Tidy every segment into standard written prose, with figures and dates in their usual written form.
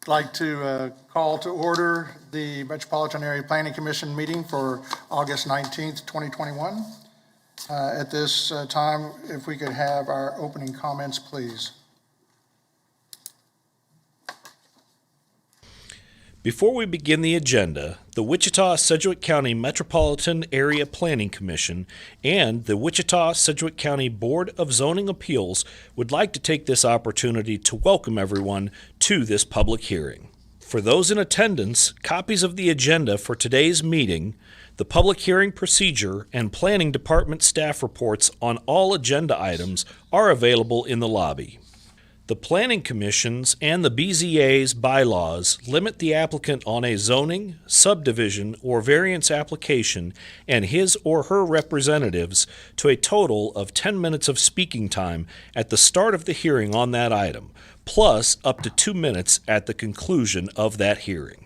like to call to order the Metropolitan Area Planning Commission meeting for August 19th, 2021. At this time, if we could have our opening comments, please. Before we begin the agenda, the Wichita-Sedgwick County Metropolitan Area Planning Commission and the Wichita-Sedgwick County Board of Zoning Appeals would like to take this opportunity to welcome everyone to this public hearing. For those in attendance, copies of the agenda for today's meeting, the public hearing procedure, and Planning Department staff reports on all agenda items are available in the lobby. The Planning Commission's and the BZA's bylaws limit the applicant on a zoning, subdivision, or variance application and his or her representatives to a total of 10 minutes of speaking time at the start of the hearing on that item, plus up to 2 minutes at the conclusion of that hearing.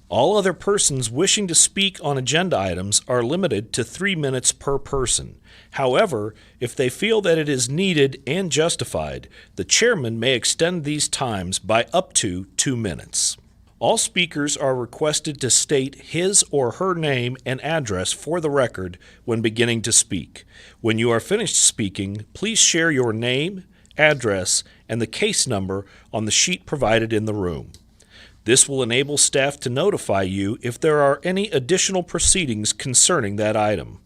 All other persons wishing to speak on agenda items are limited to 3 minutes per person. However, if they feel that it is needed and justified, the chairman may extend these times by up to 2 minutes. All speakers are requested to state his or her name and address for the record when beginning to speak. When you are finished speaking, please share your name, address, and the case number on the sheet provided in the room. This will enable staff to notify you if there are any additional proceedings concerning that item.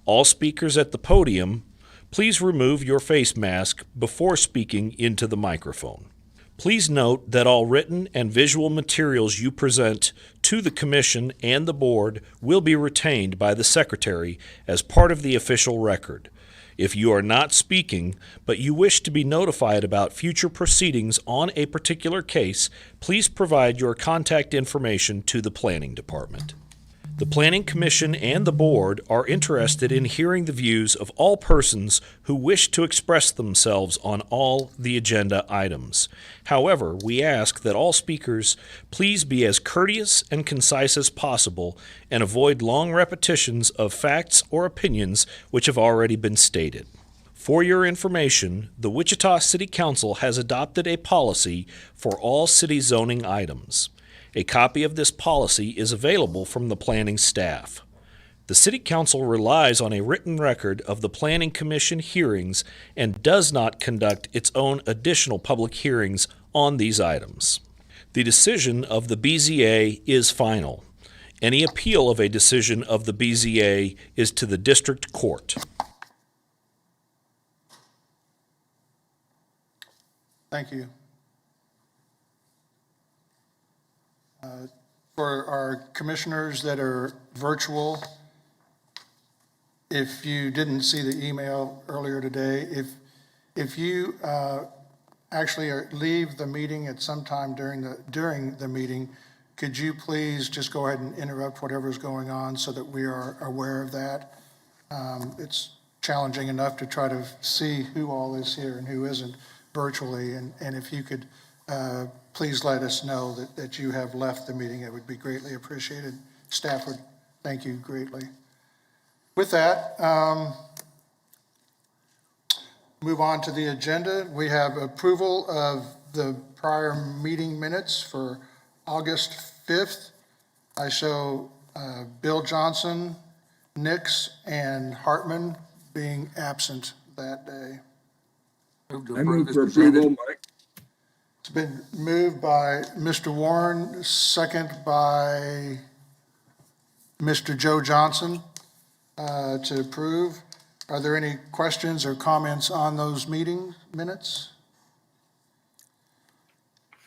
All speakers at the podium, please remove your face mask before speaking into the microphone. Please note that all written and visual materials you present to the Commission and the Board will be retained by the Secretary as part of the official record. If you are not speaking, but you wish to be notified about future proceedings on a particular case, please provide your contact information to the Planning Department. The Planning Commission and the Board are interested in hearing the views of all persons who wish to express themselves on all the agenda items. However, we ask that all speakers please be as courteous and concise as possible and avoid long repetitions of facts or opinions which have already been stated. For your information, the Wichita City Council has adopted a policy for all city zoning items. A copy of this policy is available from the planning staff. The City Council relies on a written record of the Planning Commission hearings and does not conduct its own additional public hearings on these items. The decision of the BZA is final. Any appeal of a decision of the BZA is to the District Court. Thank you. For our commissioners that are virtual, if you didn't see the email earlier today, if you actually leave the meeting at some time during the meeting, could you please just go ahead and interrupt whatever's going on so that we are aware of that? It's challenging enough to try to see who all is here and who isn't virtually, and if you could please let us know that you have left the meeting. It would be greatly appreciated. Staff would thank you greatly. With that, move on to the agenda. We have approval of the prior meeting minutes for August 5th. I show Bill Johnson, Nix, and Hartman being absent that day. I move for approval, Mike. It's been moved by Mr. Warren, second by Mr. Joe Johnson to approve. Are there any questions or comments on those meeting minutes?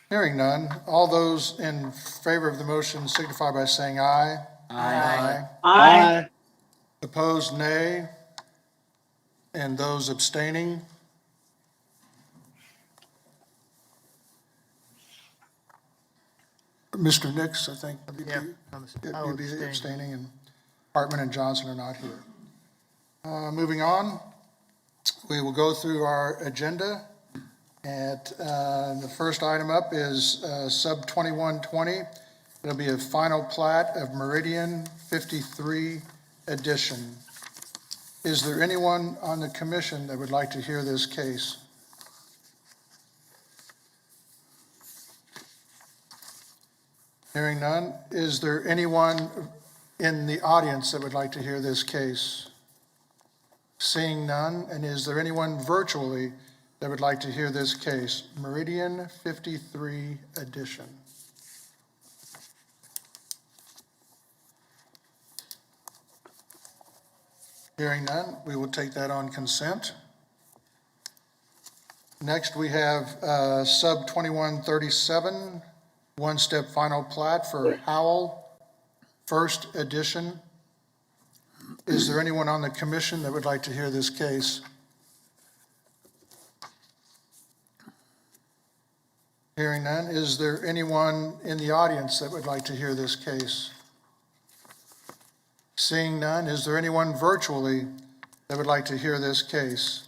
Hearing none. All those in favor of the motion signify by saying aye. Aye. Aye. Opposed, nay. And those abstaining? Mr. Nix, I think, you'd be abstaining, and Hartman and Johnson are not here. Moving on, we will go through our agenda. The first item up is sub 2120. It'll be a final plat of Meridian 53 edition. Is there anyone on the commission that would like to hear this case? Hearing none, is there anyone in the audience that would like to hear this case? Seeing none, and is there anyone virtually that would like to hear this case? Meridian 53 edition. Hearing none, we will take that on consent. Next, we have sub 2137, one-step final plat for Howell, first edition. Is there anyone on the commission that would like to hear this case? Hearing none, is there anyone in the audience that would like to hear this case? Seeing none, is there anyone virtually that would like to hear this case?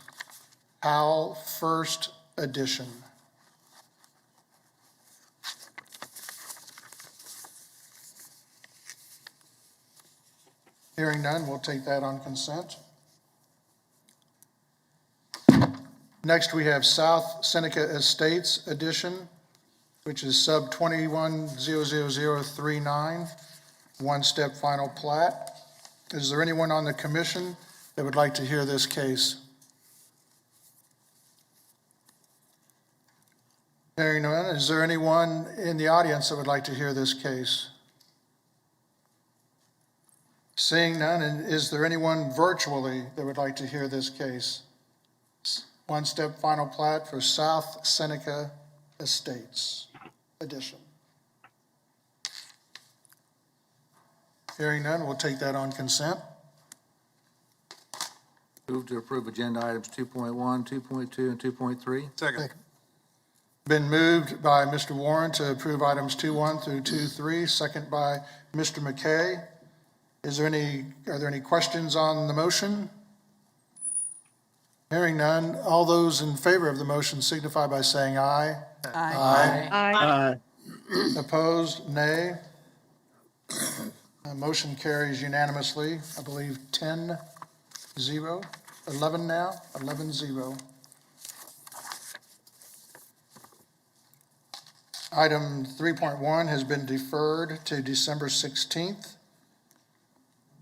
Howell, first edition. Hearing none, we'll take that on consent. Next, we have South Seneca Estates edition, which is sub 210039, one-step final plat. Is there anyone on the commission that would like to hear this case? Hearing none, is there anyone in the audience that would like to hear this case? Seeing none, and is there anyone virtually that would like to hear this case? One-step final plat for South Seneca Estates edition. Hearing none, we'll take that on consent. Move to approve agenda items 2.1, 2.2, and 2.3. Second. Been moved by Mr. Warren to approve items 2.1 through 2.3, second by Mr. McKay. Are there any questions on the motion? Hearing none, all those in favor of the motion signify by saying aye. Aye. Aye. Opposed, nay. Motion carries unanimously, I believe 10-0, 11 now, 11-0. Item 3.1 has been deferred to December 16th.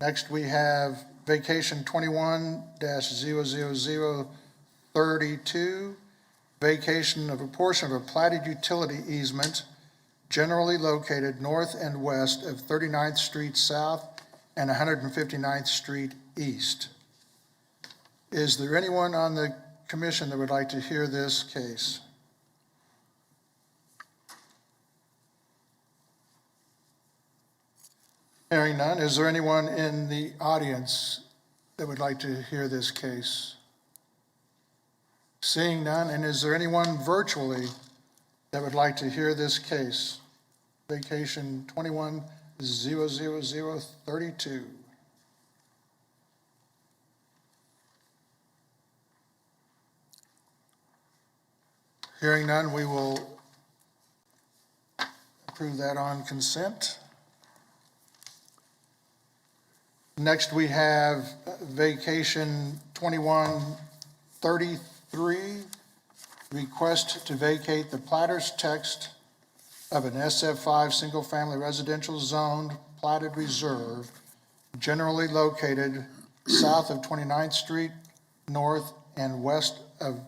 Next, we have Vacation 21-00032, vacation of a portion of a platted utility easement generally located north and west of 39th Street South and 159th Street East. Is there anyone on the commission that would like to hear this case? Hearing none, is there anyone in the audience that would like to hear this case? Seeing none, and is there anyone virtually that would like to hear this case? Vacation 21-00032. Hearing none, we will approve that on consent. Next, we have Vacation 2133, request to vacate the platter's text of an SF5 single-family residential zoned platted reserve generally located south of 29th Street, north and west of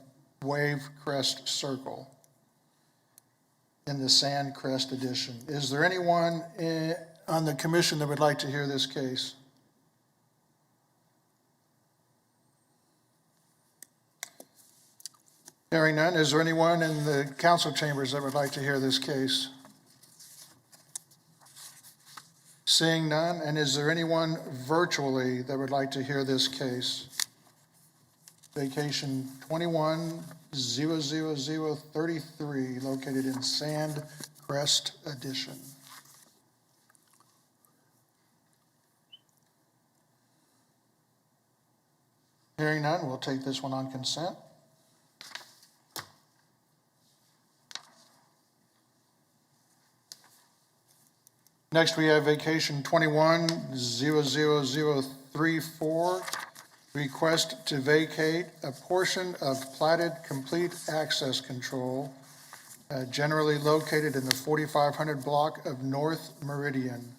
Wave Crest Circle in the Sand Crest Edition. Is there anyone on the commission that would like to hear this case? Hearing none, is there anyone in the council chambers that would like to hear this case? Seeing none, and is there anyone virtually that would like to hear this case? Vacation 21-00033, located in Sand Crest Edition. Hearing none, we'll take this one on consent. Next, we have Vacation 21-00034, request to vacate a portion of platted complete access control generally located in the 4500 block of North Meridian.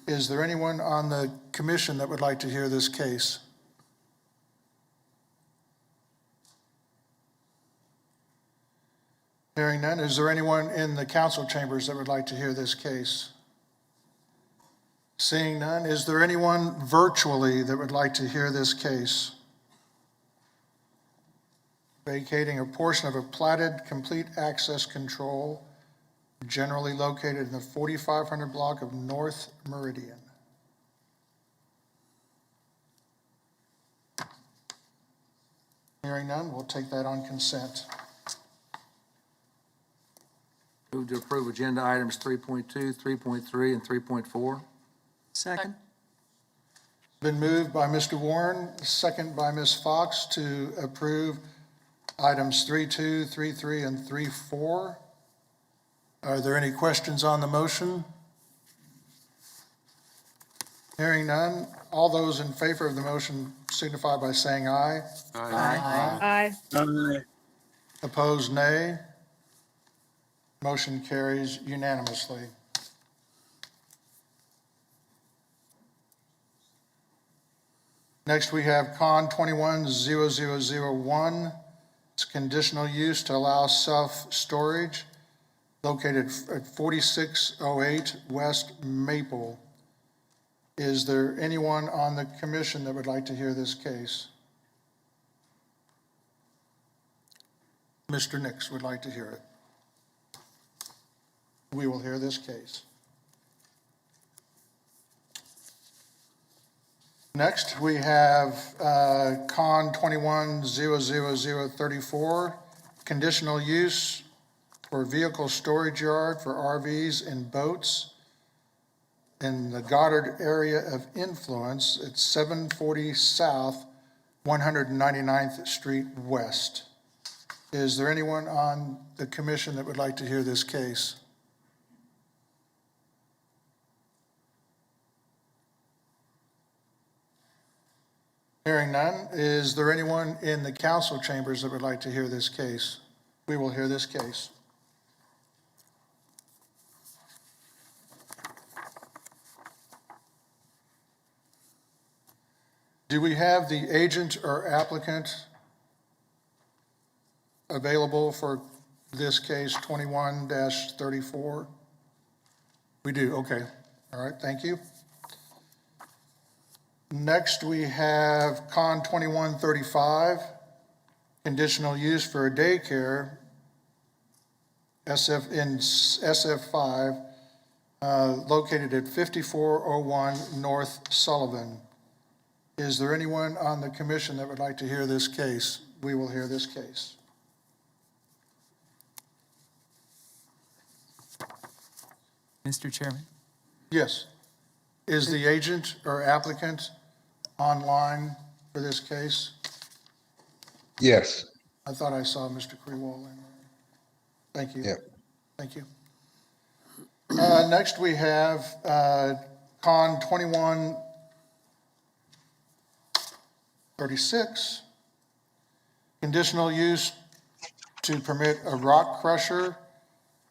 Is there anyone on the commission that would like to hear this case? Hearing none, is there anyone in the council chambers that would like to hear this case? Seeing none, is there anyone virtually that would like to hear this case? Vacating a portion of a platted complete access control generally located in the 4500 block of North Meridian. Hearing none, we'll take that on consent. Move to approve agenda items 3.2, 3.3, and 3.4. Second. Been moved by Mr. Warren, second by Ms. Fox to approve items 3.2, 3.3, and 3.4. Are there any questions on the motion? Hearing none, all those in favor of the motion signify by saying aye. Aye. Opposed, nay. Motion carries unanimously. Next, we have Con 21-0001. It's conditional use to allow self-storage located at 4608 West Maple. Is there anyone on the commission that would like to hear this case? Mr. Nix would like to hear it. We will hear this case. Next, we have Con 21-00034, conditional use for vehicle storage yard for RVs and boats in the Goddard area of influence at 740 South, 199th Street West. Is there anyone on the commission that would like to hear this case? Hearing none, is there anyone in the council chambers that would like to hear this case? We will hear this case. Do we have the agent or applicant available for this case 21-34? We do, okay. All right, thank you. Next, we have Con 2135, conditional use for a daycare in SF5, located at 5401 North Sullivan. Is there anyone on the commission that would like to hear this case? We will hear this case. Mr. Chairman. Yes. Is the agent or applicant online for this case? Yes. I thought I saw Mr. Krewall in. Thank you. Yep. Thank you. Next, we have Con 2136, conditional use to permit a rock crusher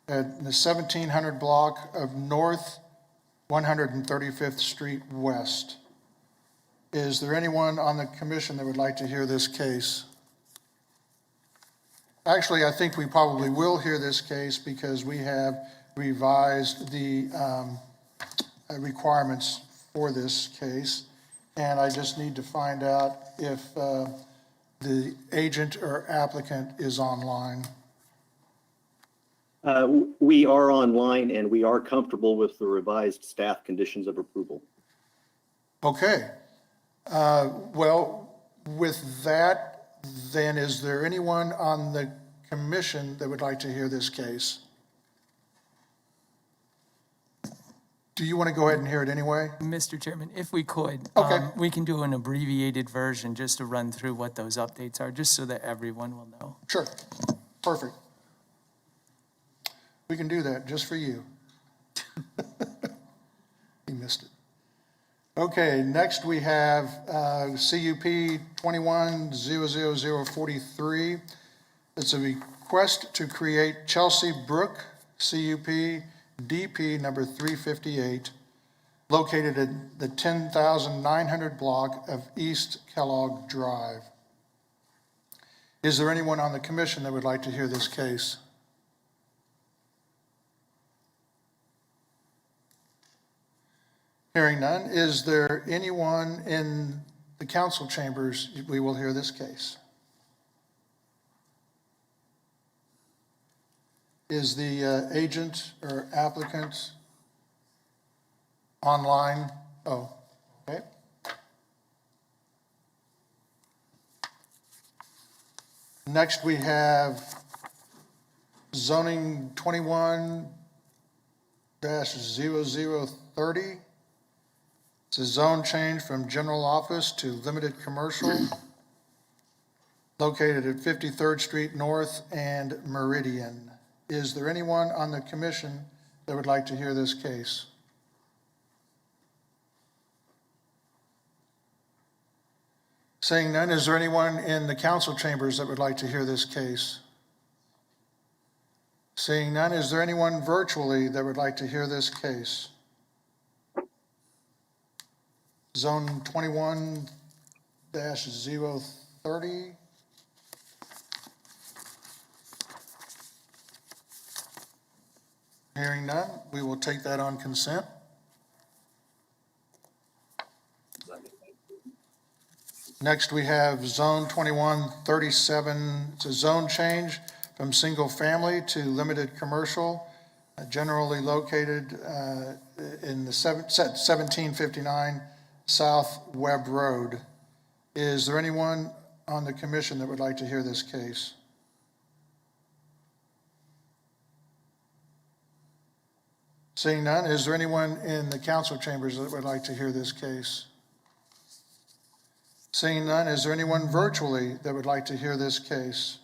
at the 1700 block of North 135th Street West. Is there anyone on the commission that would like to hear this case? Actually, I think we probably will hear this case because we have revised the requirements for this case. And I just need to find out if the agent or applicant is online. We are online and we are comfortable with the revised staff conditions of approval. Okay. Well, with that, then is there anyone on the commission that would like to hear this case? Do you want to go ahead and hear it anyway? Mr. Chairman, if we could, Okay. we can do an abbreviated version just to run through what those updates are, just so that everyone will know. Sure. Perfect. We can do that just for you. You missed it. Okay, next we have CUP 21-00043. It's a request to create Chelsea Brook, CUP, DP number 358, located at the 10,900 block of East Kellogg Drive. Is there anyone on the commission that would like to hear this case? Hearing none, is there anyone in the council chambers? We will hear this case. Is the agent or applicant online? Oh, okay. Next, we have zoning 21-0030. It's a zone change from general office to limited commercial, located at 53rd Street North and Meridian. Is there anyone on the commission that would like to hear this case? Seeing none, is there anyone in the council chambers that would like to hear this case? Seeing none, is there anyone virtually that would like to hear this case? Zone 21-030. Hearing none, we will take that on consent. Next, we have Zone 2137. It's a zone change from single family to limited commercial, generally located in the 1759 South Webb Road. Is there anyone on the commission that would like to hear this case? Seeing none, is there anyone in the council chambers that would like to hear this case? Seeing none, is there anyone virtually that would like to hear this case?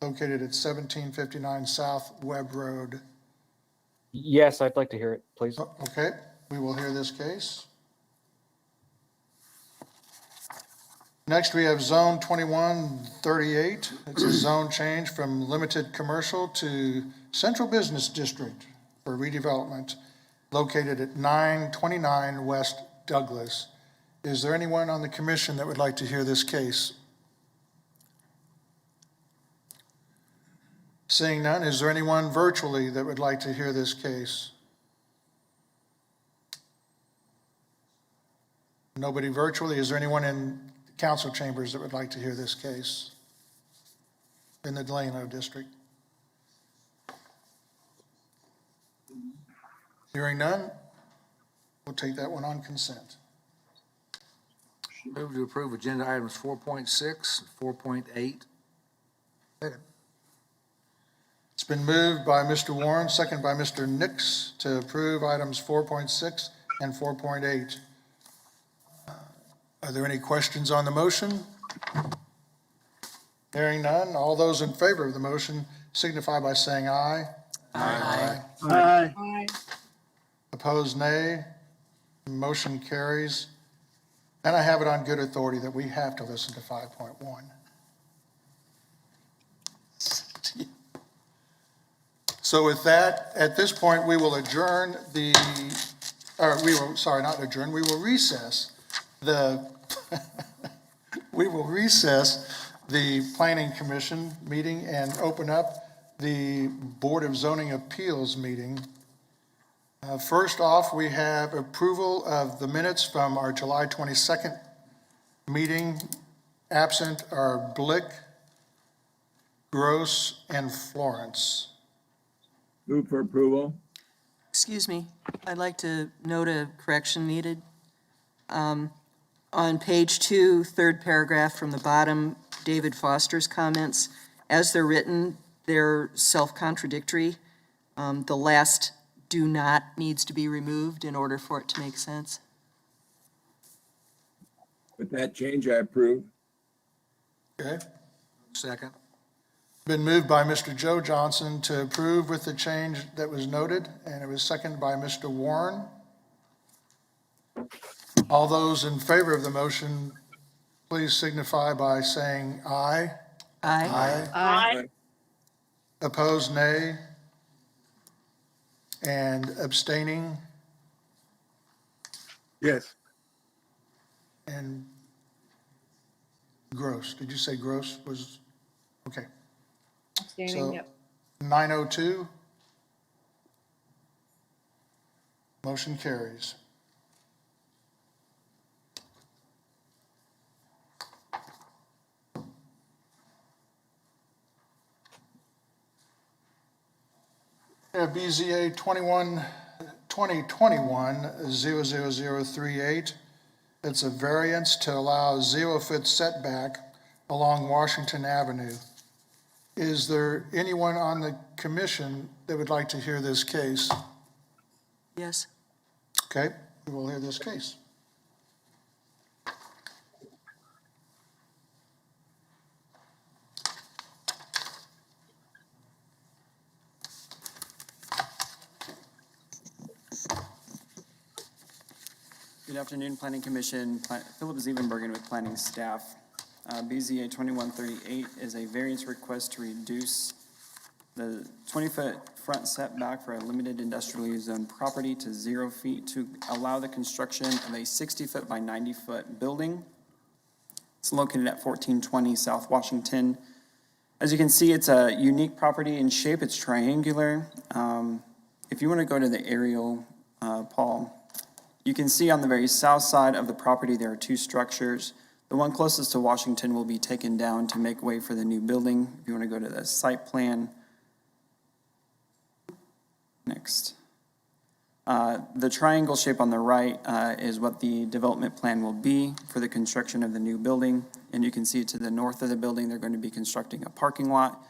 Located at 1759 South Webb Road. Yes, I'd like to hear it, please. Okay, we will hear this case. Next, we have Zone 2138. It's a zone change from limited commercial to central business district for redevelopment, located at 929 West Douglas. Is there anyone on the commission that would like to hear this case? Seeing none, is there anyone virtually that would like to hear this case? Nobody virtually. Is there anyone in council chambers that would like to hear this case in the Delano district? Hearing none, we'll take that one on consent. Move to approve agenda items 4.6, 4.8. It's been moved by Mr. Warren, second by Mr. Nix, to approve items 4.6 and 4.8. Are there any questions on the motion? Hearing none, all those in favor of the motion signify by saying aye. Aye. Aye. Opposed, nay. Motion carries. And I have it on good authority that we have to listen to 5.1. So with that, at this point, we will adjourn we will recess the Planning Commission meeting and open up the Board of Zoning Appeals meeting. First off, we have approval of the minutes from our July 22nd meeting. Absent are Blick, Gross, and Florence. Move for approval. Excuse me, I'd like to note a correction needed. On page 2, third paragraph from the bottom, David Foster's comments, as they're written, they're self-contradictory. The last "do not" needs to be removed in order for it to make sense. With that change, I approve. Okay. Second. Been moved by Mr. Joe Johnson to approve with the change that was noted, and it was seconded by Mr. Warren. All those in favor of the motion, please signify by saying aye. Aye. Aye. Opposed, nay. And abstaining, Yes. and Gross. Did you say Gross was, okay. Abstaining, So yep. 902. Motion carries. BZA 2021-00038. It's a variance to allow 0-foot setback along Washington Avenue. Is there anyone on the commission that would like to hear this case? Yes. Okay, we will hear this case. Good afternoon, Planning Commission. Philip Zevenbergen with Planning Staff. BZA 2138 is a variance request to reduce the 20-foot front setback for a limited industrial use zone property to 0 feet to allow the construction of a 60-foot by 90-foot building. It's located at 1420 South Washington. As you can see, it's a unique property in shape. It's triangular. If you want to go to the aerial, Paul, you can see on the very south side of the property there are two structures. The one closest to Washington will be taken down to make way for the new building. If you want to go to the site plan. Next. The triangle shape on the right is what the development plan will be for the construction of the new building. And you can see to the north of the building, they're going to be constructing a parking lot.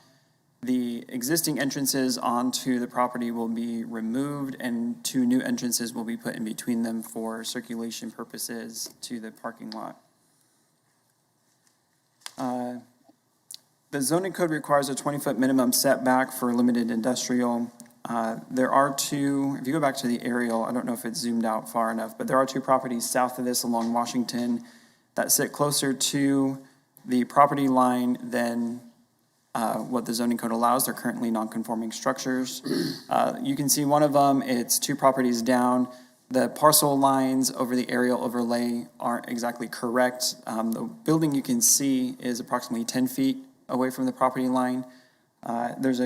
The existing entrances onto the property will be removed and 2 new entrances will be put in between them for circulation purposes to the parking lot. The zoning code requires a 20-foot minimum setback for limited industrial. There are 2, if you go back to the aerial, I don't know if it's zoomed out far enough, but there are 2 properties south of this along Washington that sit closer to the property line than what the zoning code allows. They're currently non-conforming structures. You can see one of them, it's 2 properties down. The parcel lines over the aerial overlay aren't exactly correct. The building you can see is approximately 10 feet away from the property line. There's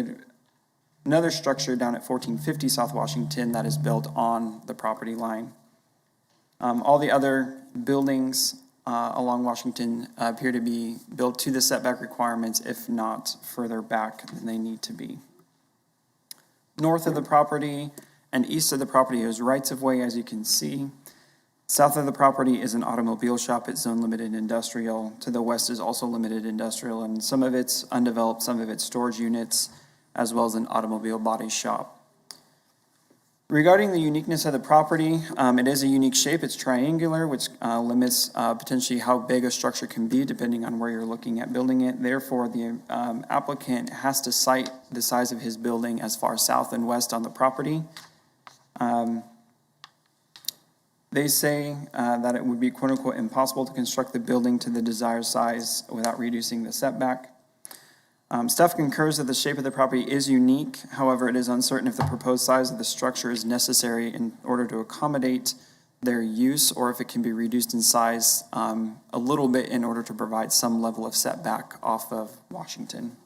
another structure down at 1450 South Washington that is built on the property line. All the other buildings along Washington appear to be built to the setback requirements, if not further back than they need to be. North of the property and east of the property is rights of way, as you can see. South of the property is an automobile shop. It's zone limited industrial. To the west is also limited industrial, and some of it's undeveloped, some of it's storage units, as well as an automobile body shop. Regarding the uniqueness of the property, it is a unique shape. It's triangular, which limits potentially how big a structure can be depending on where you're looking at building it. Therefore, the applicant has to cite the size of his building as far south and west on the property. They say that it would be quote unquote impossible to construct the building to the desired size without reducing the setback. Staff concurs that the shape of the property is unique. However, it is uncertain if the proposed size of the structure is necessary in order to accommodate their use, or if it can be reduced in size a little bit in order to provide some level of setback off of Washington.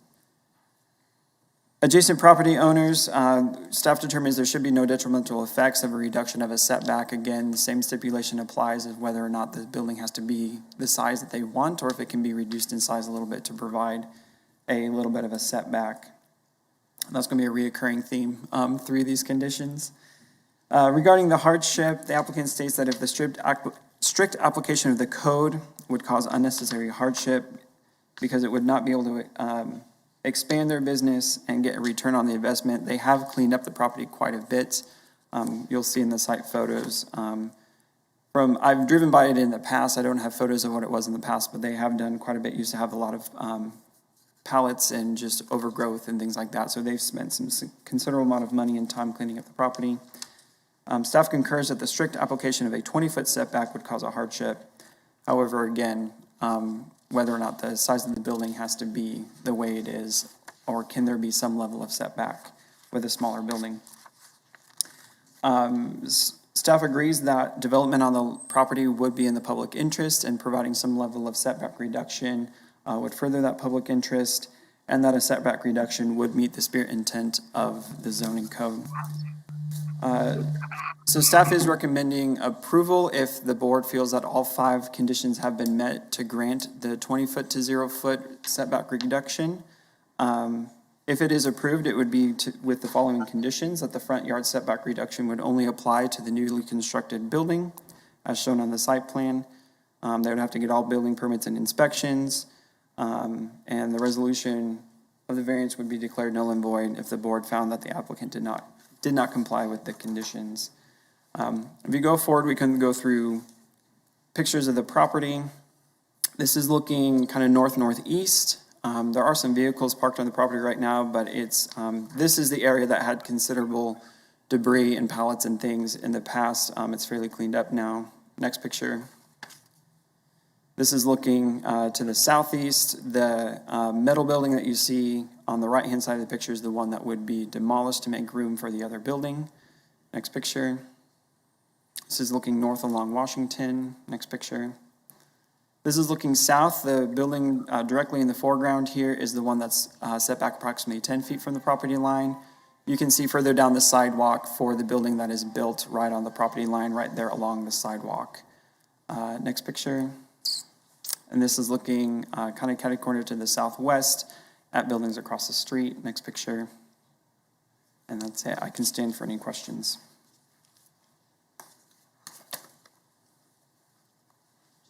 Adjacent property owners, staff determines there should be no detrimental effects of a reduction of a setback. Again, the same stipulation applies of whether or not the building has to be the size that they want, or if it can be reduced in size a little bit to provide a little bit of a setback. That's going to be a reoccurring theme through these conditions. Regarding the hardship, the applicant states that if the strict application of the code would cause unnecessary hardship because it would not be able to expand their business and get a return on the investment. They have cleaned up the property quite a bit. You'll see in the site photos. I've driven by it in the past. I don't have photos of what it was in the past, but they have done quite a bit. Used to have a lot of pallets and just overgrowth and things like that. So they've spent some considerable amount of money and time cleaning up the property. Staff concurs that the strict application of a 20-foot setback would cause a hardship. However, again, whether or not the size of the building has to be the way it is or can there be some level of setback with a smaller building? Staff agrees that development on the property would be in the public interest, and providing some level of setback reduction would further that public interest, and that a setback reduction would meet the spirit intent of the zoning code. So staff is recommending approval if the board feels that all 5 conditions have been met to grant the 20-foot to 0-foot setback reduction. If it is approved, it would be with the following conditions: that the front yard setback reduction would only apply to the newly constructed building, as shown on the site plan. They would have to get all building permits and inspections, and the resolution of the variance would be declared null and void if the board found that the applicant did not comply with the conditions. If you go forward, we can go through pictures of the property. This is looking kind of north-northeast. There are some vehicles parked on the property right now, but this is the area that had considerable debris and pallets and things in the past. It's fairly cleaned up now. Next picture. This is looking to the southeast. The metal building that you see on the right-hand side of the picture is the one that would be demolished to make room for the other building. Next picture. This is looking north along Washington. Next picture. This is looking south. The building directly in the foreground here is the one that's set back approximately 10 feet from the property line. You can see further down the sidewalk for the building that is built right on the property line, right there along the sidewalk. Next picture. And this is looking kind of catty-cornered to the southwest at buildings across the street. Next picture. And that's it. I can stand for any questions.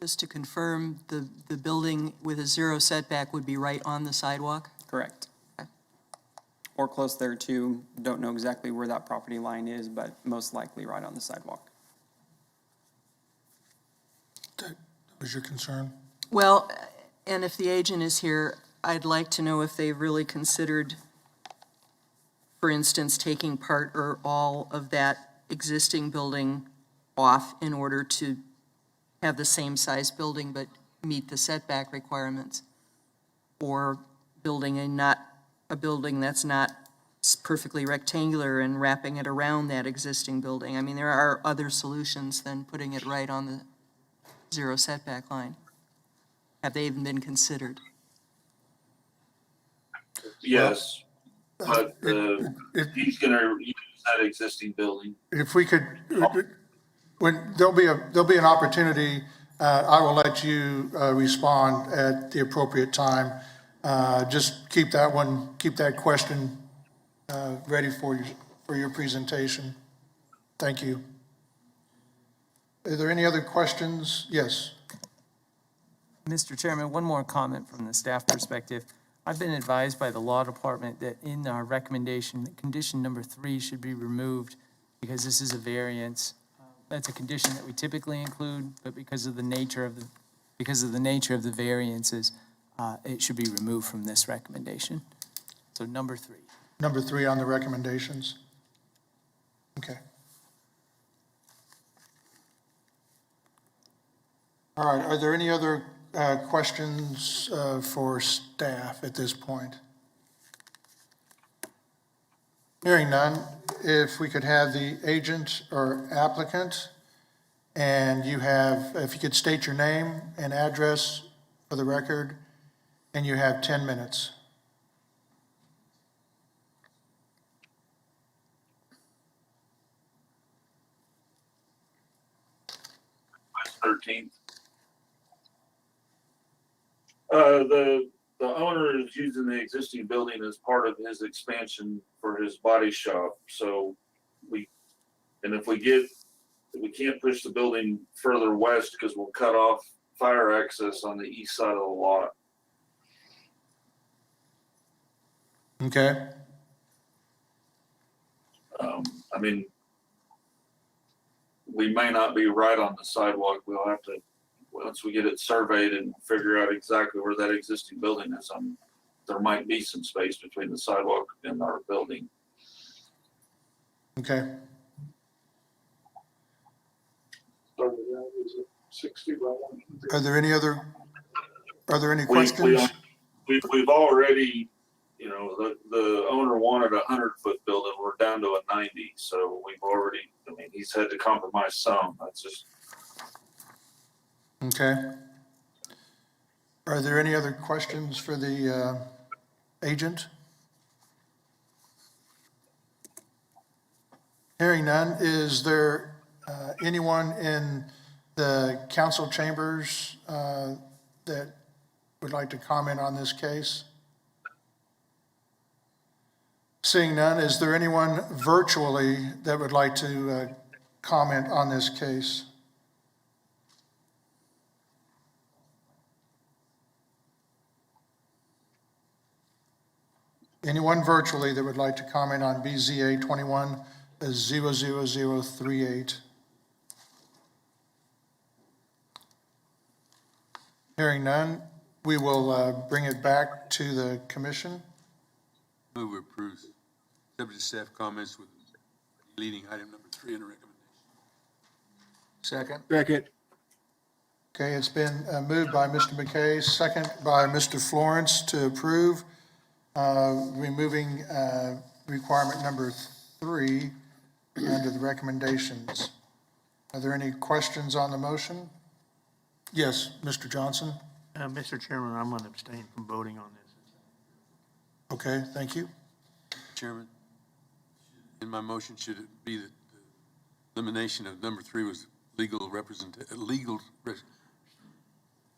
Just to confirm, the building with a 0 setback would be right on the sidewalk? Correct. Okay. Or close there too. Don't know exactly where that property line is, but most likely right on the sidewalk. That was your concern? Well, and if the agent is here, I'd like to know if they've really considered, for instance, taking part or all of that existing building off in order to have the same size building but meet the setback requirements, or building a building that's not perfectly rectangular and wrapping it around that existing building. I mean, there are other solutions than putting it right on the 0 setback line. Have they even been considered? Yes, but he's gonna use that existing building. If we could, when there'll be an opportunity, I will let you respond at the appropriate time. Just keep that question ready for your presentation. Thank you. Are there any other questions? Yes. Mr. Chairman, one more comment from the staff perspective. I've been advised by the law department that in our recommendation, that condition number 3 should be removed because this is a variance. That's a condition that we typically include, but because of the nature of the variances, it should be removed from this recommendation. So number 3. Number 3 on the recommendations. Okay. All right, are there any other questions for staff at this point? Hearing none, if we could have the agent or applicant, and if you could state your name and address for the record, and you have 10 minutes. West 13th. The owner is using the existing building as part of his expansion for his body shop. So if we can't push the building further west because we'll cut off fire access on the east side of the lot. Okay. I mean, we may not be right on the sidewalk. We'll have to, once we get it surveyed and figure out exactly where that existing building is, there might be some space between the sidewalk and our building. Okay. Are there any questions? We've already you know, the owner wanted a 100-foot building, we're down to a 90, so we've already, I mean, he's had to compromise some, that's just. Okay. Are there any other questions for the agent? Hearing none, is there anyone in the council chambers that would like to comment on this case? Seeing none, is there anyone virtually that would like to comment on this case? Anyone virtually that would like to comment on BZA 21-00038? Hearing none, we will bring it back to the commission. Move approved, subject to staff comments with deleting item number 3 in the recommendation. Second. Second. Okay, it's been moved by Mr. McKay, second by Mr. Florence to approve, removing requirement number 3 under the recommendations. Are there any questions on the motion? Yes, Mr. Johnson? Mr. Chairman, I'm going to abstain from voting on this. Okay, thank you. Chairman, in my motion, should it be that the elimination of number 3 was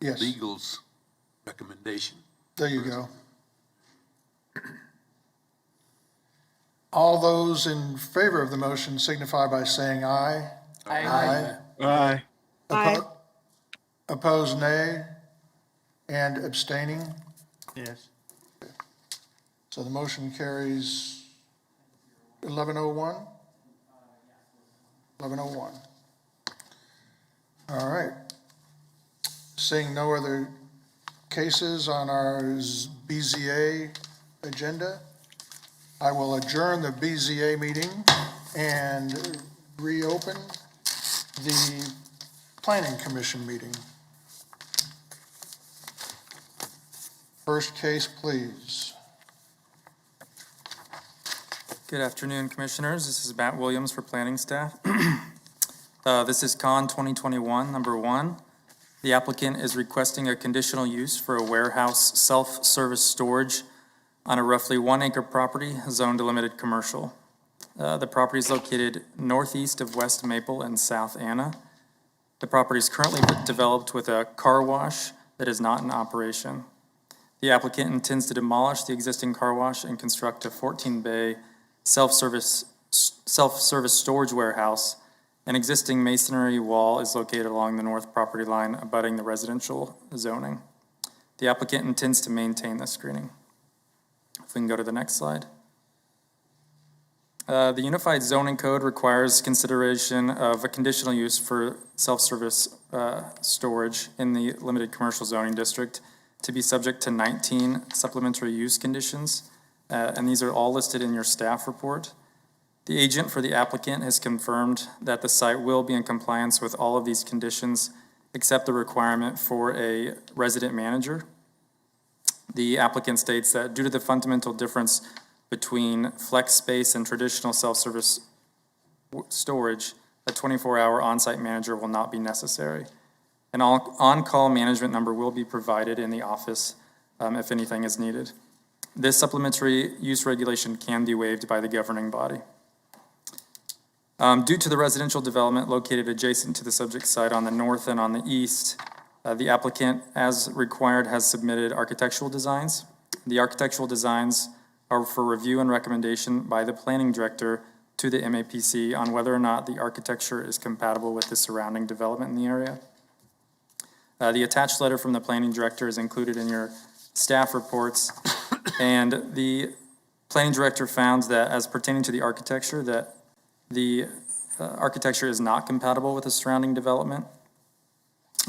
Yes, legal's recommendation? there you go. All those in favor of the motion signify by saying aye. Aye. Aye. Opposed, nay, and abstaining. Yes. So the motion carries 1101? 1101. All right. Seeing no other cases on our BZA agenda, I will adjourn the BZA meeting and reopen the Planning Commission meeting. First case, please. Good afternoon, Commissioners. This is Matt Williams for planning staff. This is Con 2021, number 1. The applicant is requesting a conditional use for a warehouse self-service storage on a roughly 1-acre property zoned to limited commercial. The property is located northeast of West Maple and South Anna. The property is currently developed with a car wash that is not in operation. The applicant intends to demolish the existing car wash and construct a 14-bay self-service storage warehouse. An existing masonry wall is located along the north property line abutting the residential zoning. The applicant intends to maintain this screening. If we can go to the next slide. The Unified Zoning Code requires consideration of a conditional use for self-service storage in the limited commercial zoning district to be subject to 19 supplementary use conditions, and these are all listed in your staff report. The agent for the applicant has confirmed that the site will be in compliance with all of these conditions except the requirement for a resident manager. The applicant states that due to the fundamental difference between flex space and traditional self-service storage, a 24-hour on-site manager will not be necessary. An on-call management number will be provided in the office if anything is needed. This supplementary use regulation can be waived by the governing body. Due to the residential development located adjacent to the subject site on the north and on the east, the applicant, as required, has submitted architectural designs. The architectural designs are for review and recommendation by the planning director to the MAPC on whether or not the architecture is compatible with the surrounding development in the area. The attached letter from the planning director is included in your staff reports, and the planning director found that as pertaining to the architecture, that the architecture is not compatible with the surrounding development.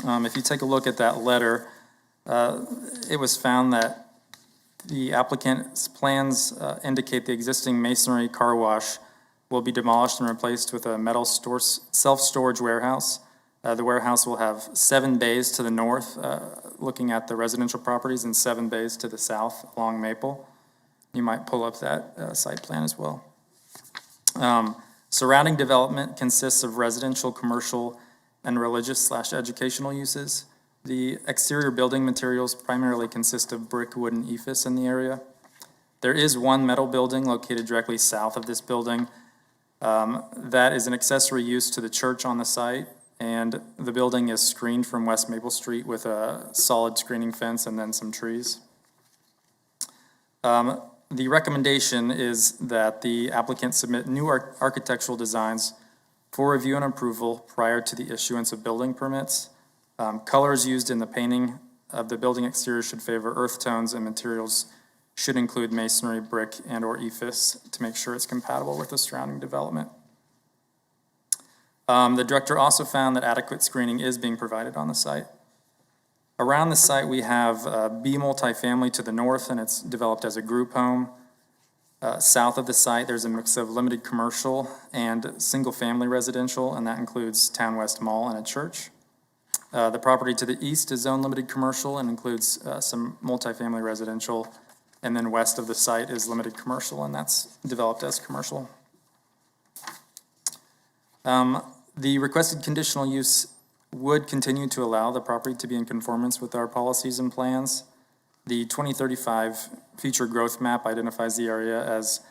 If you take a look at that letter, it was found that the applicant's plans indicate the existing masonry car wash will be demolished and replaced with a metal self-storage warehouse. The warehouse will have 7 bays to the north, looking at the residential properties, and 7 bays to the south along Maple. You might pull up that site plan as well. Surrounding development consists of residential, commercial, and religious/educational uses. The exterior building materials primarily consist of brick, wood, and ephes in the area. There is one metal building located directly south of this building. That is an accessory use to the church on the site, and the building is screened from West Maple Street with a solid screening fence and then some trees. The recommendation is that the applicant submit new architectural designs for review and approval prior to the issuance of building permits. Colors used in the painting of the building exterior should favor earth tones, and materials should include masonry, brick, and/or ephes to make sure it's compatible with the surrounding development. The director also found that adequate screening is being provided on the site. Around the site, we have B multifamily to the north, and it's developed as a group home. South of the site, there's a mix of limited commercial and single-family residential, and that includes Town West Mall and a church. The property to the east is zone limited commercial and includes some multifamily residential, and then west of the site is limited commercial, and that's developed as commercial. The requested conditional use would continue to allow the property to be in conformance with our policies and plans. The 2035 future growth map identifies the area as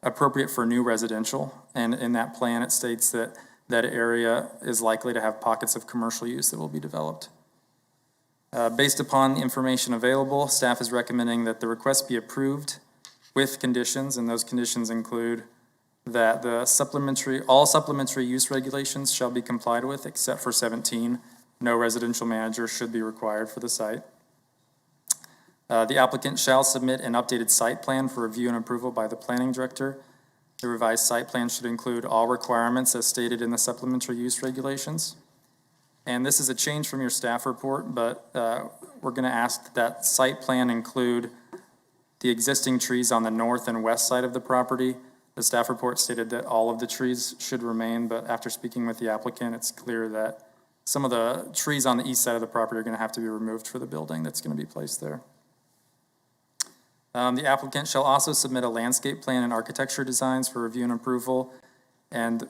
appropriate for new residential, and in that plan it states that that area is likely to have pockets of commercial use that will be developed. Based upon the information available, staff is recommending that the request be approved with conditions, and those conditions include that all supplementary use regulations shall be complied with except for 17. No residential manager should be required for the site. The applicant shall submit an updated site plan for review and approval by the planning director. The revised site plan should include all requirements as stated in the supplementary use regulations. And this is a change from your staff report, but we're going to ask that site plan include the existing trees on the north and west side of the property. The staff report stated that all of the trees should remain, but after speaking with the applicant, it's clear that some of the trees on the east side of the property are going to have to be removed for the building that's going to be placed there. The applicant shall also submit a landscape plan and architecture designs for review and approval, and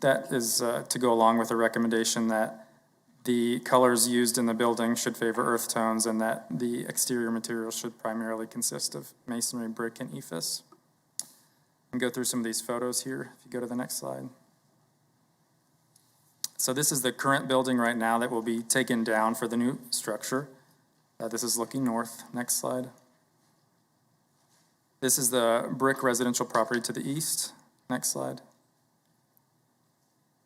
that is to go along with a recommendation that the colors used in the building should favor earth tones, and that the exterior materials should primarily consist of masonry, brick, and ephes. And go through some of these photos here, if you go to the next slide. So this is the current building right now that will be taken down for the new structure. This is looking north. Next slide. This is the brick residential property to the east. Next slide.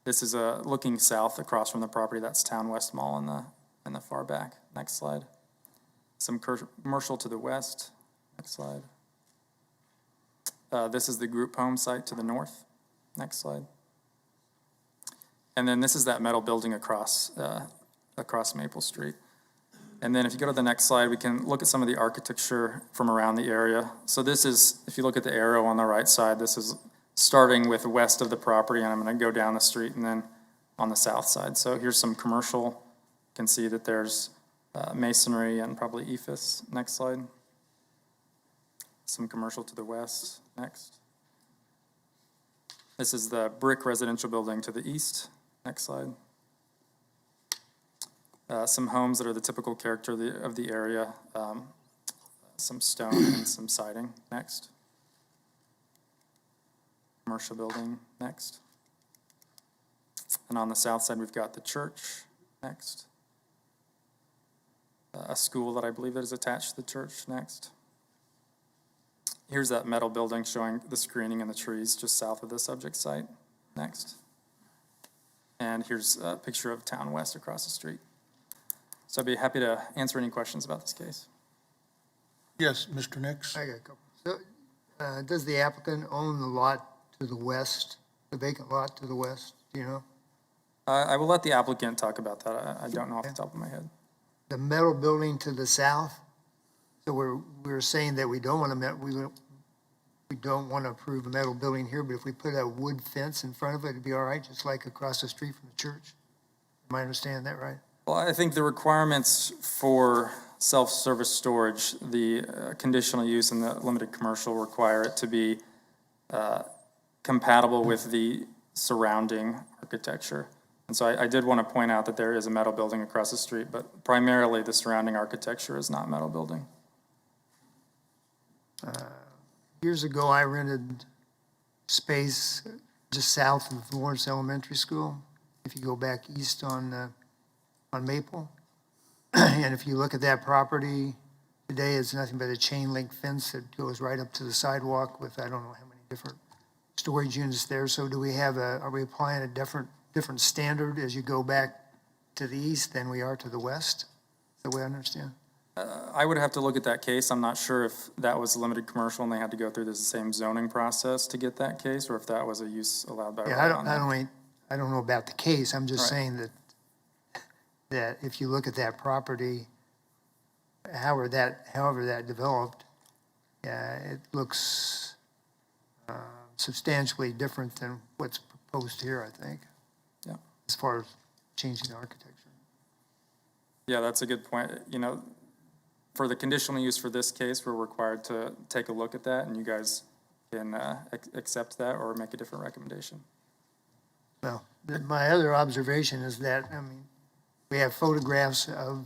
This is looking south across from the property. That's Town West Mall in the far back. Next slide. Some commercial to the west. Next slide. This is the group home site to the north. Next slide. And then this is that metal building across Maple Street. And then if you go to the next slide, we can look at some of the architecture from around the area. So this is, if you look at the arrow on the right side, this is starting with west of the property, and I'm going to go down the street and then on the south side. So here's some commercial. You can see that there's masonry and probably ephes. Next slide. Some commercial to the west. Next. This is the brick residential building to the east. Next slide. Some homes that are the typical character of the area. Some stone and some siding. Next. Commercial building. Next. And on the south side, we've got the church. Next. A school that I believe that is attached to the church. Next. Here's that metal building showing the screening and the trees just south of the subject site. Next. And here's a picture of Town West across the street. So I'd be happy to answer any questions about this case. Yes, Mr. Nix? I got a couple. So, does the applicant own the lot to the west, the vacant lot to the west, do you know? I will let the applicant talk about that. I don't know off the top of my head. The metal building to the south? So we're saying that we don't want to approve a metal building here, but if we put a wood fence in front of it, it'd be all right, just like across the street from the church? Am I understanding that right? Well, I think the requirements for self-service storage, the conditional use and the limited commercial require it to be compatible with the surrounding architecture. And so I did want to point out that there is a metal building across the street, but primarily the surrounding architecture is not metal building. Years ago, I rented space just south of Lawrence Elementary School. If you go back east on Maple, and if you look at that property today, it's nothing but a chain link fence that goes right up to the sidewalk with I don't know how many different storage units there. So do we have are we applying a different standard as you go back to the east than we are to the west? Is that the way I understand? I would have to look at that case. I'm not sure if that was limited commercial and they had to go through the same zoning process to get that case, or if that was a use allowed by right. Yeah, I don't know about the case. I'm just Right. saying that if you look at that property, however that developed, it looks substantially different than what's proposed here, I think. Yeah. As far as changing the architecture. Yeah, that's a good point. You know, for the conditional use for this case, we're required to take a look at that, and you guys can accept that or make a different recommendation. Well, my other observation is that, I mean, we have photographs of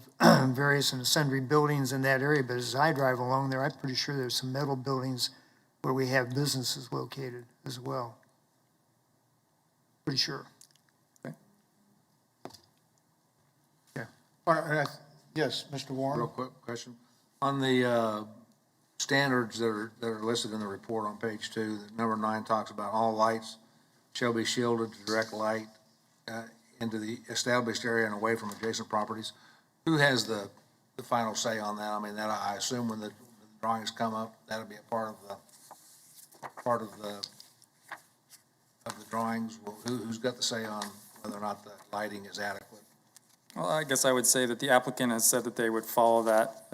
various and sundry buildings in that area, but as I drive along there, I'm pretty sure there's some metal buildings where we have businesses located as well. Pretty sure. Okay. Yeah. All right, yes, Mr. Warren? Real quick question. On the standards that are listed in the report on page 2, number 9 talks about all lights shall be shielded to direct light into the established area and away from adjacent properties. Who has the final say on that? I mean, that I assume when the drawings come up, that'll be a part of the drawings. Well, who's got the say on whether or not the lighting is adequate? Well, I guess I would say that the applicant has said that they would follow that.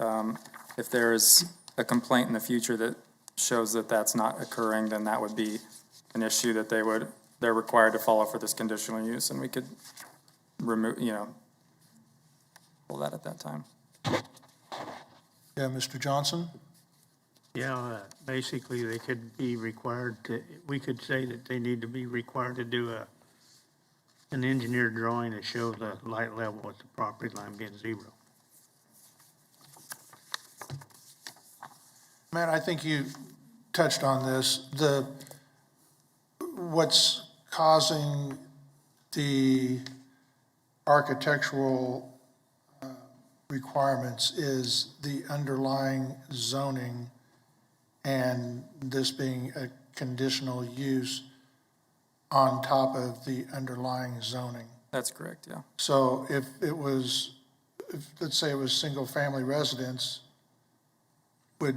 If there is a complaint in the future that shows that that's not occurring, then that would be an issue that they're required to follow for this conditional use, and we could remove, pull that at that time. Yeah, Mr. Johnson? Yeah, basically, they could be required to, we could say that they need to be required to do an engineered drawing that shows the light level at the property line being 0. Matt, I think you touched on this. What's causing the architectural requirements is the underlying zoning, and this being a conditional use on top of the underlying zoning. That's correct, yeah. So if let's say it was single-family residence, would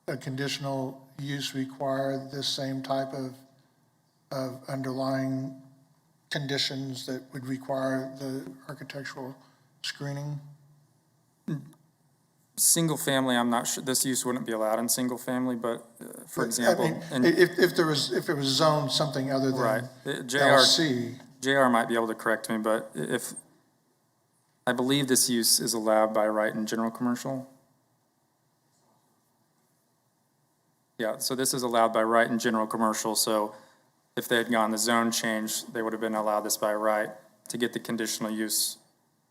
a conditional use require this same type of underlying conditions that would require the architectural screening? Single family, I'm not sure, this use wouldn't be allowed in single family, but for example. I mean, if it was zoned something other Right. than JR LC. JR might be able to correct me, but I believe this use is allowed by right in general commercial. Yeah, so this is allowed by right in general commercial, so if they had gone the zone change, they would have been allowed this by right. To get the conditional use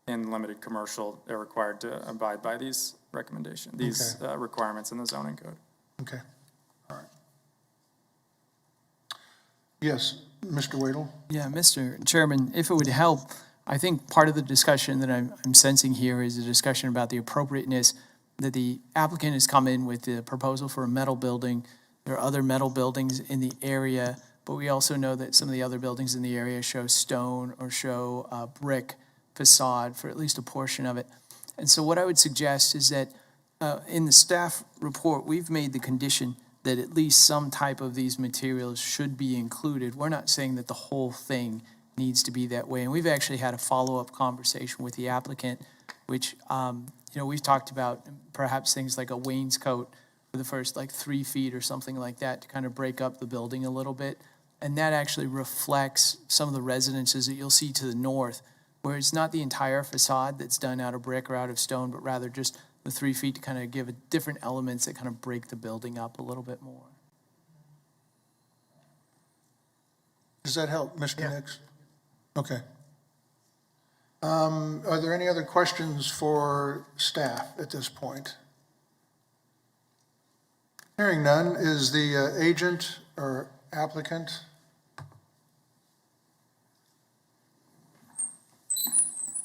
in limited commercial, they're required to abide by these recommendations, these requirements in the zoning code. Okay, all right. Yes, Mr. Wadle? Yeah, Mr. Chairman, if it would help, I think part of the discussion that I'm sensing here is a discussion about the appropriateness that the applicant has come in with the proposal for a metal building. There are other metal buildings in the area, but we also know that some of the other buildings in the area show stone or show brick facade for at least a portion of it. And so what I would suggest is that in the staff report, we've made the condition that at least some type of these materials should be included. We're not saying that the whole thing needs to be that way. And we've actually had a follow-up conversation with the applicant, which, we've talked about perhaps things like a wainscot for the first 3 feet or something like that to kind of break up the building a little bit. And that actually reflects some of the residences that you'll see to the north, where it's not the entire facade that's done out of brick or out of stone, but rather just the 3 feet to kind of give it different elements that kind of break the building up a little bit more. Does that help, Mr. Nix? Okay. Are there any other questions for staff at this point? Hearing none, is the agent or applicant?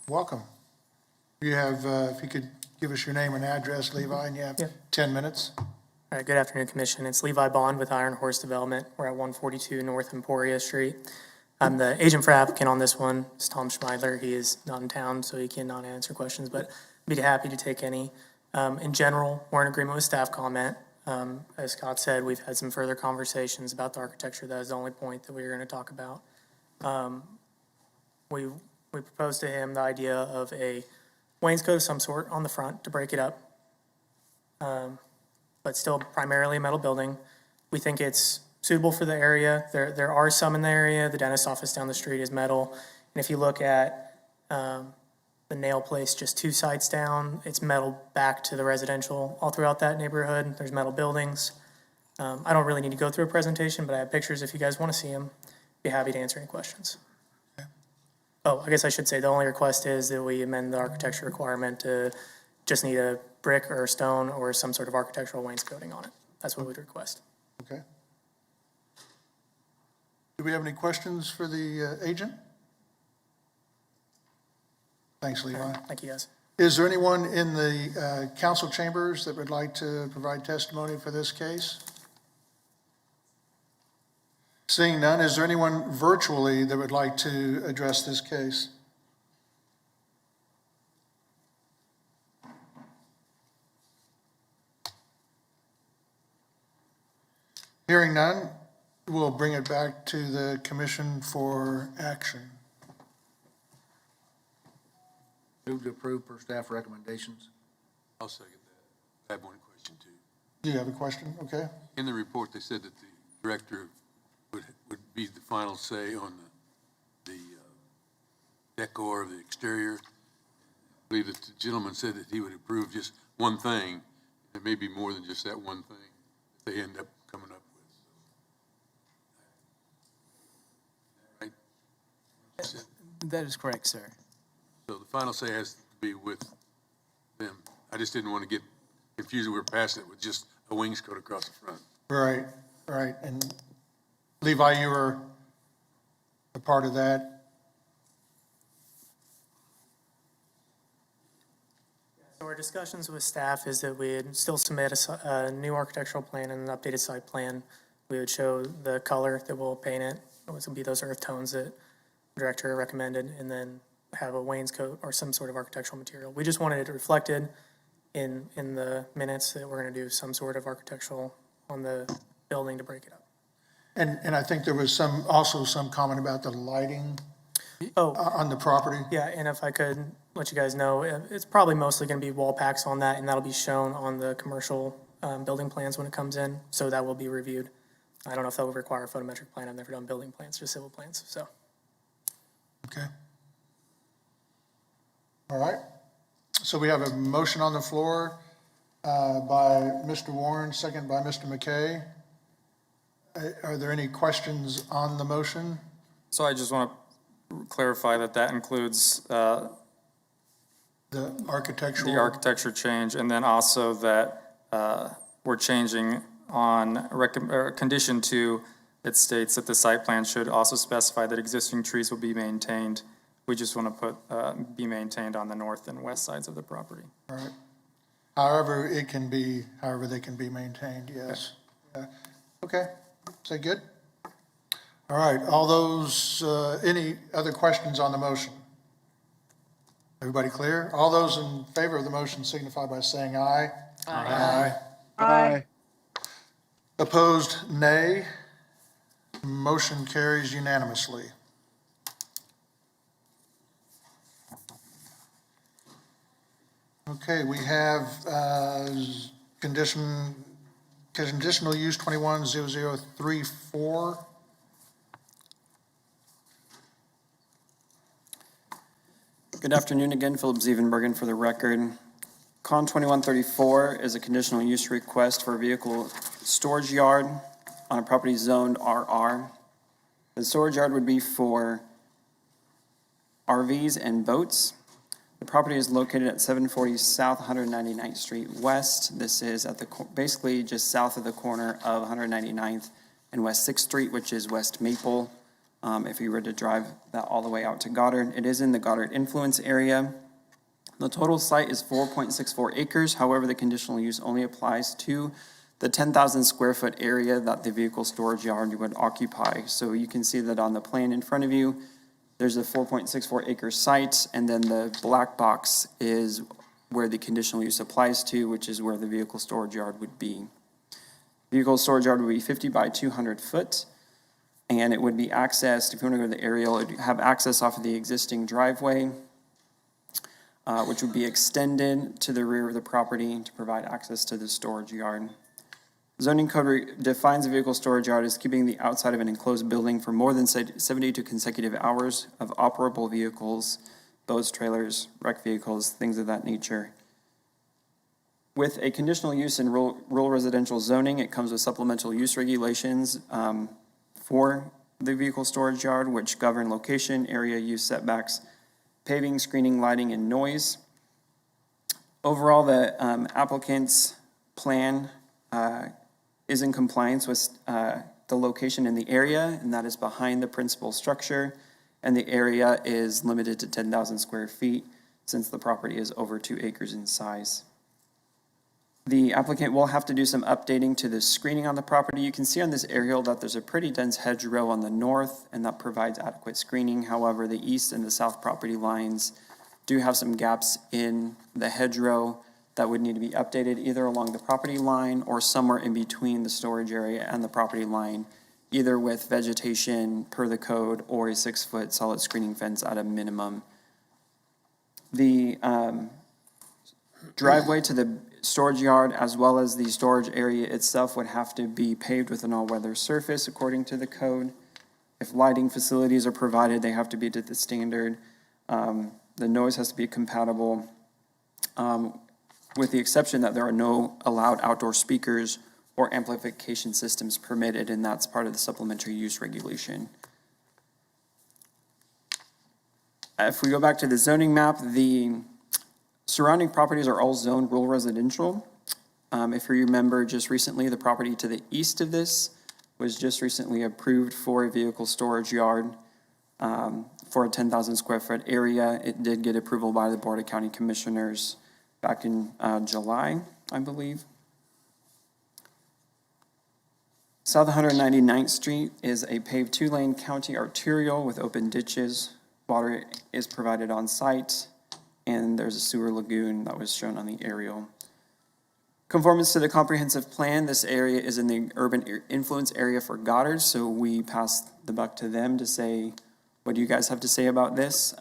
Welcome. You have, if you could give us your name and address, Levi, and you have 10 minutes. All right, good afternoon, Commission. It's Levi Bond with Iron Horse Development. We're at 142 North Emporia Street. I'm the agent for applicant on this one. It's Tom Schmeidler. He is not in town, so he cannot answer questions, but I'd be happy to take any. In general, we're in agreement with staff comment. As Scott said, we've had some further conversations about the architecture. That is the only point that we were going to talk about. We proposed to him the idea of a wainscot of some sort on the front to break it up, but still primarily a metal building. We think it's suitable for the area. There are some in the area. The dentist's office down the street is metal. And if you look at the nail place just 2 sites down, it's metal back to the residential all throughout that neighborhood. There's metal buildings. I don't really need to go through a presentation, but I have pictures if you guys want to see them. Be happy to answer any questions. Oh, I guess I should say the only request is that we amend the architecture requirement to just need a brick or stone or some sort of architectural wainscoting on it. That's what we'd request. Okay. Do we have any questions for the agent? Thanks, Levi. Thank you, guys. Is there anyone in the council chambers that would like to provide testimony for this case? Seeing none, is there anyone virtually that would like to address this case? Hearing none, we'll bring it back to the commission for action. Move to approve per staff recommendations. I'll second that. I have one question too. Do you have a question? Okay. In the report, they said that the director would be the final say on the decor of the exterior. I believe that the gentleman said that he would approve just one thing. There may be more than just that one thing that they end up coming up with. Right? That is correct, sir. So the final say has to be with them. I just didn't want to get confused. We're passing it with just a wainscot across the front. Right, right. And Levi, you were a part of that. So our discussions with staff is that we'd still submit a new architectural plan and an updated site plan. We would show the color that we'll paint it. It would be those earth tones that the director recommended, and then have a wainscot or some sort of architectural material. We just wanted it reflected in the minutes that we're going to do some sort of architectural on the building to break it up. And I think there was also some comment about the lighting on the property. Yeah, and if I could let you guys know, it's probably mostly going to be wall packs on that, and that'll be shown on the commercial building plans when it comes in, so that will be reviewed. I don't know if that would require a photometric plan. I've never done building plans, just civil plans, so. Okay. All right. So we have a motion on the floor by Mr. Warren, second by Mr. McKay. Are there any questions on the motion? So I just want to clarify that includes The architectural? the architecture change, and then also that we're changing on condition 2, it states that the site plan should also specify that existing trees will be maintained. We just want to put be maintained on the north and west sides of the property. All right. However they can be maintained, yes. Yeah. Okay, is that good? All right, all those, any other questions on the motion? Everybody clear? All those in favor of the motion signify by saying aye. Aye. Aye. Opposed, nay. Motion carries unanimously. Okay, we have conditional use 210034. Good afternoon again, Philip Zievenbergen for the record. Con 2134 is a conditional use request for a vehicle storage yard on a property zoned RR. The storage yard would be for RVs and boats. The property is located at 740 South 199th Street West. This is at the, basically just south of the corner of 199th and West 6th Street, which is West Maple. If you were to drive that all the way out to Goddard, it is in the Goddard influence area. The total site is 4.64 acres. However, the conditional use only applies to the 10,000 square foot area that the vehicle storage yard would occupy. So you can see that on the plan in front of you, there's a 4.64 acre site, and then the black box is where the conditional use applies to, which is where the vehicle storage yard would be. Vehicle storage yard would be 50 by 200 foot, and it would be accessed, if you want to go to the aerial, it would have access off of the existing driveway, which would be extended to the rear of the property to provide access to the storage yard. Zoning code defines a vehicle storage yard as keeping the outside of an enclosed building for more than 72 consecutive hours of operable vehicles, boats, trailers, wrecked vehicles, things of that nature. With a conditional use in rural residential zoning, it comes with supplemental use regulations for the vehicle storage yard, which govern location, area, use setbacks, paving, screening, lighting, and noise. Overall, the applicant's plan is in compliance with the location in the area, and that is behind the principal structure, and the area is limited to 10,000 square feet since the property is over 2 acres in size. The applicant will have to do some updating to the screening on the property. You can see on this aerial that there's a pretty dense hedgerow on the north, and that provides adequate screening. However, the east and the south property lines do have some gaps in the hedgerow that would need to be updated either along the property line or somewhere in between the storage area and the property line, either with vegetation per the code or a 6-foot solid screening fence at a minimum. The driveway to the storage yard as well as the storage area itself would have to be paved with an all-weather surface according to the code. If lighting facilities are provided, they have to be to the standard. The noise has to be compatible, with the exception that there are no allowed outdoor speakers or amplification systems permitted, and that's part of the supplementary use regulation. If we go back to the zoning map, the surrounding properties are all zoned rural residential. If you remember, just recently, the property to the east of this was just recently approved for a vehicle storage yard for a 10,000 square foot area. It did get approval by the Board of County Commissioners back in July, I believe. South 199th Street is a paved 2-lane county arterial with open ditches. Water is provided on site, and there's a sewer lagoon that was shown on the aerial. Conformance to the comprehensive plan, this area is in the urban influence area for Goddard, so we pass the buck to them to say, what do you guys have to say about this?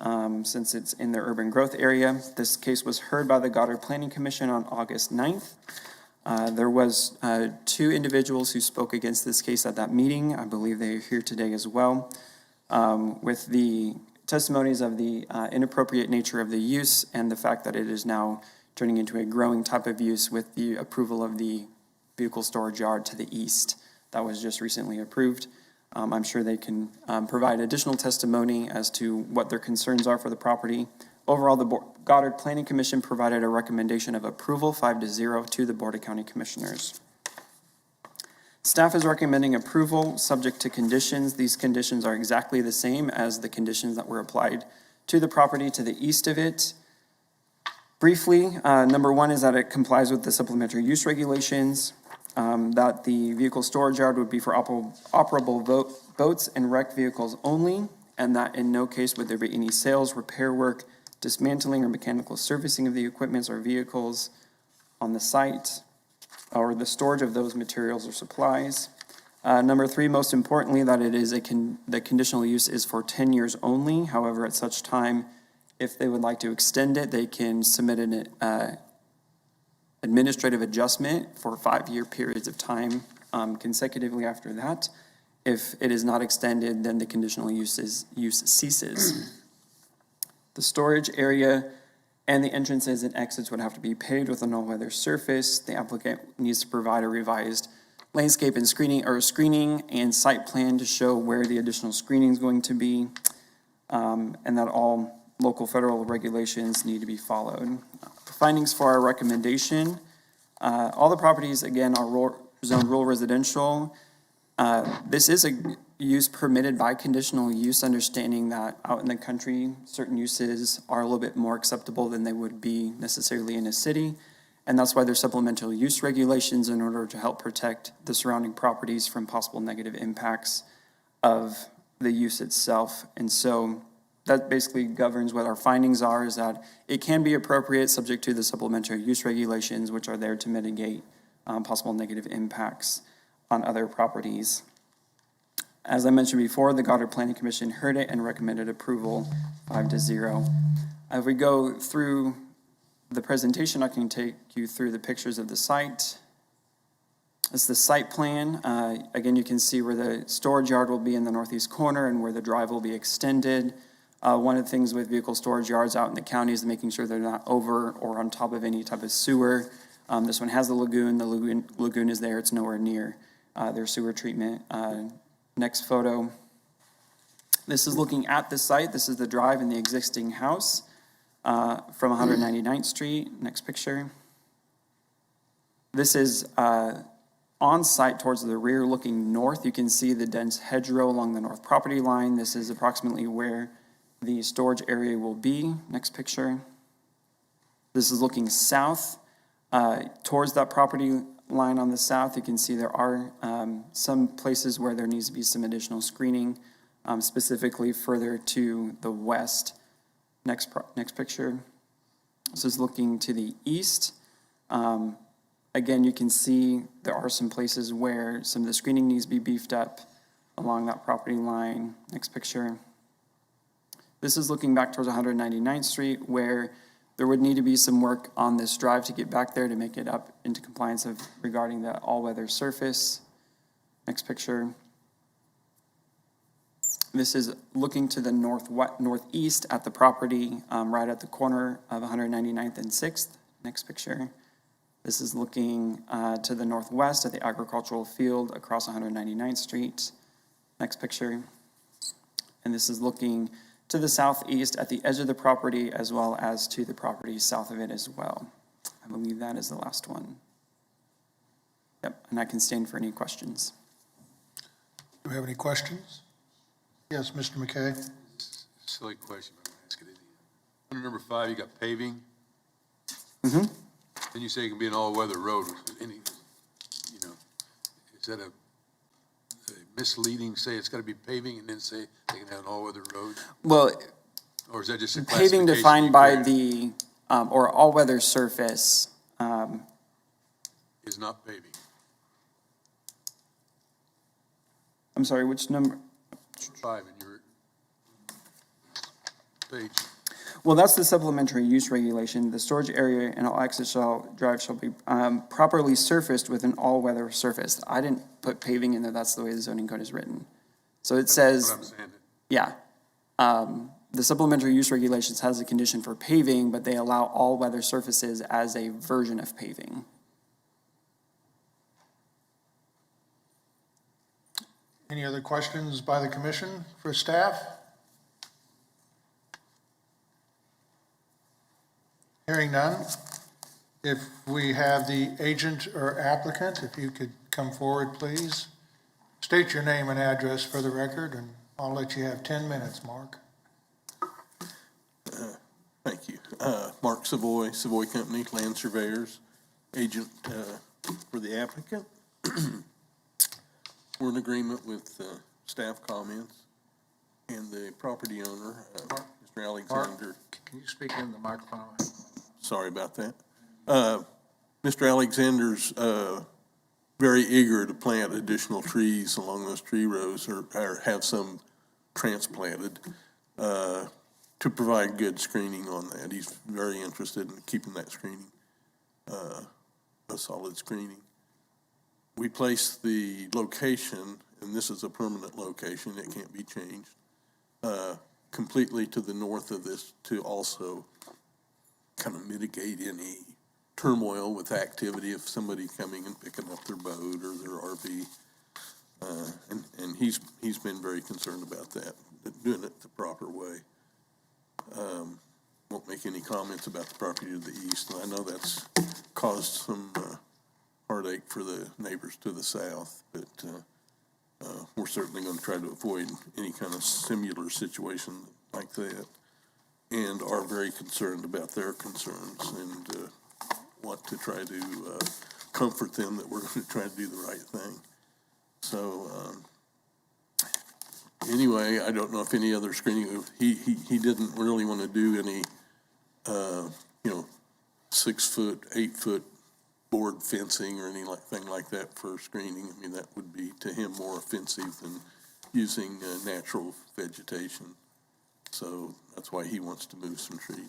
Since it's in their urban growth area. This case was heard by the Goddard Planning Commission on August 9th. There was 2 individuals who spoke against this case at that meeting. I believe they are here today as well. With the testimonies of the inappropriate nature of the use and the fact that it is now turning into a growing type of use with the approval of the vehicle storage yard to the east that was just recently approved. I'm sure they can provide additional testimony as to what their concerns are for the property. Overall, the Goddard Planning Commission provided a recommendation of approval 5-0 to the Board of County Commissioners. Staff is recommending approval subject to conditions. These conditions are exactly the same as the conditions that were applied to the property to the east of it. Briefly, number 1 is that it complies with the supplementary use regulations, that the vehicle storage yard would be for operable boats and wrecked vehicles only, and that in no case would there be any sales, repair work, dismantling, or mechanical servicing of the equipment or vehicles on the site, or the storage of those materials or supplies. Number 3, most importantly, that it is the conditional use is for 10 years only. However, at such time, if they would like to extend it, they can submit an administrative adjustment for 5-year periods of time consecutively after that. If it is not extended, then the conditional use ceases. The storage area And the entrances and exits would have to be paved with an all-weather surface. The applicant needs to provide a revised landscape and screening and site plan to show where the additional screening is going to be, and that all local federal regulations need to be followed. Findings for our recommendation, all the properties, again, are zoned rural residential. This is a use permitted by conditional use, understanding that out in the country, certain uses are a little bit more acceptable than they would be necessarily in a city. And that's why there's supplemental use regulations in order to help protect the surrounding properties from possible negative impacts of the use itself. And so that basically governs what our findings are, is that it can be appropriate subject to the supplementary use regulations, which are there to mitigate possible negative impacts on other properties. As I mentioned before, the Goddard Planning Commission heard it and recommended approval 5-0. If we go through the presentation, I can take you through the pictures of the site. This is the site plan. Again, you can see where the storage yard will be in the northeast corner and where the drive will be extended. One of the things with vehicle storage yards out in the county is making sure they're not over or on top of any type of sewer. This one has the lagoon. The lagoon is there. It's nowhere near their sewer treatment. Next photo. This is looking at the site. This is the drive in the existing house from 199th Street. Next picture. This is on site towards the rear looking north. You can see the dense hedgerow along the north property line. This is approximately where the storage area will be. Next picture. This is looking south towards that property line on the south. You can see there are some places where there needs to be some additional screening, specifically further to the west. Next picture. This is looking to the east. Again, you can see there are some places where some of the screening needs to be beefed up along that property line. Next picture. This is looking back towards 199th Street, where there would need to be some work on this drive to get back there to make it up into compliance regarding the all-weather surface. Next picture. This is looking to the northeast at the property, right at the corner of 199th and 6th. Next picture. This is looking to the northwest at the agricultural field across 199th Street. Next picture. And this is looking to the southeast at the edge of the property, as well as to the property south of it as well. I believe that is the last one. Yep, and I can stand for any questions. Do we have any questions? Yes, Mr. McKay. Silly question, but I'm gonna ask it anyway. Under number 5, you got paving. Mm-hmm. Then you say it can be an all-weather road. Is that a misleading, say it's gotta be paving and then say they can have an all-weather road? Well, Or is that just a paving classification defined you by created? or all-weather surface. Is not paving. I'm sorry, which number? 5 in your page. Well, that's the supplementary use regulation. The storage area and all access drive shall be properly surfaced with an all-weather surface. I didn't put paving in there. That's the way the zoning code is written. So it says, That's what I'm saying. yeah. The supplementary use regulations has a condition for paving, but they allow all-weather surfaces as a version of paving. Any other questions by the commission for staff? Hearing none. If we have the agent or applicant, if you could come forward, please. State your name and address for the record, and I'll let you have 10 minutes, Mark. Thank you. Mark Savoy, Savoy Company, Land Surveyors, agent for the applicant. We're in agreement with staff comments and the property owner, Mr. Alexander. Mark, can you speak in the microphone? Sorry about that. Mr. Alexander's very eager to plant additional trees along those tree rows or have some transplanted to provide good screening on that. He's very interested in keeping that screening, a solid screening. We placed the location, and this is a permanent location, it can't be changed, completely to the north of this to also kind of mitigate any turmoil with activity of somebody coming and picking up their boat or their RV. And he's been very concerned about that, doing it the proper way. Won't make any comments about the property to the east, and I know that's caused some heartache for the neighbors to the south, but we're certainly going to try to avoid any kind of similar situation like that, and are very concerned about their concerns and want to try to comfort them that we're going to try to do the right thing. So anyway, I don't know if any other screening, he didn't really want to do any, 6 foot, 8 foot board fencing or anything like that for screening. I mean, that would be to him more offensive than using natural vegetation. So that's why he wants to move some trees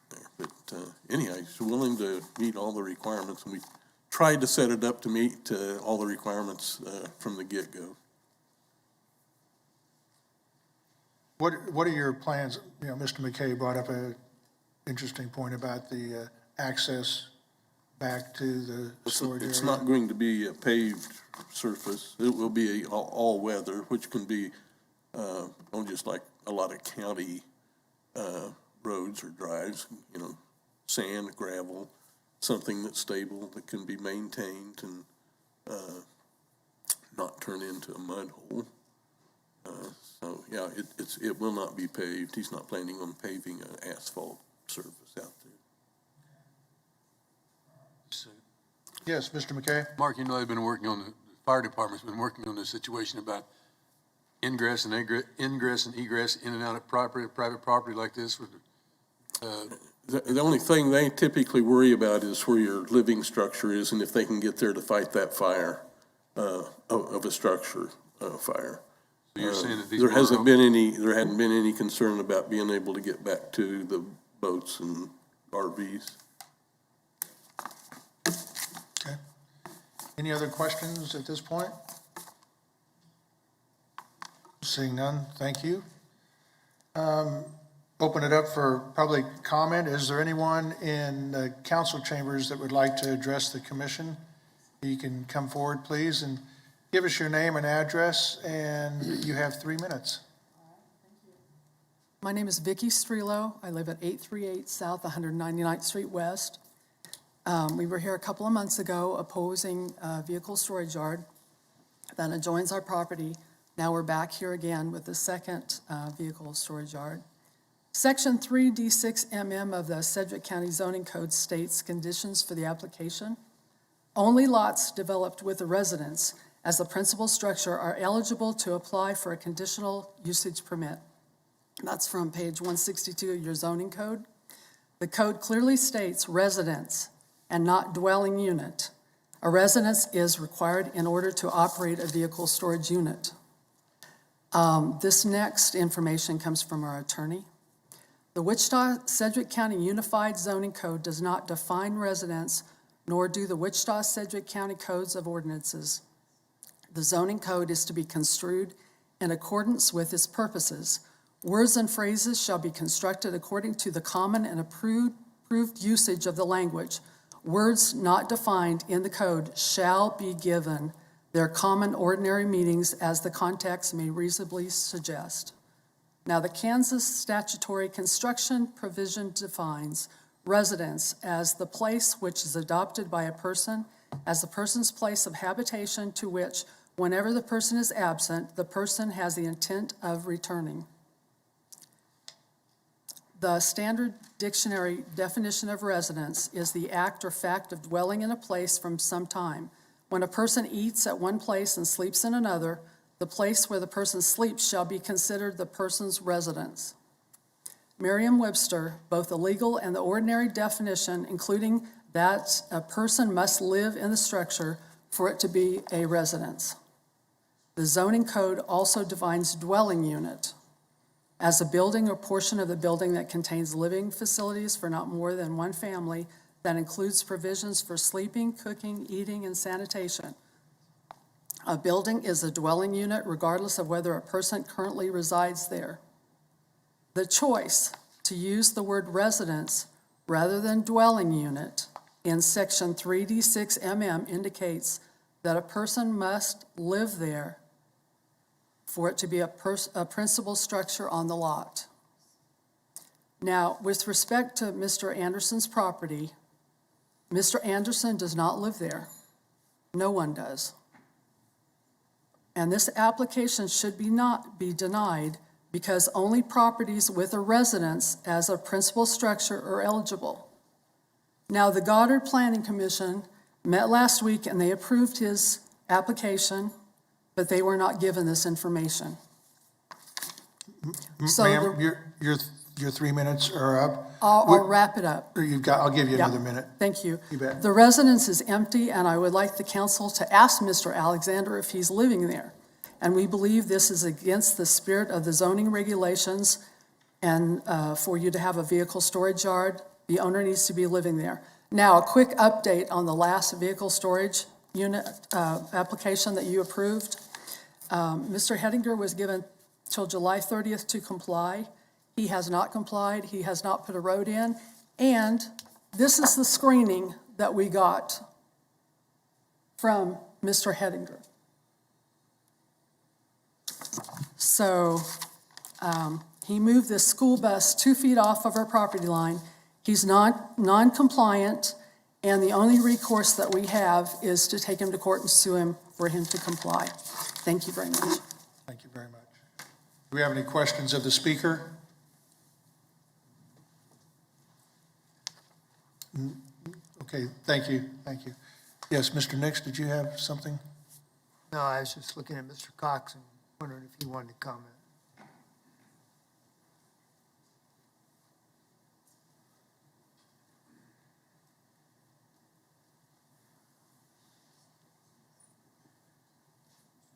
there. But anyhow, he's willing to meet all the requirements, and we tried to set it up to meet all the requirements from the get-go. What are your plans? Mr. McKay brought up an interesting point about the access back to the storage area. It's not going to be a paved surface. It will be all-weather, which can be just like a lot of county roads or drives, sand, gravel, something that's stable, that can be maintained and not turn into a mud hole. So, yeah, it will not be paved. He's not planning on paving an asphalt surface out there. So, Yes, Mr. McKay? Mark, they've been working on, the fire department's been working on this situation about ingress and egress in and out of private property like this. The only thing they typically worry about is where your living structure is and if they can get there to fight that fire of a structure fire. So you're saying that these there hadn't been any concern about being able to get back to the boats and RVs. Okay. Any other questions at this point? Seeing none, thank you. Open it up for public comment. Is there anyone in the council chambers that would like to address the commission? You can come forward, please, and give us your name and address, and you have 3 minutes. My name is Vicki Strelo. I live at 838 South 199th Street West. We were here a couple of months ago opposing a vehicle storage yard that adjoins our property. Now we're back here again with the second vehicle storage yard. Section 3D6MM of the Sedgwick County Zoning Code states conditions for the application. Only lots developed with a residence as the principal structure are eligible to apply for a conditional usage permit. That's from page 162 of your zoning code. The code clearly states residence and not dwelling unit. A residence is required in order to operate a vehicle storage unit. This next information comes from our attorney. The Wichita-Sedgwick County Unified Zoning Code does not define residence, nor do the Wichita-Sedgwick County Codes of Ordinances. The zoning code is to be construed in accordance with its purposes. Words and phrases shall be constructed according to the common and approved usage of the language. Words not defined in the code shall be given their common ordinary meanings as the context may reasonably suggest. Now, the Kansas statutory construction provision defines residence as the place which is adopted by a person as the person's place of habitation to which, whenever the person is absent, the person has the intent of returning. The standard dictionary definition of residence is the act or fact of dwelling in a place from some time. When a person eats at one place and sleeps in another, the place where the person sleeps shall be considered the person's residence. Merriam-Webster, both the legal and the ordinary definition, including that a person must live in the structure for it to be a residence. The zoning code also defines dwelling unit as a building or portion of the building that contains living facilities for not more than one family that includes provisions for sleeping, cooking, eating, and sanitation. A building is a dwelling unit regardless of whether a person currently resides there. The choice to use the word residence rather than dwelling unit in section 3D6MM indicates that a person must live there for it to be a principal structure on the lot. Now, with respect to Mr. Anderson's property, Mr. Anderson does not live there. No one does. And this application should not be denied because only properties with a residence as a principal structure are eligible. Now, the Goddard Planning Commission met last week and they approved his application, but they were not given this information. So Ma'am, your 3 minutes are up. I'll wrap it up. I'll give you Yeah. another minute. Thank you. You bet. The residence is empty, and I would like the council to ask Mr. Alexander if he's living there. And we believe this is against the spirit of the zoning regulations, and for you to have a vehicle storage yard, the owner needs to be living there. Now, a quick update on the last vehicle storage unit application that you approved. Mr. Hedinger was given till July 30th to comply. He has not complied, he has not put a road in, and this is the screening that we got from Mr. Hedinger. So he moved this school bus 2 feet off of our property line. He's non-compliant, and the only recourse that we have is to take him to court and sue him for him to comply. Thank you very much. Thank you very much. Do we have any questions of the speaker? Okay, thank you. Yes, Mr. Nix, did you have something? No, I was just looking at Mr. Cox and wondering if he wanted to comment.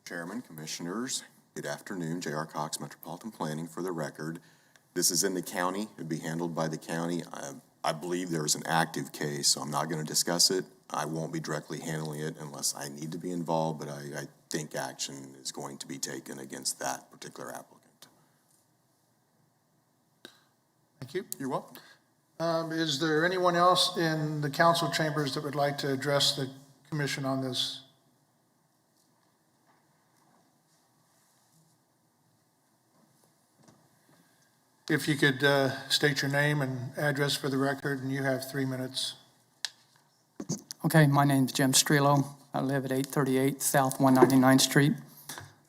Chairman, Commissioners, good afternoon. J.R. Cox, Metropolitan Planning, for the record. This is in the county. It would be handled by the county. I believe there is an active case, so I'm not going to discuss it. I won't be directly handling it unless I need to be involved, but I think action is going to be taken against that particular applicant. Thank you. You're welcome. Is there anyone else in the council chambers that would like to address the commission on this? If you could state your name and address for the record, and you have 3 minutes. Okay, my name's Jim Strelo. I live at 838 South 199th Street.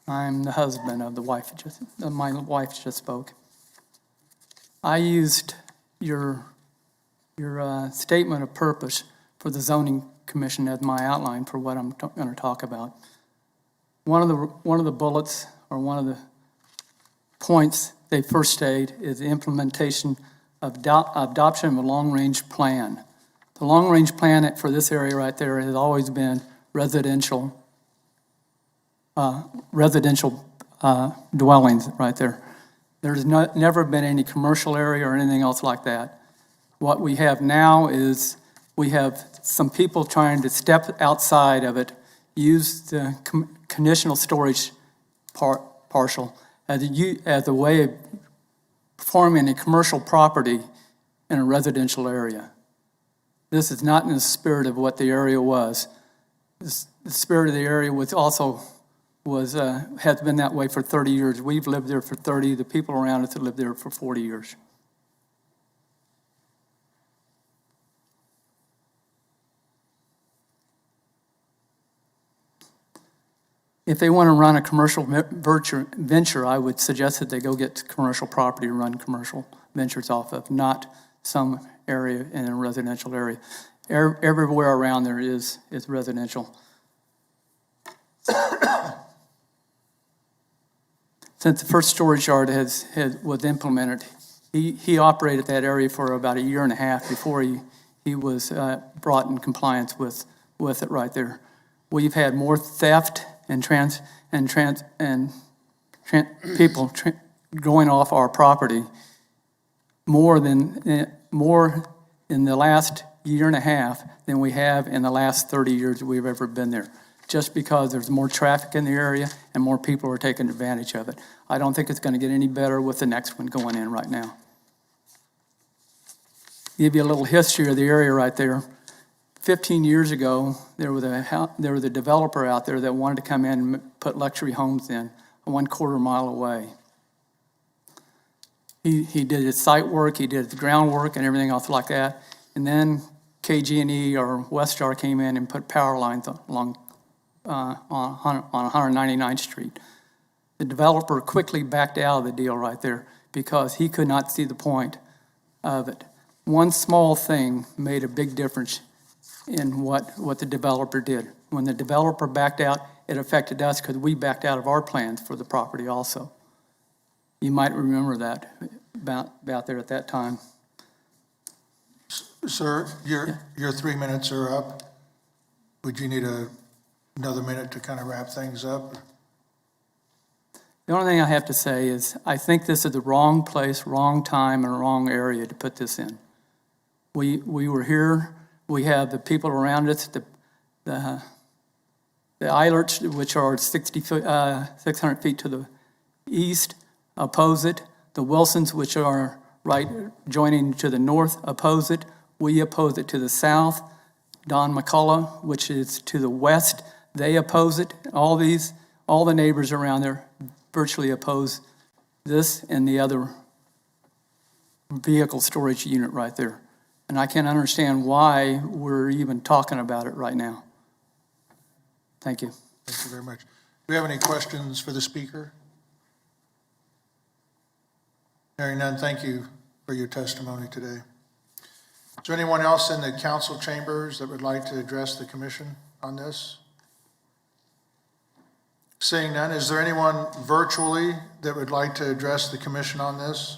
I'm the husband of my wife just spoke. I used your statement of purpose for the zoning commission as my outline for what I'm going to talk about. One of the bullets, or one of the points they first state, is the implementation of adoption of a long-range plan. The long-range plan for this area right there has always been residential dwellings right there. There's never been any commercial area or anything else like that. What we have now is we have some people trying to step outside of it, use the conditional storage partial as a way of performing a commercial property in a residential area. This is not in the spirit of what the area was. The spirit of the area has been that way for 30 years. We've lived there for 30. The people around us have lived there for 40 years. If they want to run a commercial venture, I would suggest that they go get commercial property to run commercial ventures off of, not some area in a residential area. Everywhere around there is residential. Since the first storage yard was implemented, he operated that area for about 1.5 years before he was brought in compliance with it right there. We've had more theft and people going off our property more in the last 1.5 years than we have in the last 30 years we've ever been there, just because there's more traffic in the area and more people are taking advantage of it. I don't think it's going to get any better with the next one going in right now. Give you a little history of the area right there. 15 years ago, there was a developer out there that wanted to come in and put luxury homes in 1/4 mile away. He did his site work, he did the groundwork and everything else like that. And then KG&E or Westar came in and put power lines along on 199th Street. The developer quickly backed out of the deal right there because he could not see the point of it. One small thing made a big difference in what the developer did. When the developer backed out, it affected us because we backed out of our plans for the property also. You might remember that about there at that time. Sir, your 3 minutes are up. Would you need another minute to kind of wrap things up? The only thing I have to say is I think this is the wrong place, wrong time, and wrong area to put this in. We were here. We have the people around us, the Eilerts, which are 600 feet to the east, oppose it. The Wilsons, which are right joining to the north, oppose it. We oppose it to the south. Don McCullough, which is to the west, they oppose it. All the neighbors around there virtually oppose this and the other vehicle storage unit right there. And I can't understand why we're even talking about it right now. Thank you. Thank you very much. Do we have any questions for the speaker? Hearing none, thank you for your testimony today. Is there anyone else in the council chambers that would like to address the commission on this? Seeing none, is there anyone virtually that would like to address the commission on this?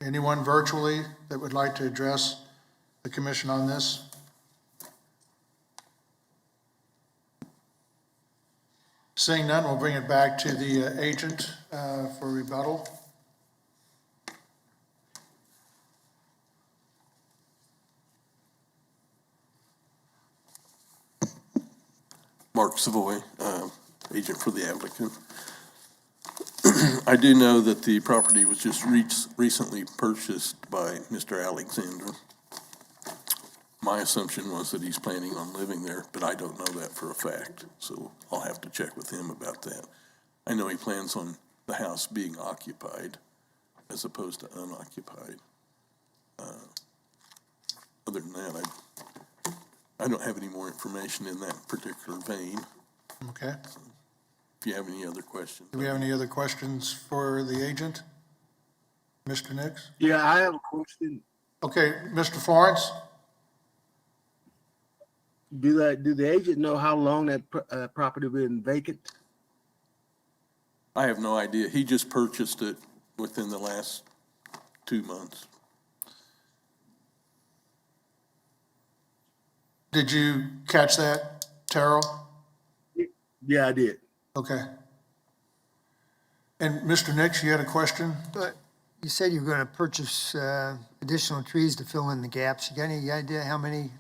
Anyone virtually that would like to address the commission on this? Seeing none, we'll bring it back to the agent for rebuttal. Mark Savoy, agent for the applicant. I do know that the property was just recently purchased by Mr. Alexander. My assumption was that he's planning on living there, but I don't know that for a fact, so I'll have to check with him about that. I know he plans on the house being occupied as opposed to unoccupied. Other than that, I don't have any more information in that particular vein. Okay. If you have any other questions. Do we have any other questions for the agent? Mr. Nix? Yeah, I have a question. Okay, Mr. Florence? Do the agent know how long that property been vacant? I have no idea. He just purchased it within the last 2 months. Did you catch that, Terrell? Yeah, I did. Okay. And Mr. Nix, you had a question? But you said you were going to purchase additional trees to fill in the gaps. You got any idea how many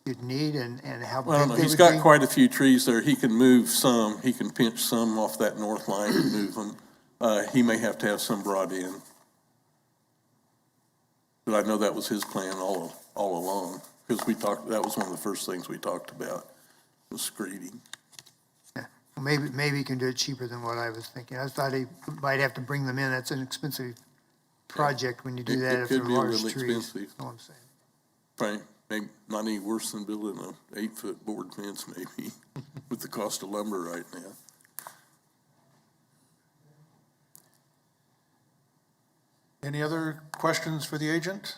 you'd need and how Well, big they he's would got be? quite a few trees there. He can move some. He can pinch some off that north line and move them. He may have to have some brought in. But I know that was his plan all along, because that was one of the first things we talked about, was screening. Yeah. Well, maybe you can do it cheaper than what I was thinking. I thought he might have to bring them in. That's an expensive project when you do that if they're large trees. It could be a little expensive. That's all I'm saying. Right, maybe not any worse than building an 8-foot board fence maybe, with the cost of lumber right now. Any other questions for the agent?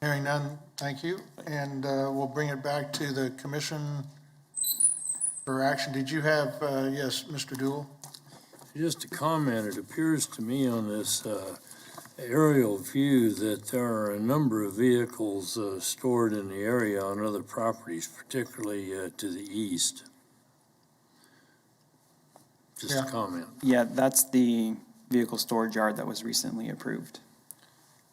Hearing none, thank you. And we'll bring it back to the commission for action. Did you have, yes, Mr. Dool? Just a comment, it appears to me on this aerial view that there are a number of vehicles stored in the area on other properties, particularly to the east. Just a comment. Yeah, that's the vehicle storage yard that was recently approved.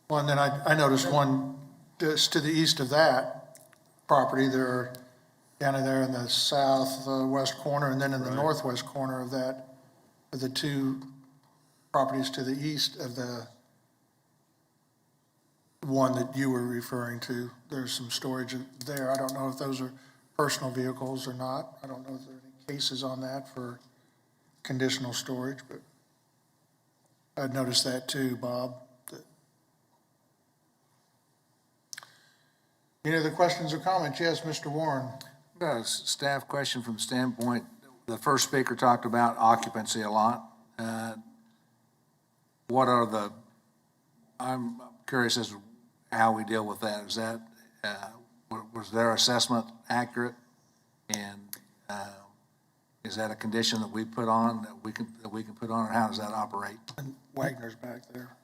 Well, and then I noticed one just to the east of that property, there are down in there in the southwest corner, and then in the northwest corner of that, of the two properties to the east of the one that you were referring to. There's some storage there. I don't know if those are personal vehicles or not. I don't know if there are any cases on that for conditional storage, but I'd noticed that too, Bob. Any other questions or comments? Yes, Mr. Warren. I've got a staff question from the standpoint, the first speaker talked about occupancy a lot. What are the, I'm curious as to how we deal with that. Is that, was their assessment accurate? And is that a condition that we put on, that we can put on, or how does that operate? And Wagner's back there.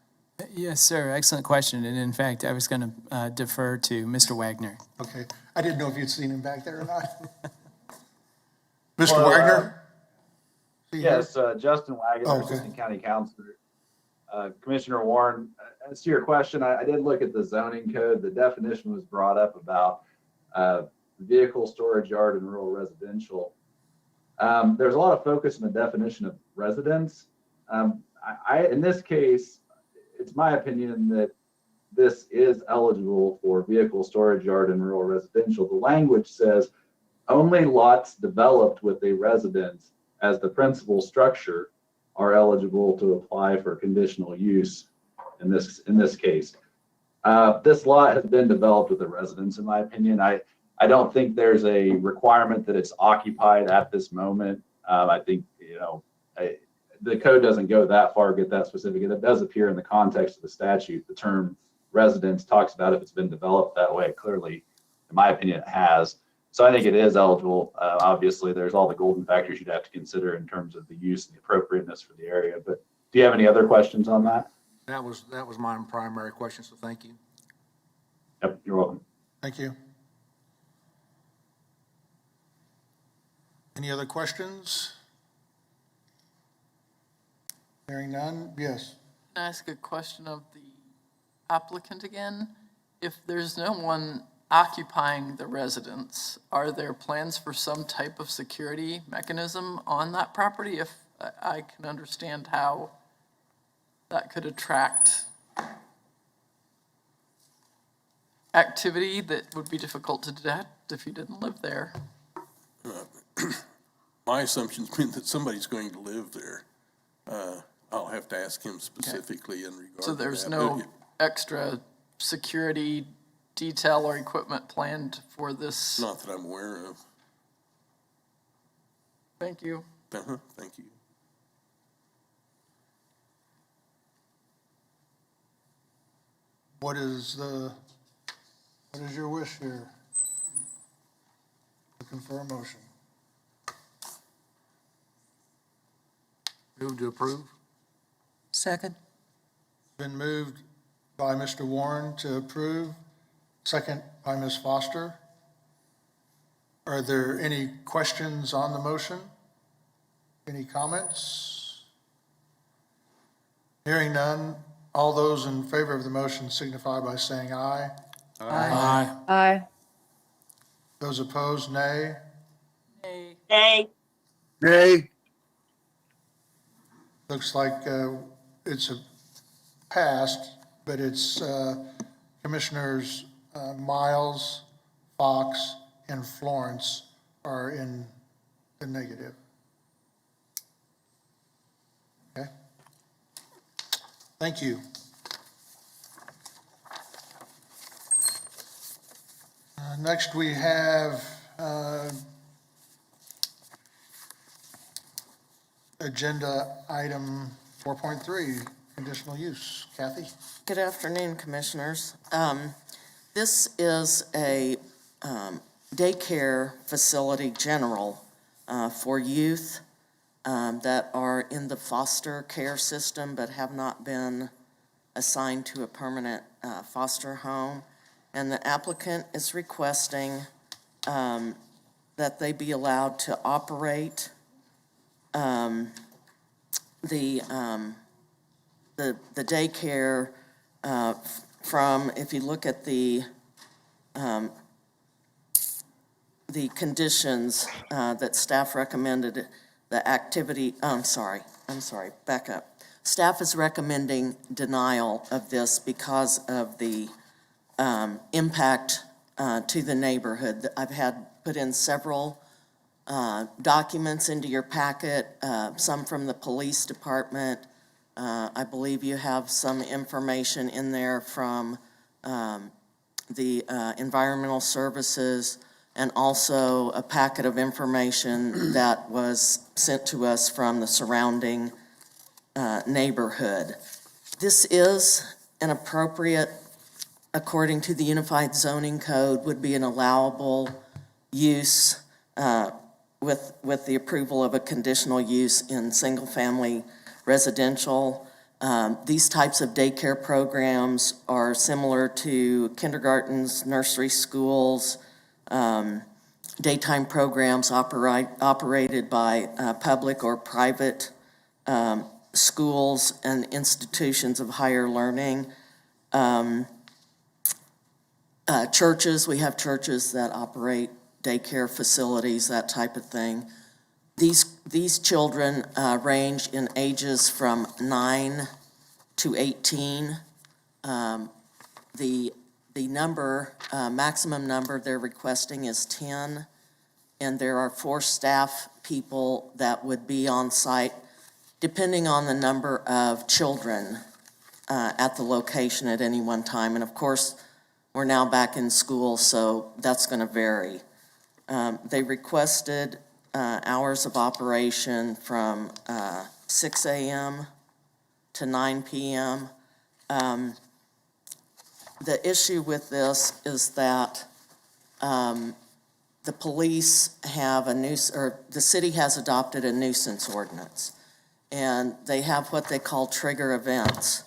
Yes, sir. Excellent question. And in fact, I was going to defer to Mr. Wagner. Okay. I didn't know if you'd seen him back there or not. Mr. Wagner? Yes, Justin Wagner, Oh, okay. Assistant County Counselor. Commissioner Warren, as to your question, I did look at the zoning code. The definition was brought up about vehicle storage yard and rural residential. There's a lot of focus on the definition of residence. In this case, it's my opinion that this is eligible for vehicle storage yard and rural residential. The language says only lots developed with a residence as the principal structure are eligible to apply for conditional use in this case. This lot has been developed with a residence, in my opinion. I don't think there's a requirement that it's occupied at this moment. I think, the code doesn't go that far, get that specific. It does appear in the context of the statute. The term residence talks about if it's been developed that way. Clearly, in my opinion, it has. So I think it is eligible. Obviously, there's all the golden factors you'd have to consider in terms of the use and the appropriateness for the area. But do you have any other questions on that? That was my primary question, so thank you. Yep, you're welcome. Thank you. Any other questions? Hearing none, yes. Can I ask a question of the applicant again? If there's no one occupying the residence, are there plans for some type of security mechanism on that property? If I can understand how that could attract activity that would be difficult to detect if you didn't live there. My assumption's been that somebody's going to live there. I'll have to ask him specifically in regard to that. So there's no extra security detail or equipment planned for this? Not that I'm aware of. Thank you. Thank you. What is your wish here? Looking for a motion. Move to approve. Second. Been moved by Mr. Warren to approve, second by Ms. Foster. Are there any questions on the motion? Any comments? Hearing none, all those in favor of the motion signify by saying aye. Aye. Aye. Those opposed, nay. Nay. Nay. Nay. Looks like it's passed, but it's Commissioners Miles, Fox, and Florence are in the negative. Okay. Thank you. Next, we have agenda item 4.3, conditional use. Kathy? Good afternoon, Commissioners. This is a daycare facility general for youth that are in the foster care system but have not been assigned to a permanent foster home. And the applicant is requesting that they be allowed to operate the daycare from, if you look at the the conditions that staff recommended, the activity, I'm sorry, back up. Staff is recommending denial of this because of the impact to the neighborhood. I've had put in several documents into your packet, some from the police department. I believe you have some information in there from the environmental services, and also a packet of information that was sent to us from the surrounding neighborhood. This is an appropriate, according to the Unified Zoning Code, would be an allowable use with the approval of a conditional use in single-family residential. These types of daycare programs are similar to kindergartens, nursery schools, daytime programs operated by public or private schools and institutions of higher learning. Churches, we have churches that operate daycare facilities, that type of thing. These children range in ages from 9 to 18. The number, maximum number they're requesting is 10, and there are 4 staff people that would be on site, depending on the number of children at the location at any one time. And of course, we're now back in school, so that's going to vary. They requested hours of operation from 6 a.m. to 9 p.m. The issue with this is that the police have the city has adopted a nuisance ordinance, and they have what they call trigger events.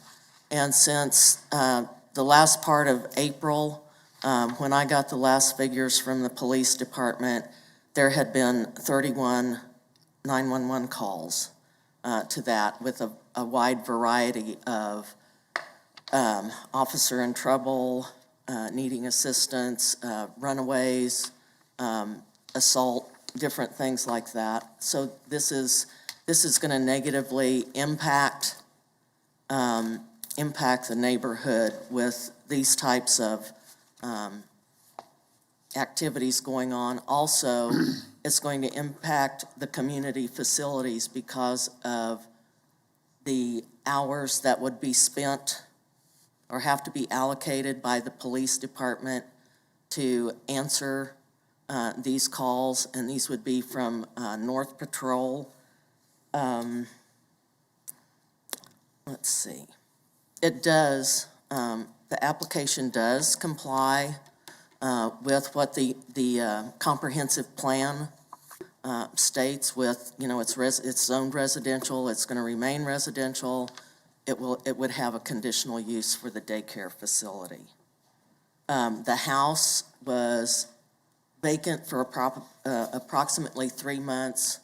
And since the last part of April, when I got the last figures from the police department, there had been 31 911 calls to that, with a wide variety of officer in trouble, needing assistance, runaways, assault, different things like that. So this is going to negatively impact the neighborhood with these types of activities going on. Also, it's going to impact the community facilities because of the hours that would be spent or have to be allocated by the police department to answer these calls, and these would be from North Patrol. Let's see. It does, the application does comply with what the comprehensive plan states with, it's zoned residential, it's going to remain residential. It would have a conditional use for the daycare facility. The house was vacant for approximately 3 months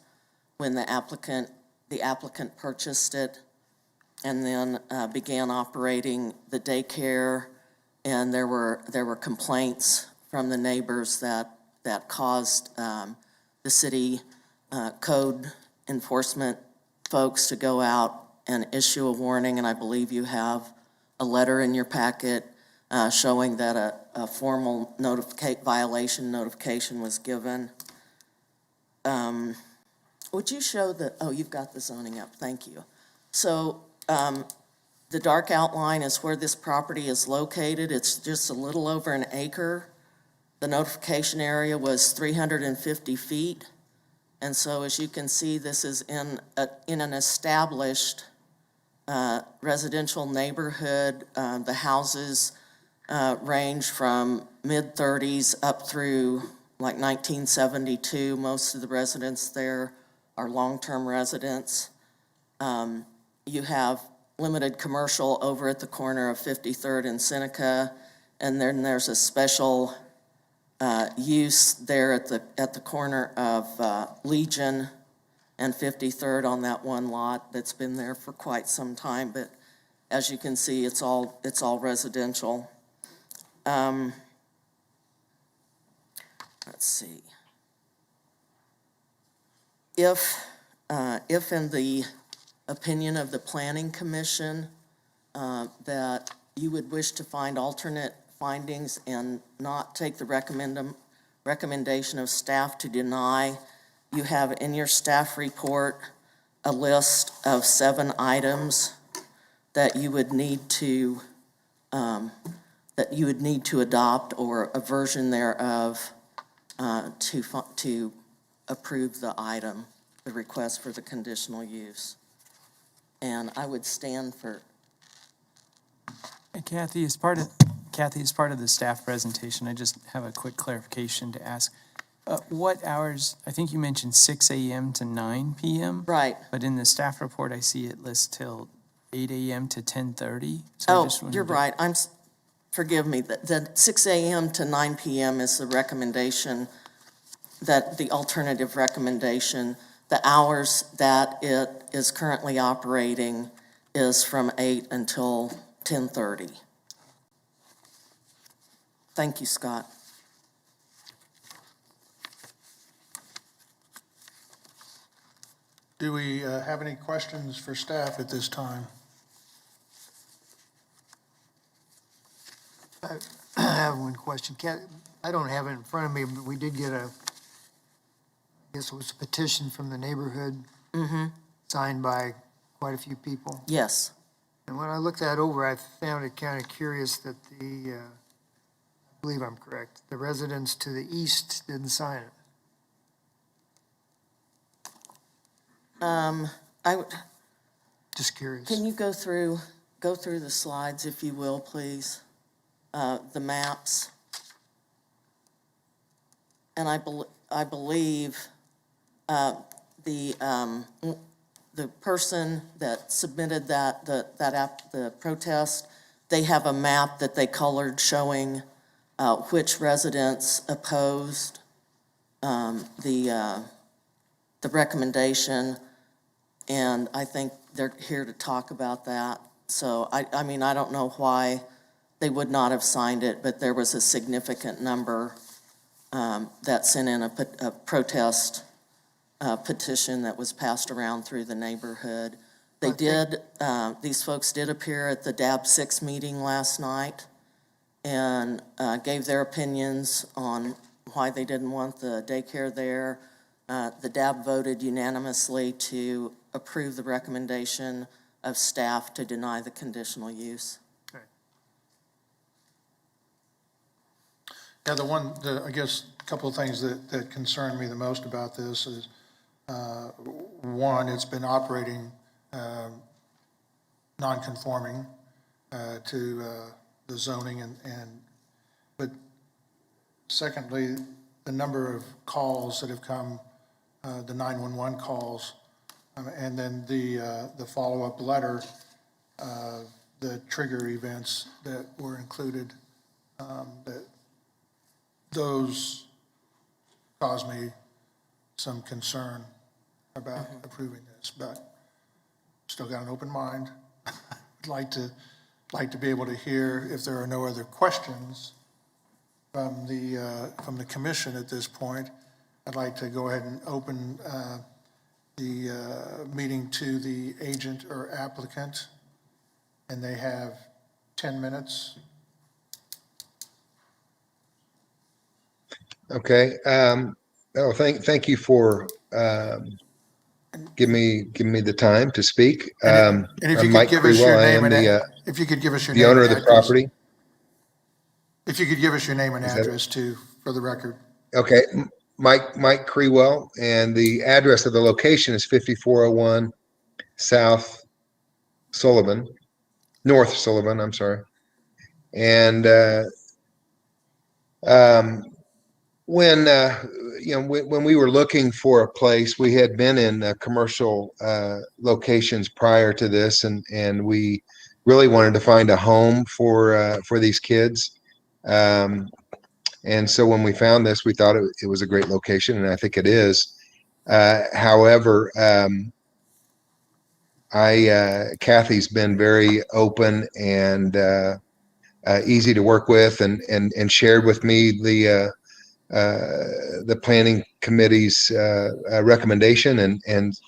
when the applicant purchased it, and then began operating the daycare. And there were complaints from the neighbors that caused the city code enforcement folks to go out and issue a warning, and I believe you have a letter in your packet showing that a formal violation notification was given. Would you show you've got the zoning up, thank you. So the dark outline is where this property is located. It's just a little over an acre. The notification area was 350 feet. And so as you can see, this is in an established residential neighborhood. The houses range from mid-30s up through like 1972. Most of the residents there are long-term residents. You have limited commercial over at the corner of 53rd and Seneca, and then there's a special use there at the corner of Legion and 53rd on that one lot that's been there for quite some time. But as you can see, it's all residential. Let's see. if in the opinion of the Planning Commission, that you would wish to find alternate findings and not take the recommendation of staff to deny, you have in your staff report a list of 7 items that you would need to adopt, or a version thereof, to approve the item, the request for the conditional use. And I would stand for. Hey, Kathy, as part of the staff presentation, I just have a quick clarification to ask. What hours, I think you mentioned 6 a.m. to 9 p.m.? Right. But in the staff report, I see it lists till 8 a.m. to 10:30. Oh, you're right. Forgive me. The 6 a.m. to 9 p.m. is the recommendation, that the alternative recommendation. The hours that it is currently operating is from 8 until 10:30. Thank you, Scott. Do we have any questions for staff at this time? I have one question. I don't have it in front of me, but we did get I guess it was a petition from the neighborhood signed by quite a few people. Yes. And when I looked that over, I found it kind of curious that I believe I'm correct, the residents to the east didn't sign it. Just curious. Can you go through the slides, if you will, please? The maps. And I believe the person that submitted the protest, they have a map that they colored showing which residents opposed the recommendation, and I think they're here to talk about that. So, I mean, I don't know why they would not have signed it, but there was a significant number that sent in a protest petition that was passed around through the neighborhood. These folks did appear at the DAB 6 meeting last night and gave their opinions on why they didn't want the daycare there. The DAB voted unanimously to approve the recommendation of staff to deny the conditional use. Yeah, I guess a couple of things that concern me the most about this is, one, it's been operating non-conforming to the zoning, but secondly, the number of calls that have come, the 911 calls, and then the follow-up letter, the trigger events that were included, that those cause me some concern about approving this, but still got an open mind. I'd like to be able to hear if there are no other questions from the commission at this point. I'd like to go ahead and open the meeting to the agent or applicant, and they have 10 minutes. Okay. Thank you for give me the time to speak. And if you could give us your name and if you could give us your name, the owner of the property. If you could give us your name and address too, for the record. Okay, Mike Crewell, and the address of the location is 5401 North Sullivan. I'm sorry, and when we were looking for a place, we had been in commercial locations prior to this, and we really wanted to find a home for these kids. And so when we found this, we thought it was a great location, and I think it is. However, Kathy's been very open and easy to work with, and shared with me the planning committee's recommendation, and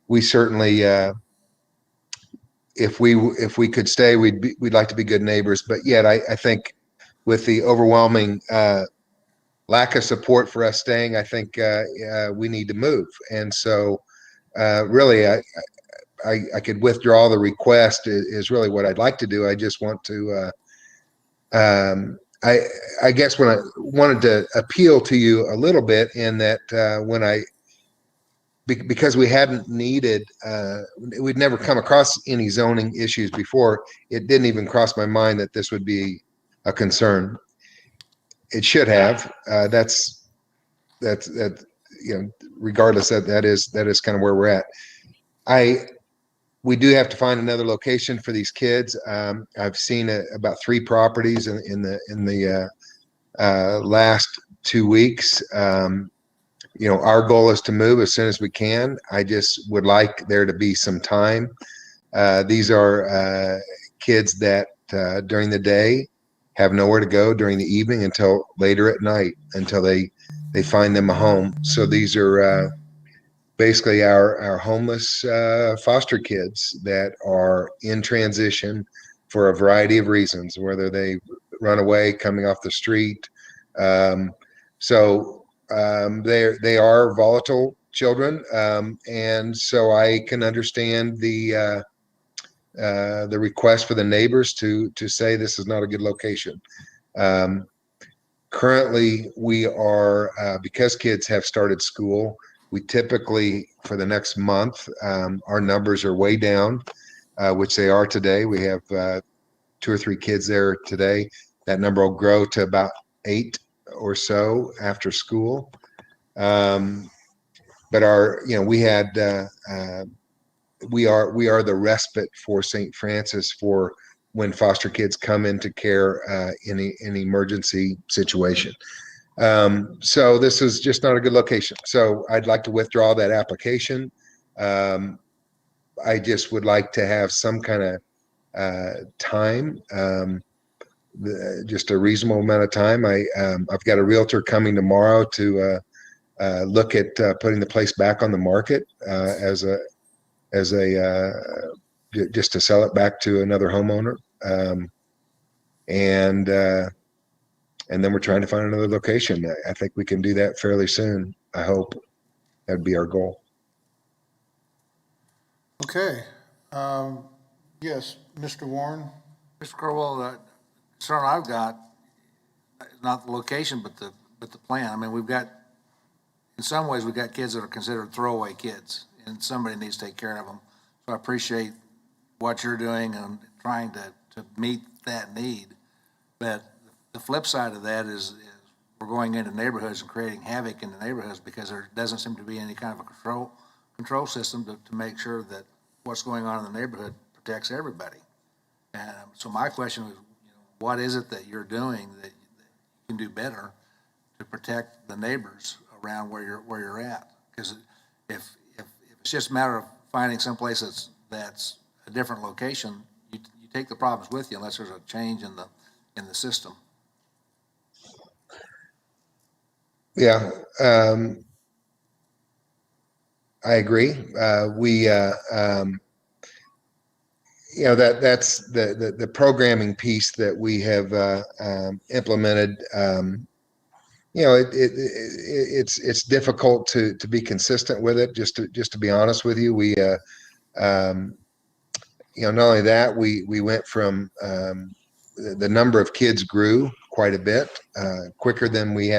we certainly, if we could stay, we'd like to be good neighbors. But yet, I think with the overwhelming lack of support for us staying, I think we need to move. And so, really, I could withdraw the request is really what I'd like to do. I just want to. I guess when I wanted to appeal to you a little bit in that when because we hadn't needed, we'd never come across any zoning issues before. It didn't even cross my mind that this would be a concern. It should have. That's regardless of that is kind of where we're at. We do have to find another location for these kids. I've seen about 3 properties in the last 2 weeks. Our goal is to move as soon as we can. I just would like there to be some time. These are kids that during the day have nowhere to go during the evening until later at night until they find them a home. So these are basically our homeless foster kids that are in transition for a variety of reasons, whether they run away coming off the street. So they are volatile children, and so I can understand the request for the neighbors to say this is not a good location. Currently, we are because kids have started school. We typically, for the next month, our numbers are way down, which they are today. We have 2 or 3 kids there today. That number will grow to about 8 or so after school. But we are the respite for St. Francis for when foster kids come into care in an emergency situation. So this is just not a good location. So I'd like to withdraw that application. I just would like to have some kind of time, just a reasonable amount of time. I've got a realtor coming tomorrow to look at putting the place back on the market just to sell it back to another homeowner. And then we're trying to find another location. I think we can do that fairly soon. I hope that'd be our goal. Okay. Yes, Mr. Warren. Mr. Crowell, the concern I've got is not the location, but the plan. I mean, in some ways, we've got kids that are considered throwaway kids, and somebody needs to take care of them. So I appreciate what you're doing and trying to meet that need. But the flip side of that is we're going into neighborhoods and creating havoc in the neighborhoods because there doesn't seem to be any kind of a control system to make sure that what's going on in the neighborhood protects everybody. And so my question is, what is it that you're doing that you can do better to protect the neighbors around where you're at? Because if it's just a matter of finding someplace that's a different location, you take the problems with you unless there's a change in the system. Yeah, I agree. That's the programming piece that we have implemented. It's difficult to be consistent with it. Just to be honest with you, we not only that, we went from the number of kids grew quite a bit quicker than we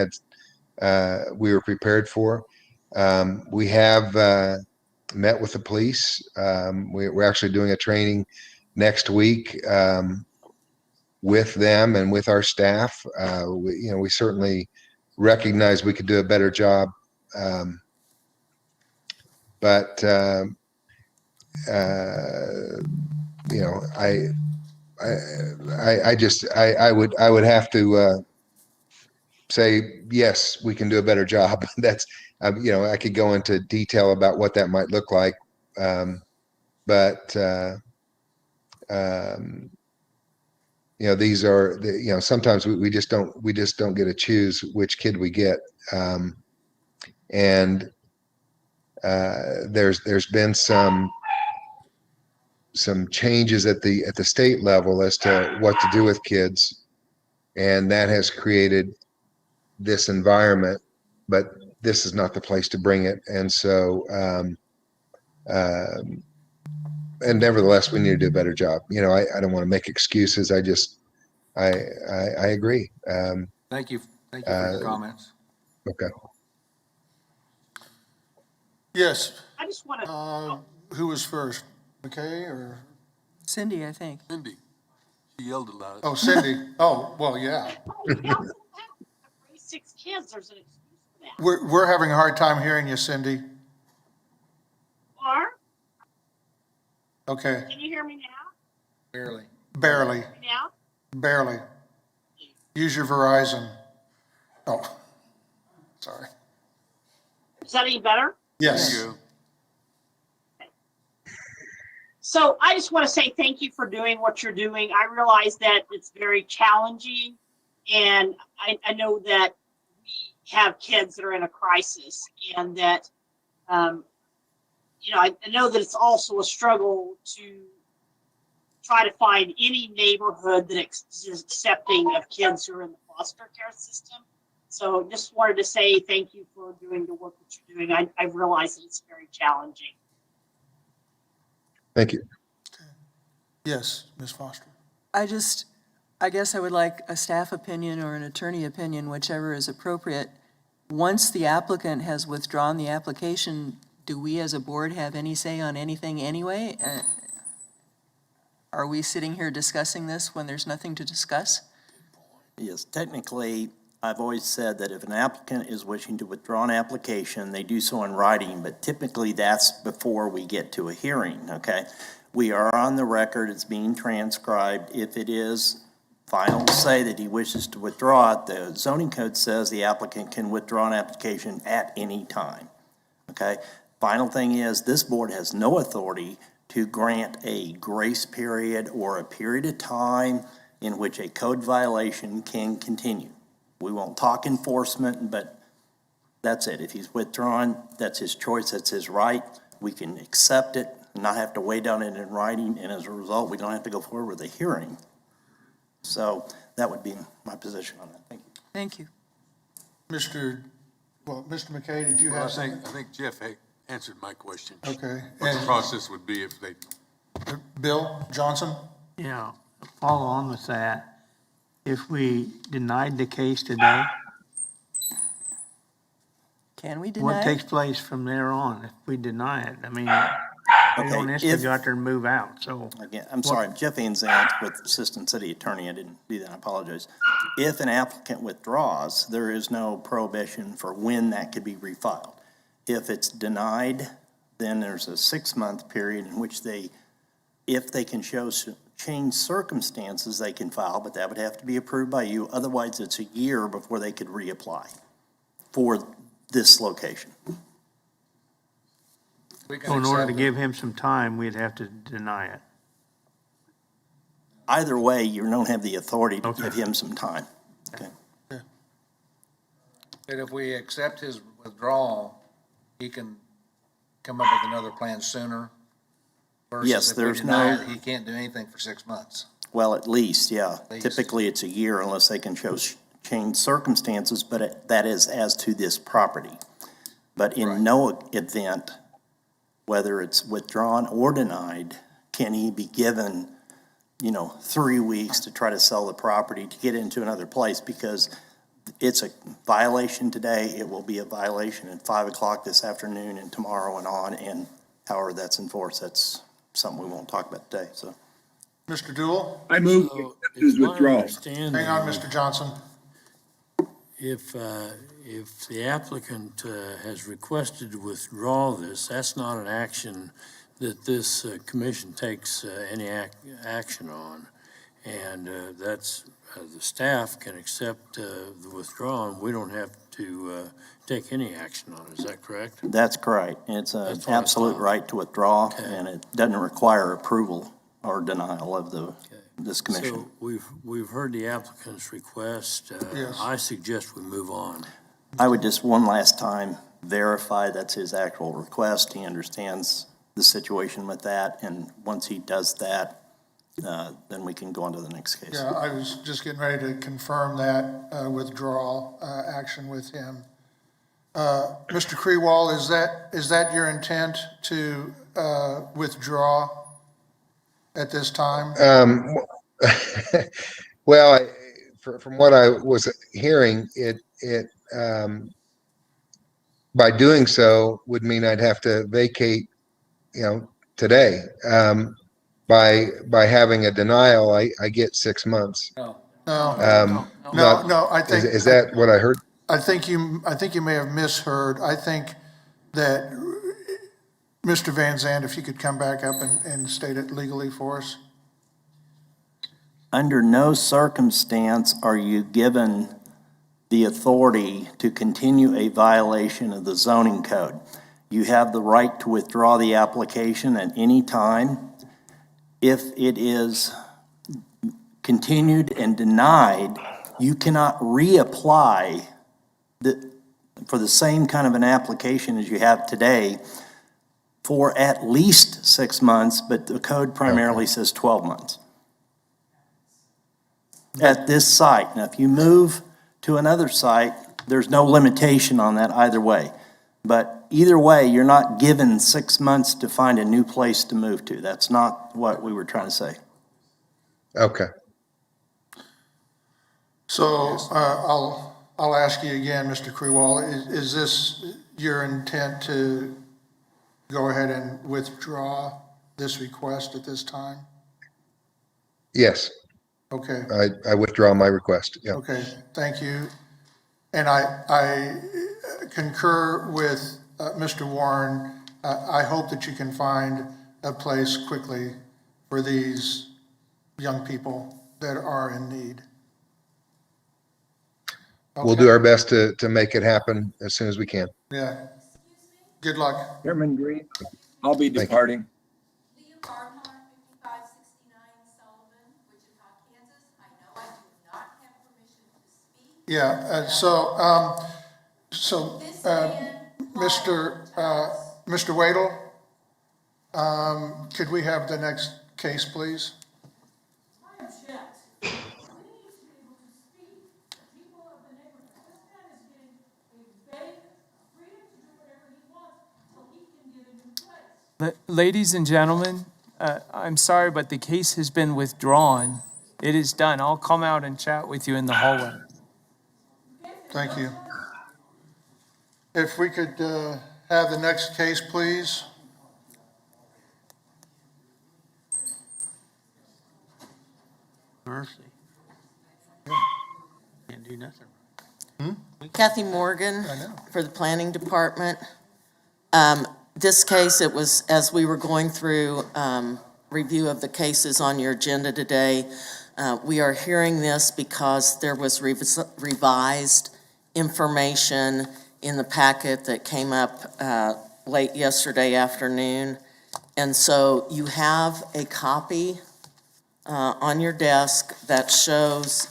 were prepared for. We have met with the police. We're actually doing a training next week with them and with our staff. We certainly recognize we could do a better job, but I would have to say yes, we can do a better job. That's I could go into detail about what that might look like, but these are, sometimes we just don't get to choose which kid we get. And there's been some changes at the state level as to what to do with kids, and that has created this environment, but this is not the place to bring it. And so and nevertheless, we need to do a better job. I don't want to make excuses. I agree. Thank you for your comments. Okay. Yes. I just want to. Who was first? McKay or? Cindy, I think. Cindy, she yelled a lot. Oh, Cindy. Oh, well, yeah. Raise 6 kids. There's an excuse for that. We're having a hard time hearing you, Cindy. Or Okay. can you hear me now? Barely. Barely. Now? Barely. Use your Verizon. Oh, sorry. Is that any better? Yes. There you go. So I just want to say thank you for doing what you're doing. I realize that it's very challenging, and I know that we have kids that are in a crisis, and that, I know that it's also a struggle to try to find any neighborhood that is accepting of kids who are in the foster care system. So just wanted to say thank you for doing the work that you're doing. I realize that it's very challenging. Thank you. Yes, Ms. Foster. I guess I would like a staff opinion or an attorney opinion, whichever is appropriate. Once the applicant has withdrawn the application, do we as a board have any say on anything anyway? Are we sitting here discussing this when there's nothing to discuss? Yes, technically, I've always said that if an applicant is wishing to withdraw an application, they do so in writing, but typically that's before we get to a hearing, okay? We are on the record, it's being transcribed. If it is final to say that he wishes to withdraw it, the zoning code says the applicant can withdraw an application at any time, okay? Final thing is, this board has no authority to grant a grace period or a period of time in which a code violation can continue. We won't talk enforcement, but that's it. If he's withdrawn, that's his choice, that's his right. We can accept it, not have to wait on it in writing, and as a result, we don't have to go forward with a hearing. So that would be my position on that. Thank you. Thank you. Mr. McKay, did you Well, have something? I think Jeff answered my question. Okay. What the process would be if they. Bill Johnson? Yeah, follow on with that. If we denied the case today, Can we deny what it? takes place from there on if we deny it? I mean, they don't Okay, instantly if- go out there and move out, so. Again, I'm sorry, Jeff Anzant with Assistant City Attorney. I didn't do that, I apologize. If an applicant withdraws, there is no prohibition for when that could be refiled. If it's denied, then there's a 6-month period in which if they can show changed circumstances, they can file, but that would have to be approved by you. Otherwise, it's a year before they could reapply for this location. So in order to give him some time, we'd have to deny it. Either way, you don't have the authority to give him some time. Okay. That if we accept his withdrawal, he can come up with another plan sooner? Yes, Versus if we there's deny no- it, he can't do anything for 6 months. Well, at least, yeah. least. Typically, it's a year unless they can show changed circumstances, but that is as to this property. But in no event, whether it's withdrawn or denied, can he be given, 3 weeks to try to sell the property to get into another place, because it's a violation today, it will be a violation at 5 o'clock this afternoon and tomorrow and on, and however that's enforced, that's something we won't talk about today, so. Mr. Dool? I move his withdrawal. Hang on, Mr. Johnson. If the applicant has requested to withdraw this, that's not an action that this commission takes any action on. And that's, the staff can accept the withdrawal, and we don't have to take any action on it. Is that correct? That's correct. It's an That's what I absolute thought. right to withdraw, and it doesn't require approval or denial of the this commission. So we've heard the applicant's request. Yes. I suggest we move on. I would just one last time verify that's his actual request. He understands the situation with that, and once he does that, then we can go on to the next case. Yeah, I was just getting ready to confirm that withdrawal action with him. Mr. Krewall, is that your intent to withdraw at this time? Well, from what I was hearing, by doing so would mean I'd have to vacate, today. By having a denial, I get 6 months. No, I think. Is that what I heard? I think you may have misheard. I think that, Mr. Van Zandt, if you could come back up and state it legally for us. Under no circumstance are you given the authority to continue a violation of the zoning code. You have the right to withdraw the application at any time. If it is continued and denied, you cannot reapply for the same kind of an application as you have today for at least 6 months, but the code primarily says 12 months. At this site. Now, if you move to another site, there's no limitation on that either way. But either way, you're not given 6 months to find a new place to move to. That's not what we were trying to say. Okay. So I'll ask you again, Mr. Krewall, is this your intent to go ahead and withdraw this request at this time? Yes. Okay. I withdraw my request. Yeah. Okay, thank you. And I concur with Mr. Warren. I hope that you can find a place quickly for these young people that are in need. Okay. We'll do our best to make it happen as soon as we can. Yeah. Good luck. Chairman Green, I'll be departing. Yeah, Mr. Wadle, could we have the next case, please? Ladies and gentlemen, I'm sorry, but the case has been withdrawn. It is done. I'll come out and chat with you in the hallway. Thank you. If we could have the next case, please. Mercy. Can't do nothing. Kathy Morgan for the Planning Department. This case, it was, as we were going through review of the cases on your agenda today, we are hearing this because there was revised information in the packet that came up late yesterday afternoon. And so you have a copy on your desk that shows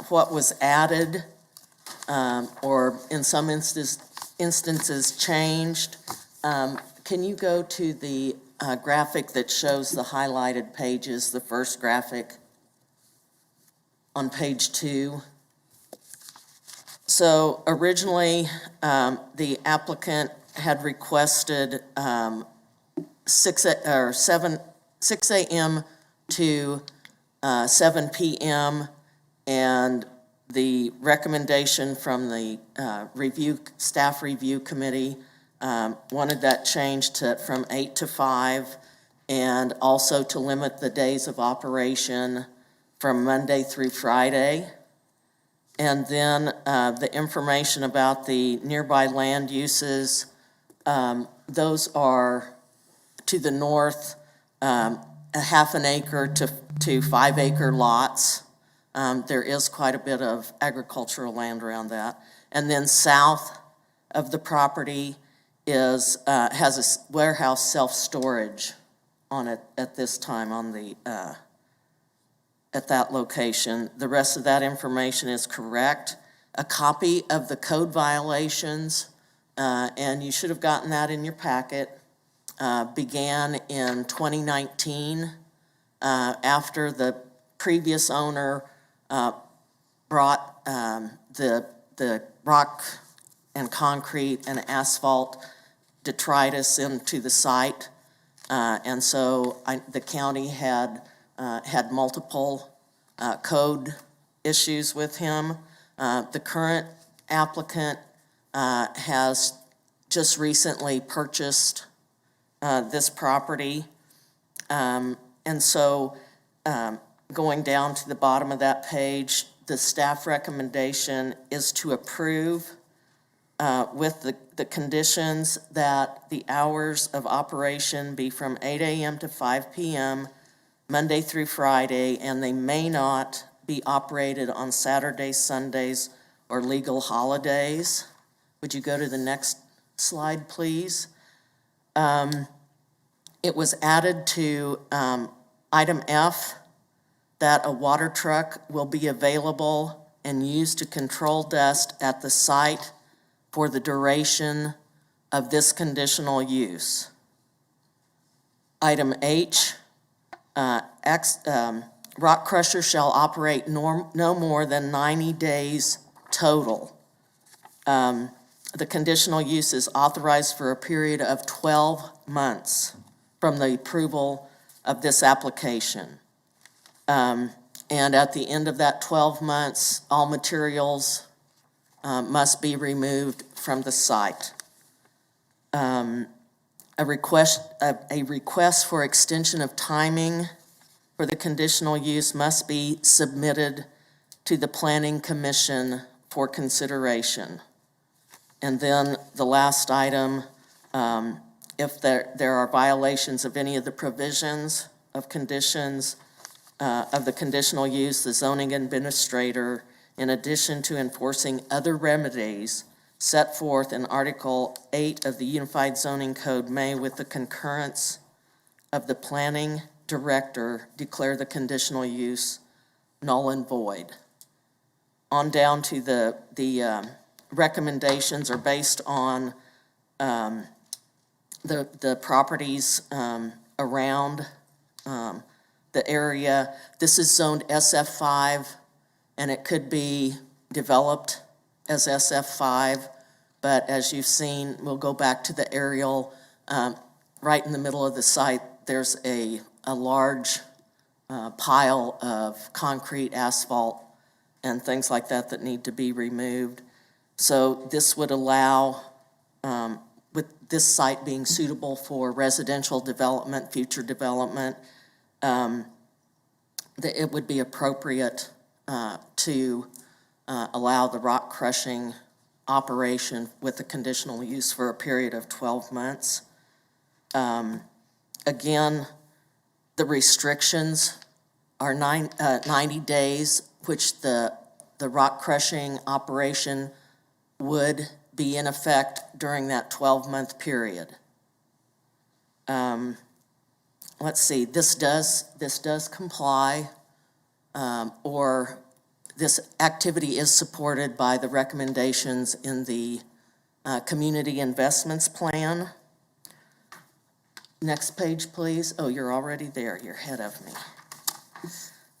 what was added or in some instances changed. Can you go to the graphic that shows the highlighted pages, the first graphic on page 2? So originally, the applicant had requested 6 a.m. to 7 p.m. and the recommendation from the staff review committee wanted that changed from 8 to 5, and also to limit the days of operation from Monday through Friday. And then the information about the nearby land uses, those are to the north, a half an acre to 5 acre lots. There is quite a bit of agricultural land around that. And then south of the property has a warehouse self-storage on it at this time on the at that location. The rest of that information is correct. A copy of the code violations, and you should have gotten that in your packet, began in 2019 after the previous owner brought the rock and concrete and asphalt detritus into the site. And so the county had multiple code issues with him. The current applicant has just recently purchased this property. And so going down to the bottom of that page, the staff recommendation is to approve with the conditions that the hours of operation be from 8 a.m. to 5 p.m., Monday through Friday, and they may not be operated on Saturdays, Sundays, or legal holidays. Would you go to the next slide, please? It was added to item F that a water truck will be available and used to control dust at the site for the duration of this conditional use. Item H, rock crusher shall operate no more than 90 days total. The conditional use is authorized for a period of 12 months from the approval of this application. And at the end of that 12 months, all materials must be removed from the site. A request for extension of timing for the conditional use must be submitted to the Planning Commission for consideration. And then the last item, if there are violations of any of the provisions of conditions of the conditional use, the zoning administrator, in addition to enforcing other remedies set forth in Article 8 of the Unified Zoning Code, may, with the concurrence of the planning director, declare the conditional use null and void. On down to the recommendations are based on the properties around the area. This is zoned SF5, and it could be developed as SF5, but as you've seen, we'll go back to the aerial. Right in the middle of the site, there's a large pile of concrete, asphalt, and things like that that need to be removed. So this would allow, with this site being suitable for residential development, future development, it would be appropriate to allow the rock crushing operation with the conditional use for a period of 12 months. Again, the restrictions are 90 days, which the rock crushing operation would be in effect during that 12-month period. Let's see, this does comply, or this activity is supported by the recommendations in the Community Investments Plan. Next page, please. Oh, you're already there. You're ahead of me.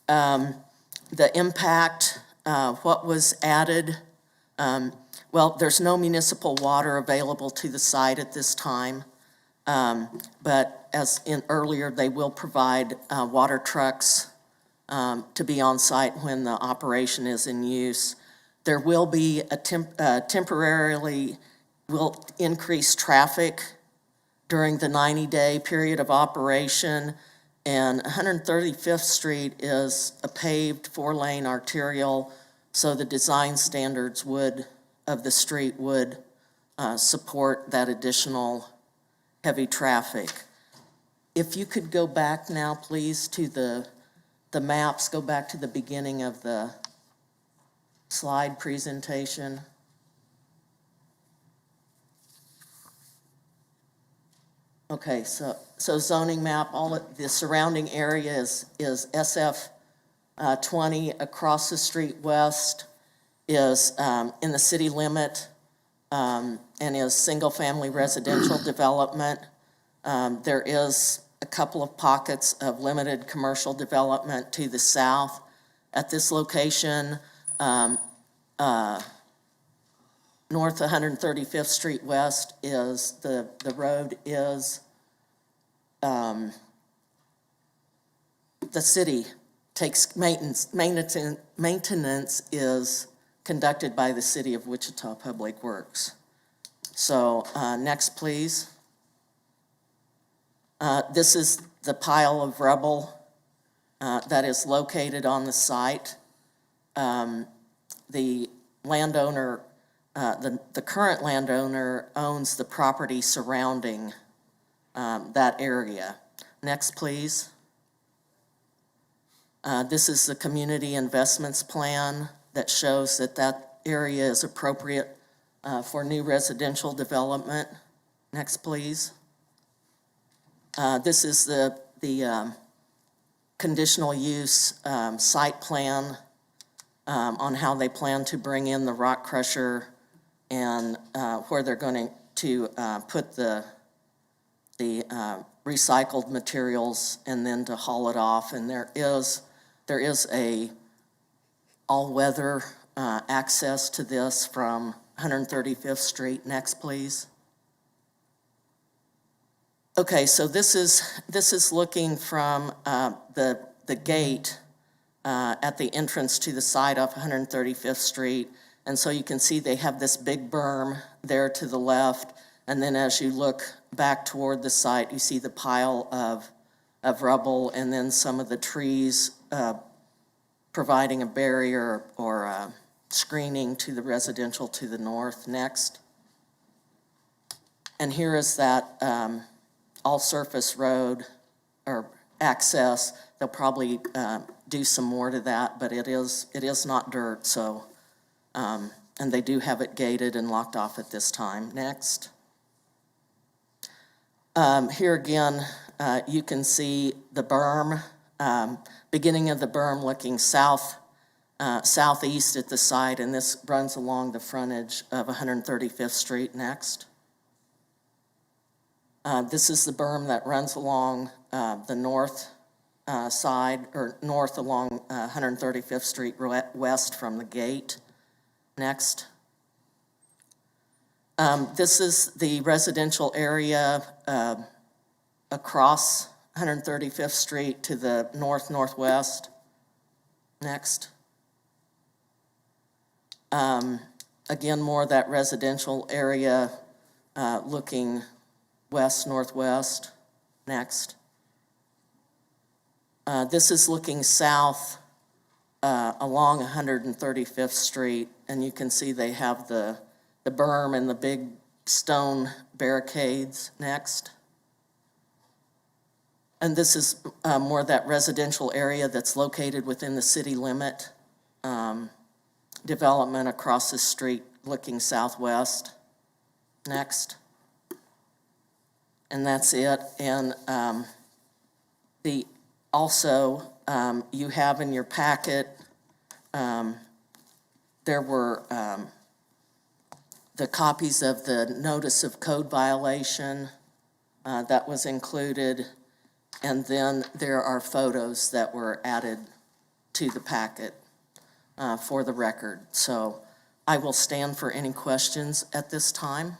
The impact, what was added, well, there's no municipal water available to the site at this time, but as in earlier, they will provide water trucks to be on site when the operation is in use. There will be a temporarily will increase traffic during the 90-day period of operation, and 135th Street is a paved 4-lane arterial, so the design standards of the street would support that additional heavy traffic. If you could go back now, please, to the maps, go back to the beginning of the slide presentation. Okay, so zoning map, all of the surrounding area is SF 20 across the street west is in the city limit and is single-family residential development. There is a couple of pockets of limited commercial development to the south. At this location, north 135th Street West is, the road is, the city takes maintenance is conducted by the City of Wichita Public Works. So next, please. This is the pile of rubble that is located on the site. The landowner, the current landowner owns the property surrounding that area. Next, please. This is the community investments plan that shows that that area is appropriate for new residential development. Next, please. This is the conditional use site plan on how they plan to bring in the rock crusher and where they're going to put the recycled materials and then to haul it off. And there is a all-weather access to this from 135th Street. Next, please. Okay, so this is looking from the gate at the entrance to the site off 135th Street. And so you can see they have this big berm there to the left. And then as you look back toward the site, you see the pile of rubble and then some of the trees providing a barrier or screening to the residential to the north. Next. And here is that all-surface road or access. They'll probably do some more to that, but it is not dirt, so, and they do have it gated and locked off at this time. Next. Here again, you can see the berm, beginning of the berm looking southeast at the site, and this runs along the frontage of 135th Street. Next. This is the berm that runs along the north side, or north along 135th Street west from the gate. Next. This is the residential area across 135th Street to the northwest. Next. Again, more of that residential area looking west-northwest. Next. This is looking south along 135th Street, and you can see they have the berm and the big stone barricades. Next. And this is more of that residential area that's located within the city limit. Development across the street looking southwest. Next. And that's it. And you have in your packet, there were the copies of the notice of code violation that was included, and then there are photos that were added to the packet for the record. So I will stand for any questions at this time.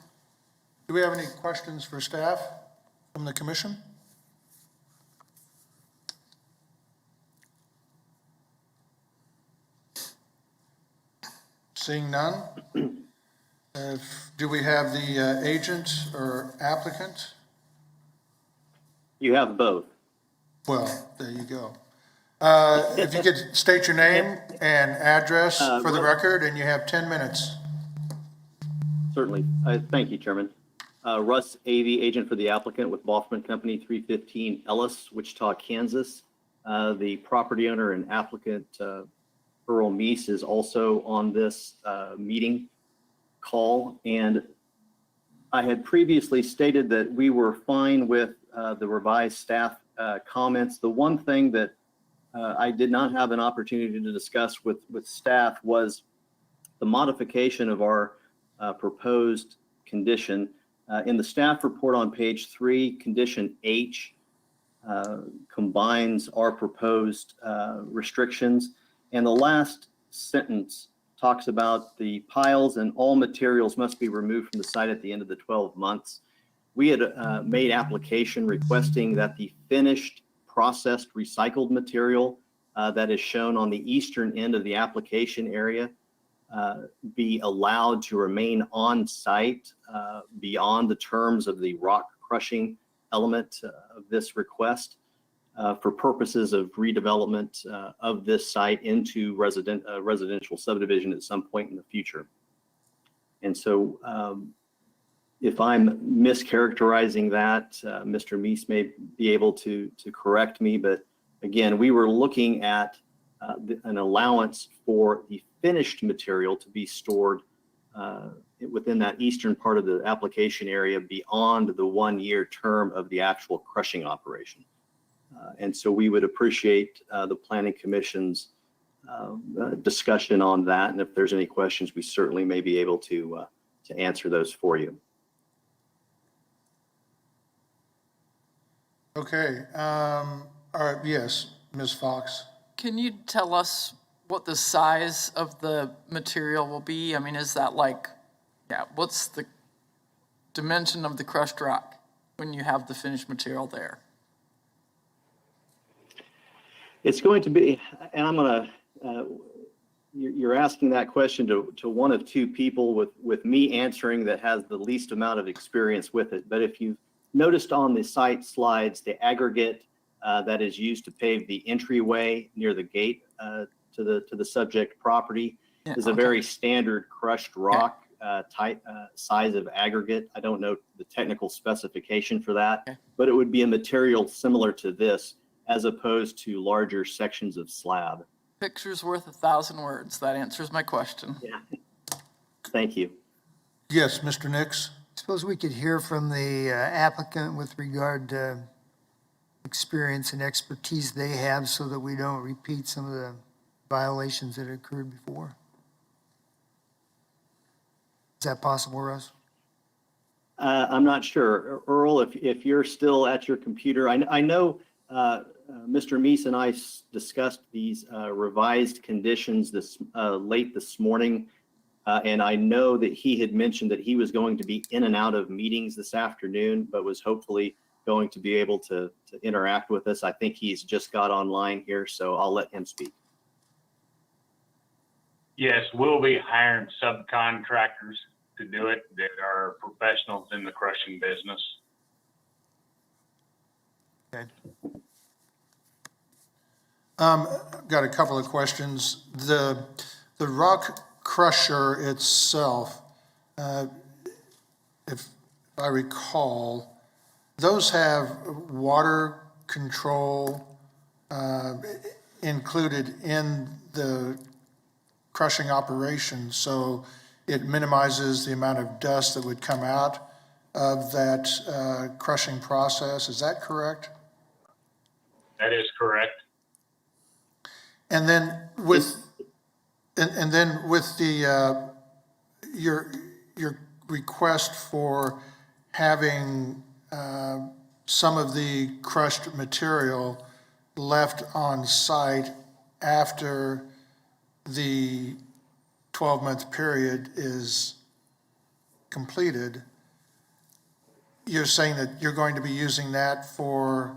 Do we have any questions for staff from the commission? Seeing none. Do we have the agent or applicant? You have both. Well, there you go. If you could state your name and address for the record, and you have 10 minutes. Certainly. Thank you, Chairman. Russ Avey, agent for the applicant with Boffman Company, 315 Ellis, Wichita, Kansas. The property owner and applicant, Earl Meese, is also on this meeting call. And I had previously stated that we were fine with the revised staff comments. The one thing that I did not have an opportunity to discuss with staff was the modification of our proposed condition. In the staff report on page 3, condition H combines our proposed restrictions. And the last sentence talks about the piles and all materials must be removed from the site at the end of the 12 months. We had made application requesting that the finished processed recycled material that is shown on the eastern end of the application area be allowed to remain on site beyond the terms of the rock crushing element of this request for purposes of redevelopment of this site into residential subdivision at some point in the future. And so if I'm mischaracterizing that, Mr. Meese may be able to correct me, but again, we were looking at an allowance for the finished material to be stored within that eastern part of the application area beyond the 1-year term of the actual crushing operation. And so we would appreciate the Planning Commission's discussion on that. And if there's any questions, we certainly may be able to answer those for you. Okay, all right, yes, Ms. Fox. Can you tell us what the size of the material will be? I mean, is that like, what's the dimension of the crushed rock when you have the finished material there? It's going to be, and I'm going to, you're asking that question to one of two people with me answering that has the least amount of experience with it. But if you've noticed on the site slides, the aggregate that is used to pave the entryway near the gate to the subject property is a very standard crushed rock type size of aggregate. I don't know the technical specification for that, but it would be a material similar to this as opposed to larger sections of slab. Picture's worth 1,000 words. That answers my question. Yeah. Thank you. Yes, Mr. Nix. Suppose we could hear from the applicant with regard to experience and expertise they have so that we don't repeat some of the violations that occurred before. Is that possible, Russ? I'm not sure. Earl, if you're still at your computer, I know Mr. Meese and I discussed these revised conditions late this morning. And I know that he had mentioned that he was going to be in and out of meetings this afternoon, but was hopefully going to be able to interact with us. I think he's just got online here, so I'll let him speak. Yes, we'll be hiring subcontractors to do it that are professionals in the crushing business. Okay. Got a couple of questions. The rock crusher itself, if I recall, those have water control included in the crushing operation, so it minimizes the amount of dust that would come out of that crushing process. Is that correct? That is correct. And then with the your request for having some of the crushed material left on site after the 12-month period is completed, you're saying that you're going to be using that for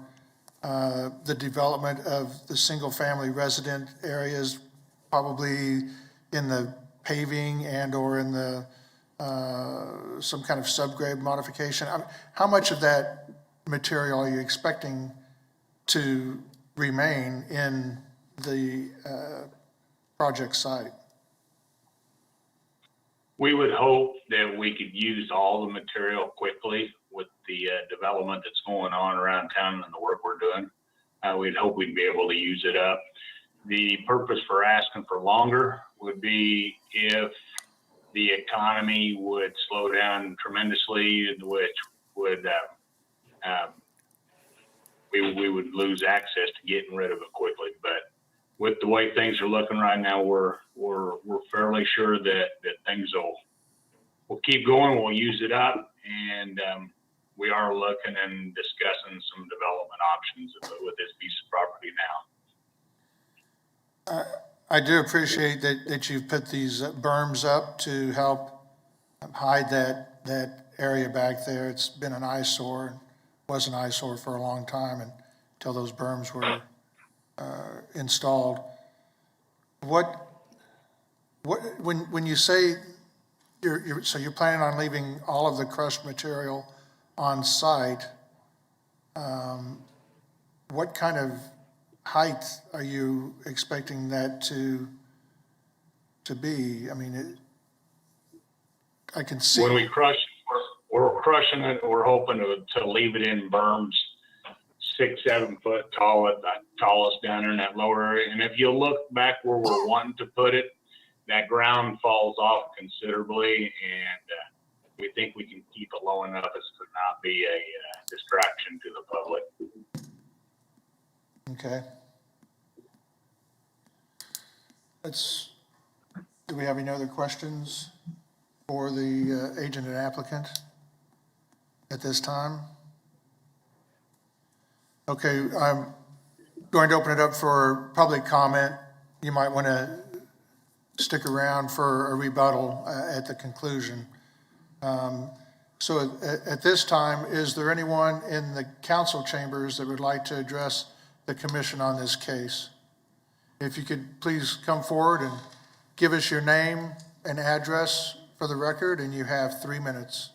the development of the single-family resident areas, probably in the paving and or in the some kind of subgrade modification. How much of that material are you expecting to remain in the project site? We would hope that we could use all the material quickly with the development that's going on around town and the work we're doing. We'd hope we'd be able to use it up. The purpose for asking for longer would be if the economy would slow down tremendously, which would we would lose access to getting rid of it quickly. But with the way things are looking right now, we're fairly sure that things will keep going. We'll use it up, and we are looking and discussing some development options with this piece of property now. I do appreciate that you've put these berms up to help hide that area back there. It's been an eyesore, was an eyesore for a long time until those berms were installed. When you say so you're planning on leaving all of the crushed material on site, what kind of height are you expecting that to be? I mean, I can see. When we crush, we're crushing it. We're hoping to leave it in berms 6-7 foot tall at the tallest down there in that lower area. And if you look back where we're wanting to put it, that ground falls off considerably, and we think we can keep it low enough as to not be a distraction to the public. Okay. Do we have any other questions for the agent and applicant at this time? Okay, I'm going to open it up for public comment. You might want to stick around for a rebuttal at the conclusion. So at this time, is there anyone in the council chambers that would like to address the commission on this case? If you could please come forward and give us your name and address for the record, and you have 3 minutes.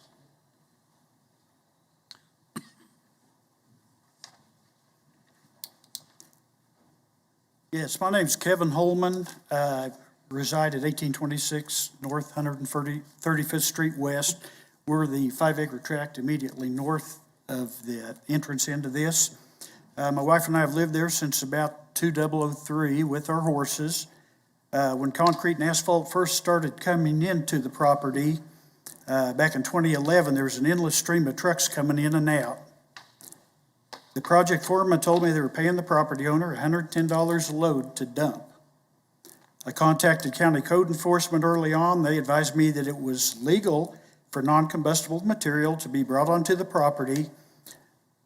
Yes, my name's Kevin Holman. I reside at 1826 North 135th Street West. We're the 5-acre tract immediately north of the entrance into this. My wife and I have lived there since about 2003 with our horses. When concrete and asphalt first started coming into the property, back in 2011, there was an endless stream of trucks coming in and out. The project foreman told me they were paying the property owner $110 a load to dump. I contacted county code enforcement early on. They advised me that it was legal for non-combustible material to be brought onto the property,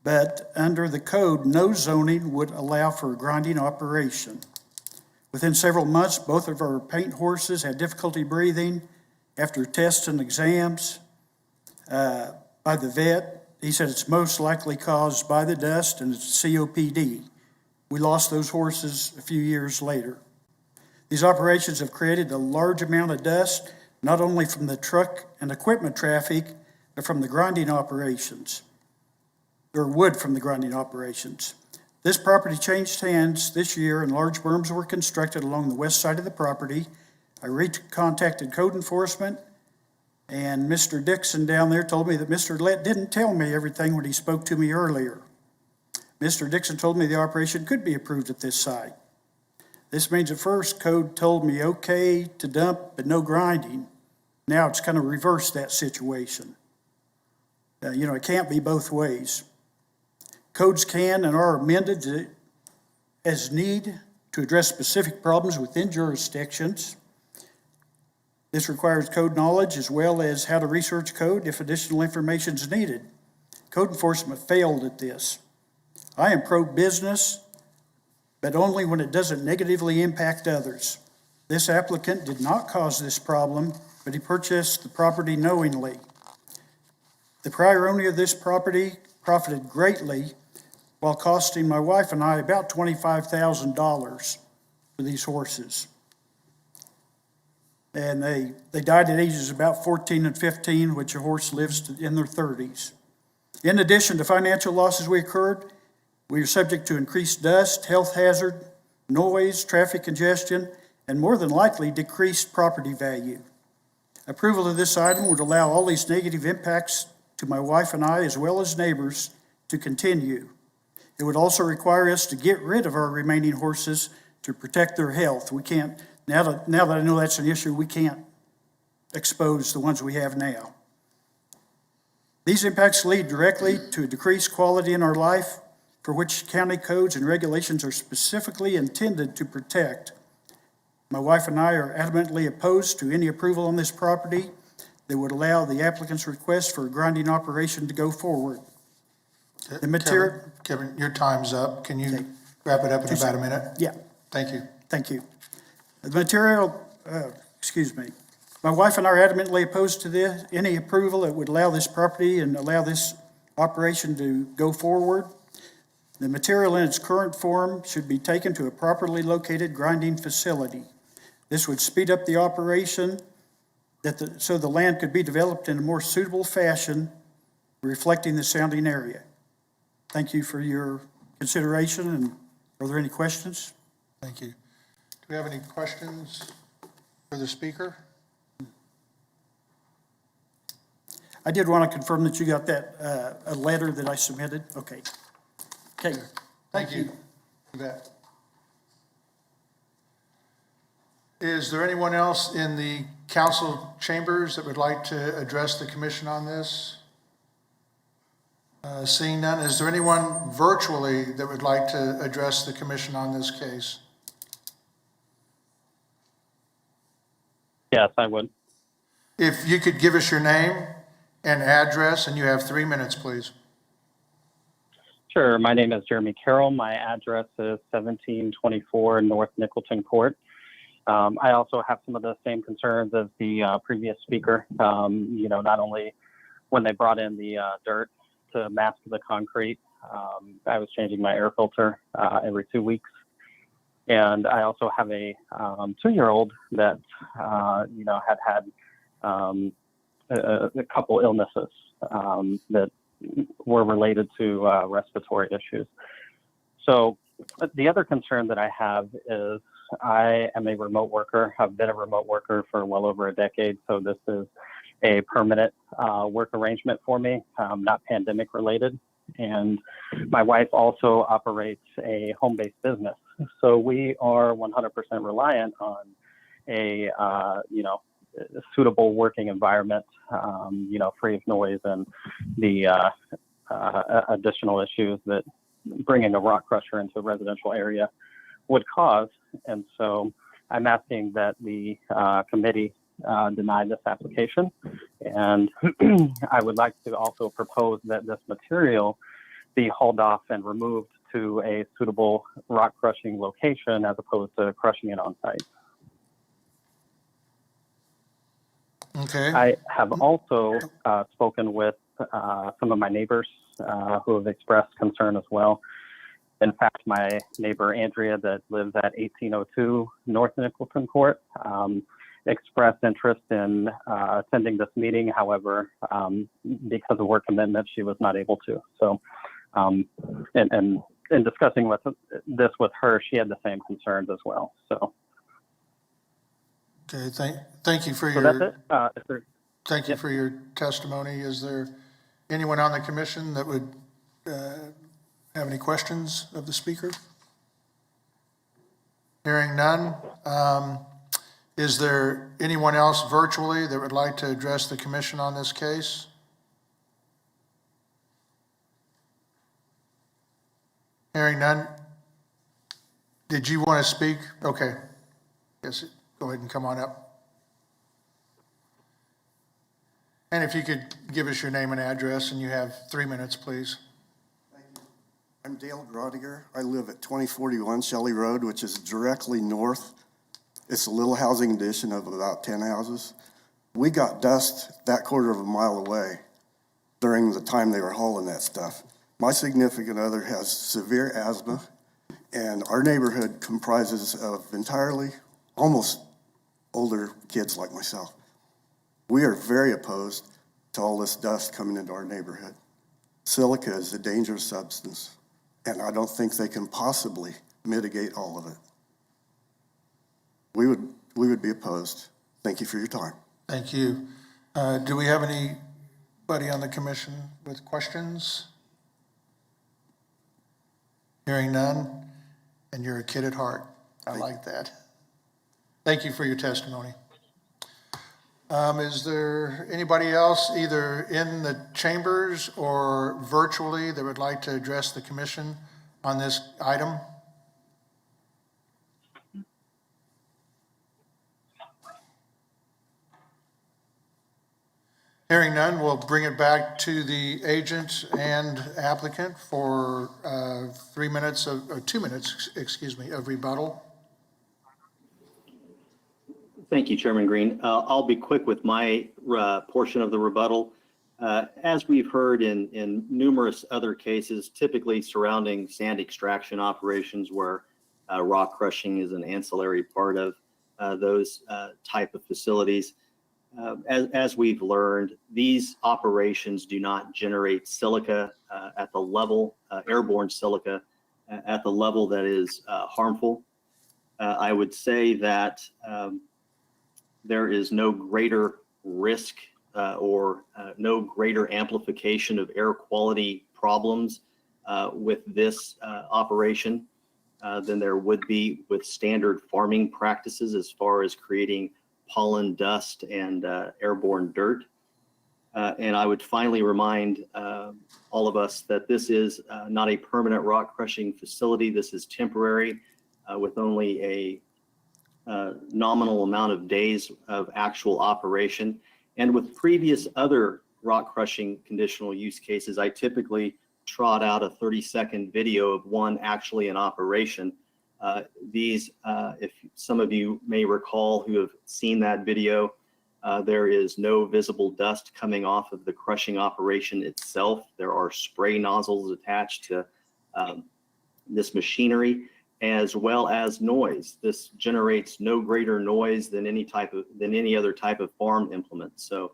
but under the code, no zoning would allow for a grinding operation. Within several months, both of our paint horses had difficulty breathing. After tests and exams by the vet, he said it's most likely caused by the dust and it's COPD. We lost those horses a few years later. These operations have created a large amount of dust, not only from the truck and equipment traffic, but from the grinding operations, or wood from the grinding operations. This property changed hands this year and large berms were constructed along the west side of the property. I contacted code enforcement, and Mr. Dixon down there told me that Mr. Lett didn't tell me everything when he spoke to me earlier. Mr. Dixon told me the operation could be approved at this site. This means at first code told me okay to dump, but no grinding. Now it's kind of reversed that situation. It can't be both ways. Codes can and are amended as need to address specific problems within jurisdictions. This requires code knowledge as well as how to research code if additional information is needed. Code enforcement failed at this. I am pro-business, but only when it doesn't negatively impact others. This applicant did not cause this problem, but he purchased the property knowingly. The prior owner of this property profited greatly while costing my wife and I about $25,000 for these horses. And they died at ages about 14 and 15, which a horse lives in their 30s. In addition to financial losses we incurred, we are subject to increased dust, health hazard, noise, traffic congestion, and more than likely decreased property value. Approval of this item would allow all these negative impacts to my wife and I, as well as neighbors, to continue. It would also require us to get rid of our remaining horses to protect their health. We can't, now that I know that's an issue, we can't expose the ones we have now. These impacts lead directly to a decreased quality in our life for which county codes and regulations are specifically intended to protect. My wife and I are adamantly opposed to any approval on this property that would allow the applicant's request for a grinding operation to go forward. The material. Kevin, your time's up. Can you wrap it up in about a minute? Yeah. Thank you. Thank you. The material, my wife and I are adamantly opposed to any approval that would allow this property and allow this operation to go forward. The material in its current form should be taken to a properly located grinding facility. This would speed up the operation so the land could be developed in a more suitable fashion, reflecting the surrounding area. Thank you for your consideration, and are there any questions? Thank you. Do we have any questions for the speaker? I did want to confirm that you got that, a letter that I submitted. Okay. Okay. Thank you. You bet. Is there anyone else in the council chambers that would like to address the commission on this? Seeing none, is there anyone virtually that would like to address the commission on this case? Yes, I would. If you could give us your name and address, and you have 3 minutes, please. Sure. My name is Jeremy Carroll. My address is 1724 North Nicholton Court. I also have some of the same concerns as the previous speaker. Not only when they brought in the dirt to mask the concrete, I was changing my air filter every 2 weeks. And I also have a 2-year-old that, had a couple illnesses that were related to respiratory issues. So the other concern that I have is I am a remote worker. I've been a remote worker for well over a decade. So this is a permanent work arrangement for me, not pandemic related. And my wife also operates a home-based business. So we are 100% reliant on a, suitable working environment, free of noise and the additional issues that bringing a rock crusher into a residential area would cause. And so I'm asking that the committee deny this application. And I would like to also propose that this material be hauled off and removed to a suitable rock crushing location as opposed to crushing it on site. Okay. I have also spoken with some of my neighbors who have expressed concern as well. In fact, my neighbor Andrea that lives at 1802 North Nicholson Court expressed interest in attending this meeting. However, because of work commitments, she was not able to. So, and in discussing this with her, she had the same concerns as well. So. Okay, thank you for So your, that's it. thank you for your testimony. Is there anyone on the commission that would have any questions of the speaker? Hearing none. Is there anyone else virtually that would like to address the commission on this case? Hearing none. Did you want to speak? Okay. Yes, go ahead and come on up. And if you could give us your name and address, and you have 3 minutes, please. I'm Dale Grodiger. I live at 2041 Shelley Road, which is directly north. It's a little housing addition of about 10 houses. We got dust that quarter of a mile away during the time they were hauling that stuff. My significant other has severe asthma, and our neighborhood comprises of entirely, almost older kids like myself. We are very opposed to all this dust coming into our neighborhood. Silica is a dangerous substance, and I don't think they can possibly mitigate all of it. We would be opposed. Thank you for your time. Thank you. Do we have anybody on the commission with questions? Hearing none, and you're a kid at heart. I like that. Thank you for your testimony. Is there anybody else, either in the chambers or virtually, that would like to address the commission on this item? Hearing none, we'll bring it back to the agent and applicant for 2 minutes, excuse me, of rebuttal. Thank you, Chairman Green. I'll be quick with my portion of the rebuttal. As we've heard in numerous other cases, typically surrounding sand extraction operations where rock crushing is an ancillary part of those type of facilities, as we've learned, these operations do not generate silica at the level, airborne silica, at the level that is harmful. I would say that there is no greater risk or no greater amplification of air quality problems with this operation than there would be with standard farming practices as far as creating pollen, dust, and airborne dirt. And I would finally remind all of us that this is not a permanent rock crushing facility. This is temporary with only a nominal amount of days of actual operation. And with previous other rock crushing conditional use cases, I typically trot out a 30-second video of one actually in operation. If some of you may recall who have seen that video, there is no visible dust coming off of the crushing operation itself. There are spray nozzles attached to this machinery, as well as noise. This generates no greater noise than any other type of farm implement. So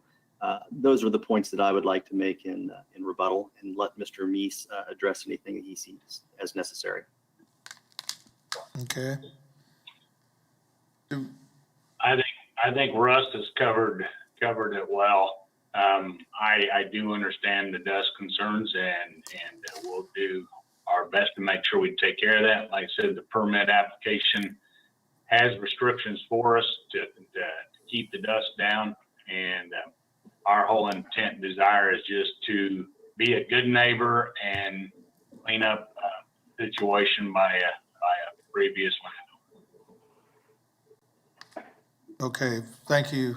those are the points that I would like to make in rebuttal, and let Mr. Meese address anything that he sees as necessary. Okay. I think Russ has covered it well. I do understand the dust concerns, and we'll do our best to make sure we take care of that. Like I said, the permit application has restrictions for us to keep the dust down, and our whole intent and desire is just to be a good neighbor and clean up a situation by a previous landowner. Okay, thank you.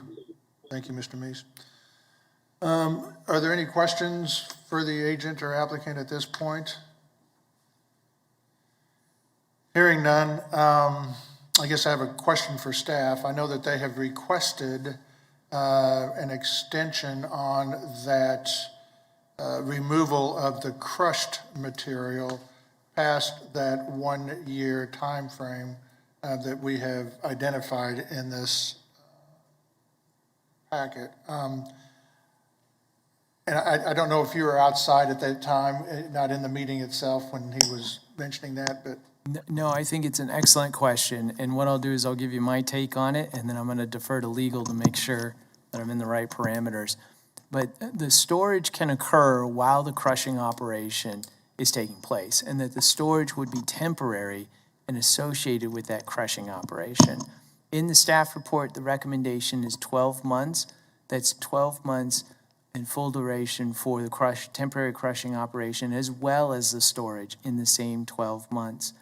Thank you, Mr. Meese. Are there any questions for the agent or applicant at this point? Hearing none, I guess I have a question for staff. I know that they have requested an extension on that removal of the crushed material past that 1 year time frame that we have identified in this packet. And I don't know if you were outside at that time, not in the meeting itself when he was mentioning that, but. No, I think it's an excellent question, and what I'll do is I'll give you my take on it, and then I'm going to defer to legal to make sure that I'm in the right parameters. But the storage can occur while the crushing operation is taking place, and that the storage would be temporary and associated with that crushing operation. In the staff report, the recommendation is 12 months. That's 12 months in full duration for the temporary crushing operation, as well as the storage in the same 12 months.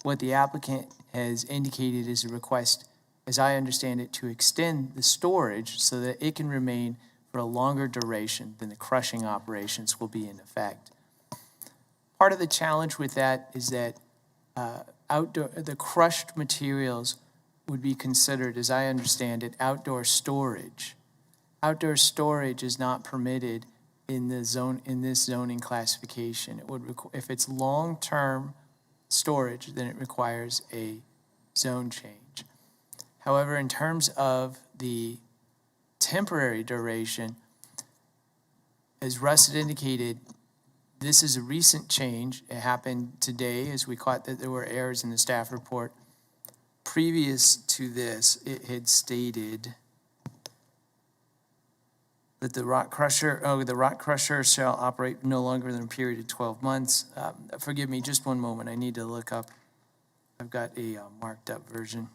What the applicant has indicated is a request, as I understand it, to extend the storage so that it can remain for a longer duration than the crushing operations will be in effect. Part of the challenge with that is that the crushed materials would be considered, as I understand it, outdoor storage. Outdoor storage is not permitted in this zoning classification. It would if it's long-term storage, then it requires a zone change. However, in terms of the temporary duration, as Russ had indicated, this is a recent change. It happened today, as we caught that there were errors in the staff report. Previous to this, it had stated that the rock crusher shall operate no longer than a period of 12 months. Forgive me, just one moment. I need to look up. I've got a marked up version.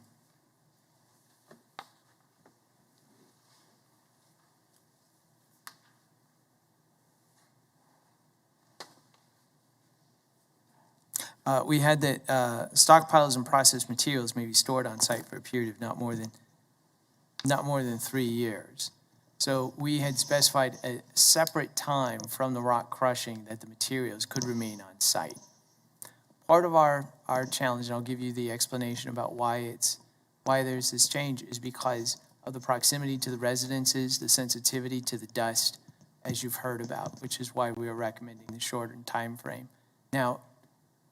We had that stockpiles and processed materials may be stored on site for a period of not more than 3 years. So we had specified a separate time from the rock crushing that the materials could remain on site. Part of our challenge, and I'll give you the explanation about why there's this change, is because of the proximity to the residences, the sensitivity to the dust, as you've heard about, which is why we are recommending the shortened time frame. Now,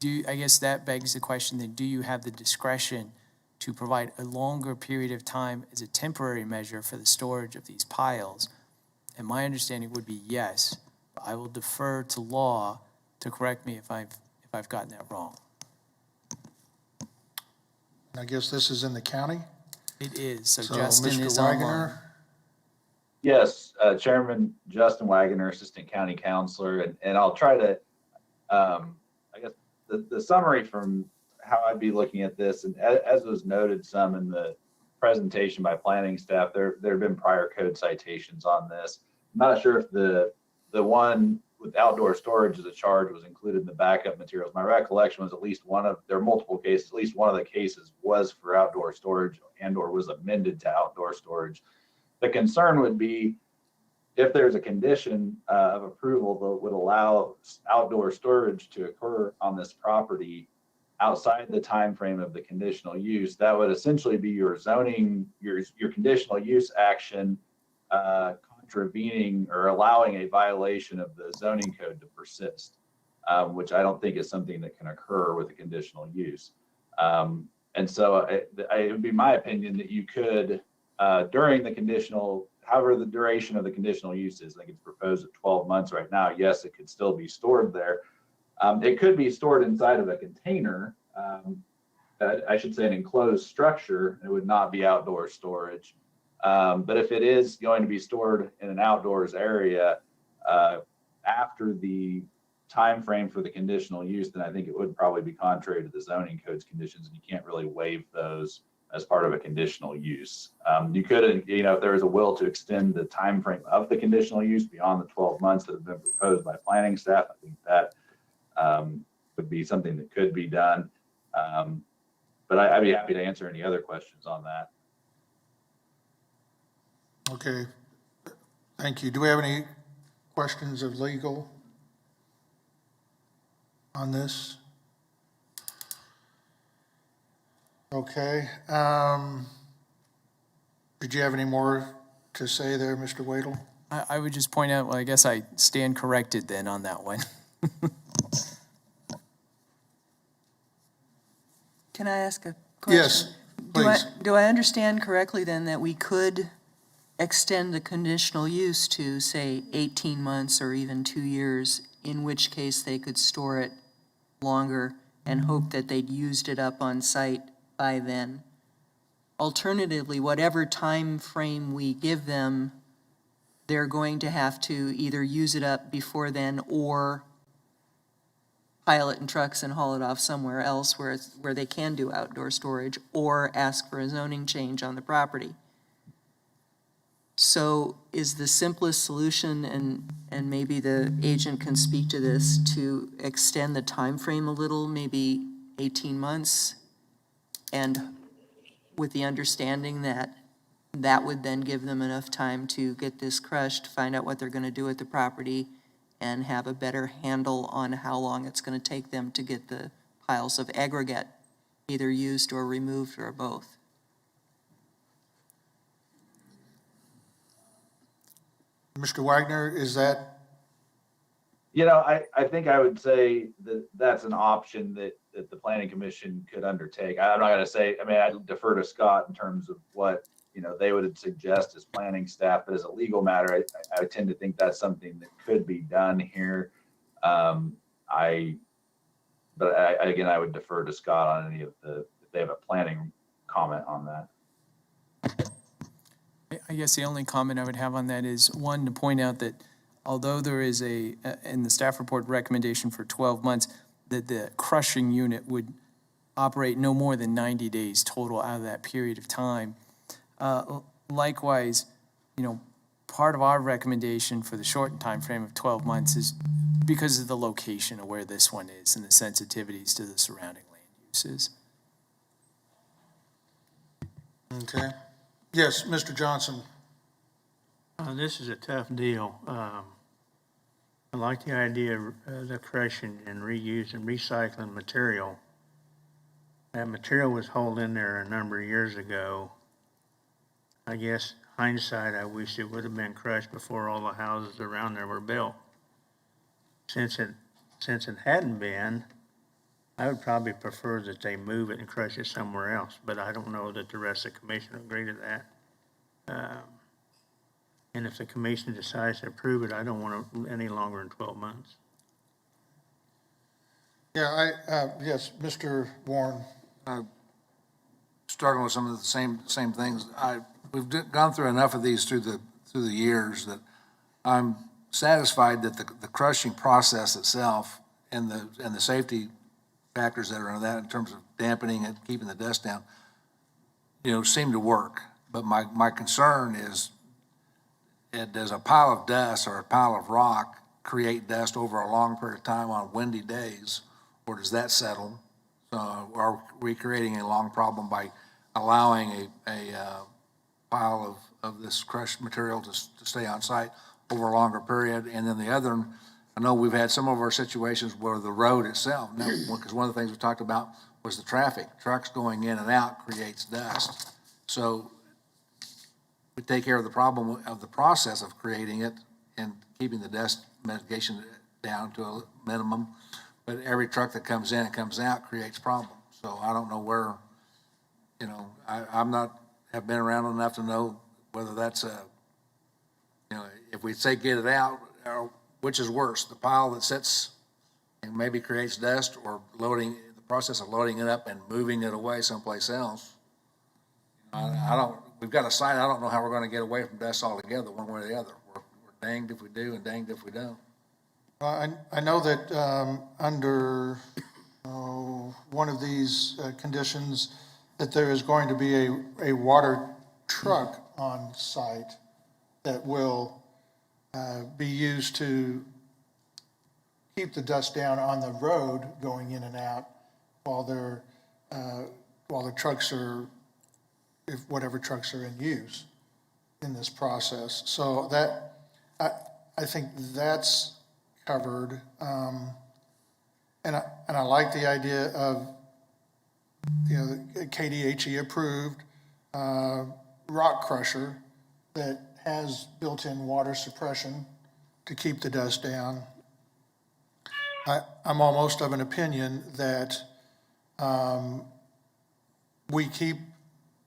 I guess that begs the question then, do you have the discretion to provide a longer period of time as a temporary measure for the storage of these piles? And my understanding would be yes. I will defer to law to correct me if I've gotten that wrong. I guess this is in the county? It is, so So, Justin Mr. is Wagoner? online. Yes, Chairman Justin Wagoner, Assistant County Counselor, and I'll try to, I guess, the summary from how I'd be looking at this, and as was noted some in the presentation by planning staff, there have been prior code citations on this. I'm not sure if the one with outdoor storage as a charge was included in the backup materials. My recollection was there are multiple cases, at least one of the cases was for outdoor storage and or was amended to outdoor storage. The concern would be if there's a condition of approval that would allow outdoor storage to occur on this property outside the time frame of the conditional use, that would essentially be your zoning, your conditional use action contravening or allowing a violation of the zoning code to persist, which I don't think is something that can occur with a conditional use. And so it would be my opinion that you could, during the conditional, however the duration of the conditional use is, I think it's proposed at 12 months right now, yes, it could still be stored there. It could be stored inside of a container, I should say an enclosed structure. It would not be outdoor storage. But if it is going to be stored in an outdoors area after the time frame for the conditional use, then I think it would probably be contrary to the zoning code's conditions, and you can't really waive those as part of a conditional use. You could, if there was a will to extend the time frame of the conditional use beyond the 12 months that have been proposed by planning staff, I think that would be something that could be done. But I'd be happy to answer any other questions on that. Okay, thank you. Do we have any questions of legal on this? Okay. Did you have any more to say there, Mr. Wadle? I would just point out, well, I guess I stand corrected then on that one. Can I ask a question? Yes, please. Do I understand correctly then that we could extend the conditional use to, say, 18 months or even 2 years, in which case they could store it longer and hope that they'd used it up on site by then? Alternatively, whatever time frame we give them, they're going to have to either use it up before then or pile it in trucks and haul it off somewhere else where they can do outdoor storage, or ask for a zoning change on the property. So is the simplest solution, and maybe the agent can speak to this, to extend the time frame a little, maybe 18 months, and with the understanding that that would then give them enough time to get this crushed, find out what they're going to do with the property, and have a better handle on how long it's going to take them to get the piles of aggregate either used or removed or both? Mr. Wagner, is that? I think I would say that that's an option that the Planning Commission could undertake. I'm not going to say, I'd defer to Scott in terms of what, they would suggest as planning staff, but as a legal matter, I tend to think that's something that could be done here. But I would defer to Scott on any of if they have a planning comment on that. I guess the only comment I would have on that is, one, to point out that although there is in the staff report recommendation for 12 months, that the crushing unit would operate no more than 90 days total out of that period of time. Likewise, part of our recommendation for the shortened time frame of 12 months is because of the location of where this one is and the sensitivities to the surrounding land uses. Okay. Yes, Mr. Johnson. This is a tough deal. I like the idea of the crushing and reuse and recycling material. That material was hauled in there a number of years ago. I guess hindsight, I wish it would have been crushed before all the houses around there were built. Since it hadn't been, I would probably prefer that they move it and crush it somewhere else, but I don't know that the rest of the commission agree to that. And if the commission decides to approve it, I don't want it any longer than 12 months. Yeah, yes, Mr. Warren. Struggling with some of the same things. We've gone through enough of these through the years that I'm satisfied that the crushing process itself and the safety factors that are in that in terms of dampening and keeping the dust down, seem to work. But my concern is, does a pile of dust or a pile of rock create dust over a long period of time on windy days, or does that settle? Are we creating a long problem by allowing a pile of this crushed material to stay on site over a longer period? And then the other, I know we've had some of our situations where the road itself, because one of the things we talked about was the traffic. Trucks going in and out creates dust. So we take care of the problem of the process of creating it and keeping the dust mitigation down to a minimum. But every truck that comes in and comes out creates problems. So I don't know where, have been around enough to know whether that's if we say get it out, which is worse, the pile that sits and maybe creates dust, or the process of loading it up and moving it away someplace else. We've got a site, I don't know how we're going to get away from dust altogether, one way or the other. We're danged if we do and danged if we don't. I know that under one of these conditions that there is going to be a water truck on site that will be used to keep the dust down on the road going in and out while the trucks are, if whatever trucks are in use in this process. So that, I think that's covered. And I like the idea of, the KDHE approved rock crusher that has built-in water suppression to keep the dust down. I'm almost of an opinion that we keep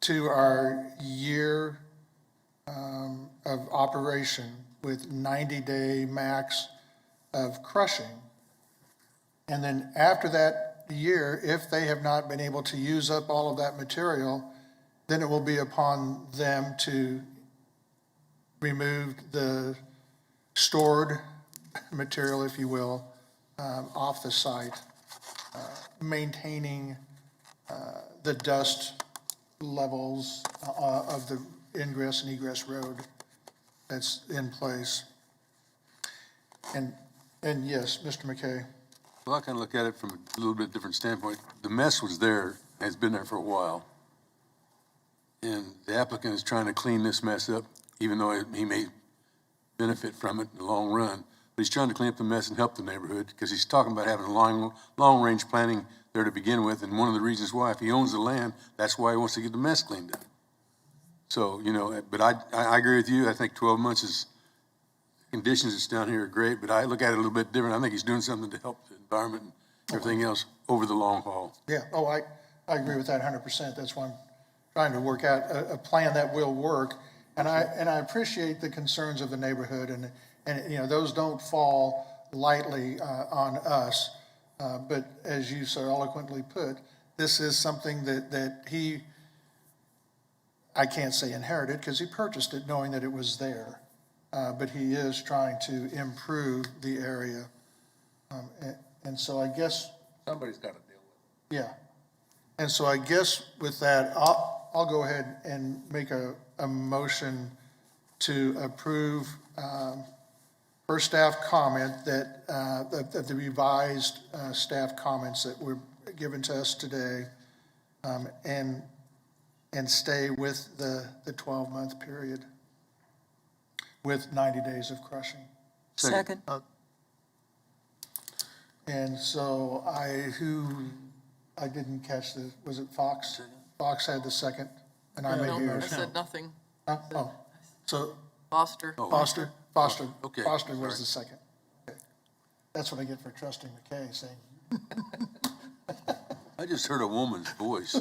to our year of operation with 90-day max of crushing. And then after that year, if they have not been able to use up all of that material, then it will be upon them to remove the stored material, if you will, off the site, maintaining the dust levels of the ingress and egress road that's in place. And yes, Mr. McKay. Well, I kind of look at it from a little bit different standpoint. The mess was there, has been there for a while. And the applicant is trying to clean this mess up, even though he may benefit from it in the long run. But he's trying to clean up the mess and help the neighborhood, because he's talking about having long-range planning there to begin with. And one of the reasons why, if he owns the land, that's why he wants to get the mess cleaned up. So, but I agree with you. I think 12 months is, conditions that's down here are great, but I look at it a little bit different. I think he's doing something to help the environment and everything else over the long haul. Yeah, I agree with that 100%. That's why I'm trying to work out a plan that will work. And I appreciate the concerns of the neighborhood, and those don't fall lightly on us. But as you so eloquently put, this is something that he, I can't say inherited, because he purchased it knowing that it was there. But he is trying to improve the area. And so I guess. Somebody's got to deal with it. Yeah. And so I guess with that, I'll go ahead and make a motion to approve per staff comment that, the revised staff comments that were given to us today, and stay with the 12-month period with 90 days of crushing. Second. And so I didn't catch was it Fox? Fox had the second, and I made the No, I motion. said nothing. Oh, so Foster. Foster Okay. Foster was the second. Okay. That's what I get for trusting McKay, saying, I just heard a woman's voice.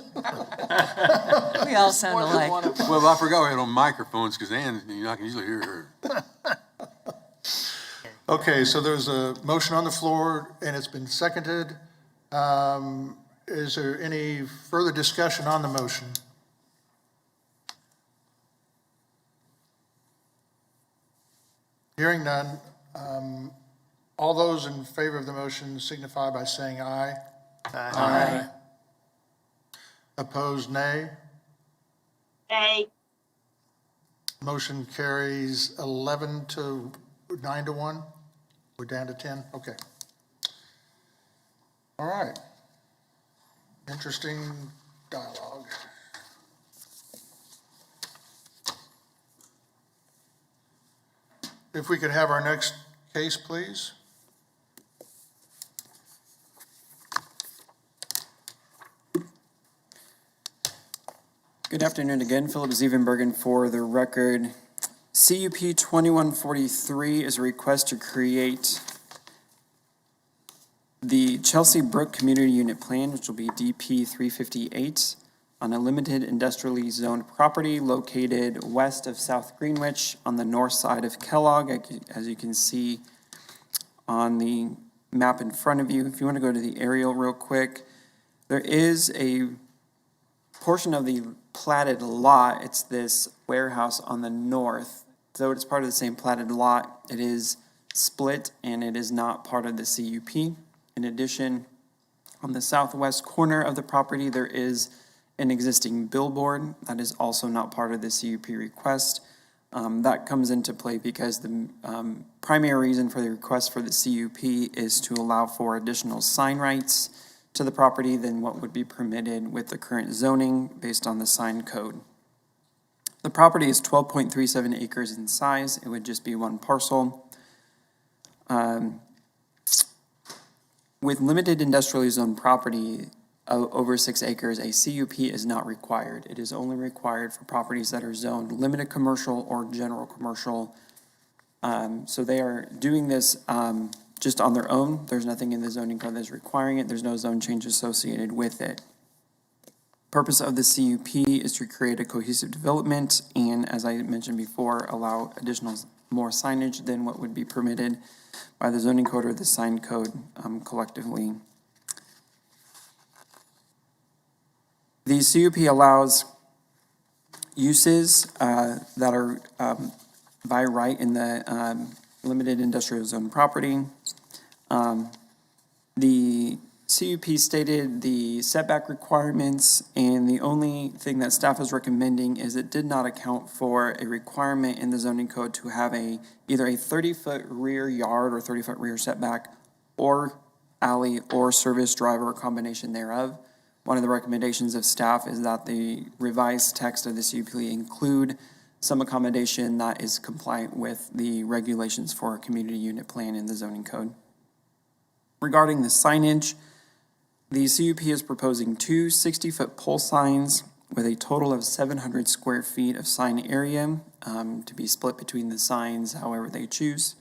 We all sound More than alike. one of them. Well, I forgot we had on microphones because Ann, you're not going to usually hear her. okay, so there's a motion on the floor, and it's been seconded. Is there any further discussion on the motion? Hearing none, all those in favor of the motion signify by saying aye. Aye. Opposed, nay. Nay. Motion carries 11 to 9 to 1. We're down to 10. Okay. All right. Interesting dialogue. If we could have our next case, please. Good afternoon again, Philip Zevenbergen for the record. CUP 2143 is a request to create the Chelsea Brook Community Unit Plan, which will be DP 358, on a limited industrially zoned property located west of South Greenwich on the north side of Kellogg, as you can see on the map in front of you. If you want to go to the aerial real quick, there is a portion of the platted lot. It's this warehouse on the north. Though it's part of the same platted lot, it is split and it is not part of the CUP. In addition, on the southwest corner of the property, there is an existing billboard that is also not part of the CUP request. That comes into play because the primary reason for the request for the CUP is to allow for additional sign rights to the property than what would be permitted with the current zoning based on the sign code. The property is 12.37 acres in size. It would just be one parcel. With limited industrially zoned property over 6 acres, a CUP is not required. It is only required for properties that are zoned limited commercial or general commercial. So they are doing this just on their own. There's nothing in the zoning code that's requiring it. There's no zone change associated with it. Purpose of the CUP is to create a cohesive development and, as I mentioned before, allow more signage than what would be permitted by the zoning code or the sign code collectively. The CUP allows uses that are by right in the limited industrial zone property. The CUP stated the setback requirements, and the only thing that staff is recommending is it did not account for a requirement in the zoning code to have either a 30-foot rear yard or 30-foot rear setback or alley or service drive or a combination thereof. One of the recommendations of staff is that the revised text of the CUP include some accommodation that is compliant with the regulations for a community unit plan in the zoning code. Regarding the signage, the CUP is proposing two 60-foot pole signs with a total of 700 square feet of sign area to be split between the signs however they choose,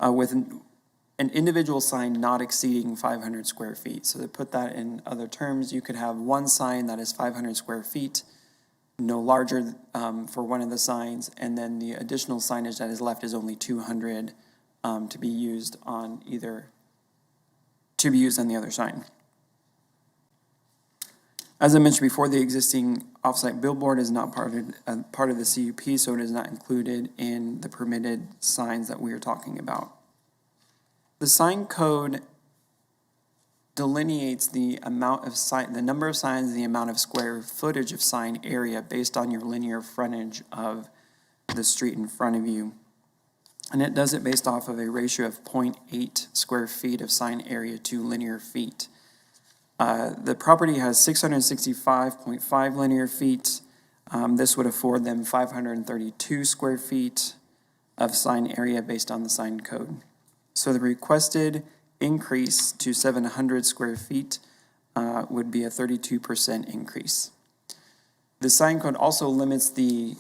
with an individual sign not exceeding 500 square feet. So to put that in other terms, you could have one sign that is 500 square feet, no larger for one of the signs, and then the additional signage that is left is only 200 to be used on the other sign. As I mentioned before, the existing offsite billboard is not part of the CUP, so it is not included in the permitted signs that we are talking about. The sign code delineates the amount of the number of signs, and the amount of square footage of sign area based on your linear frontage of the street in front of you. And it does it based off of a ratio of 0.8 square feet of sign area to linear feet. The property has 665.5 linear feet. This would afford them 532 square feet of sign area based on the sign code. So the requested increase to 700 square feet would be a 32% increase. The sign code also limits the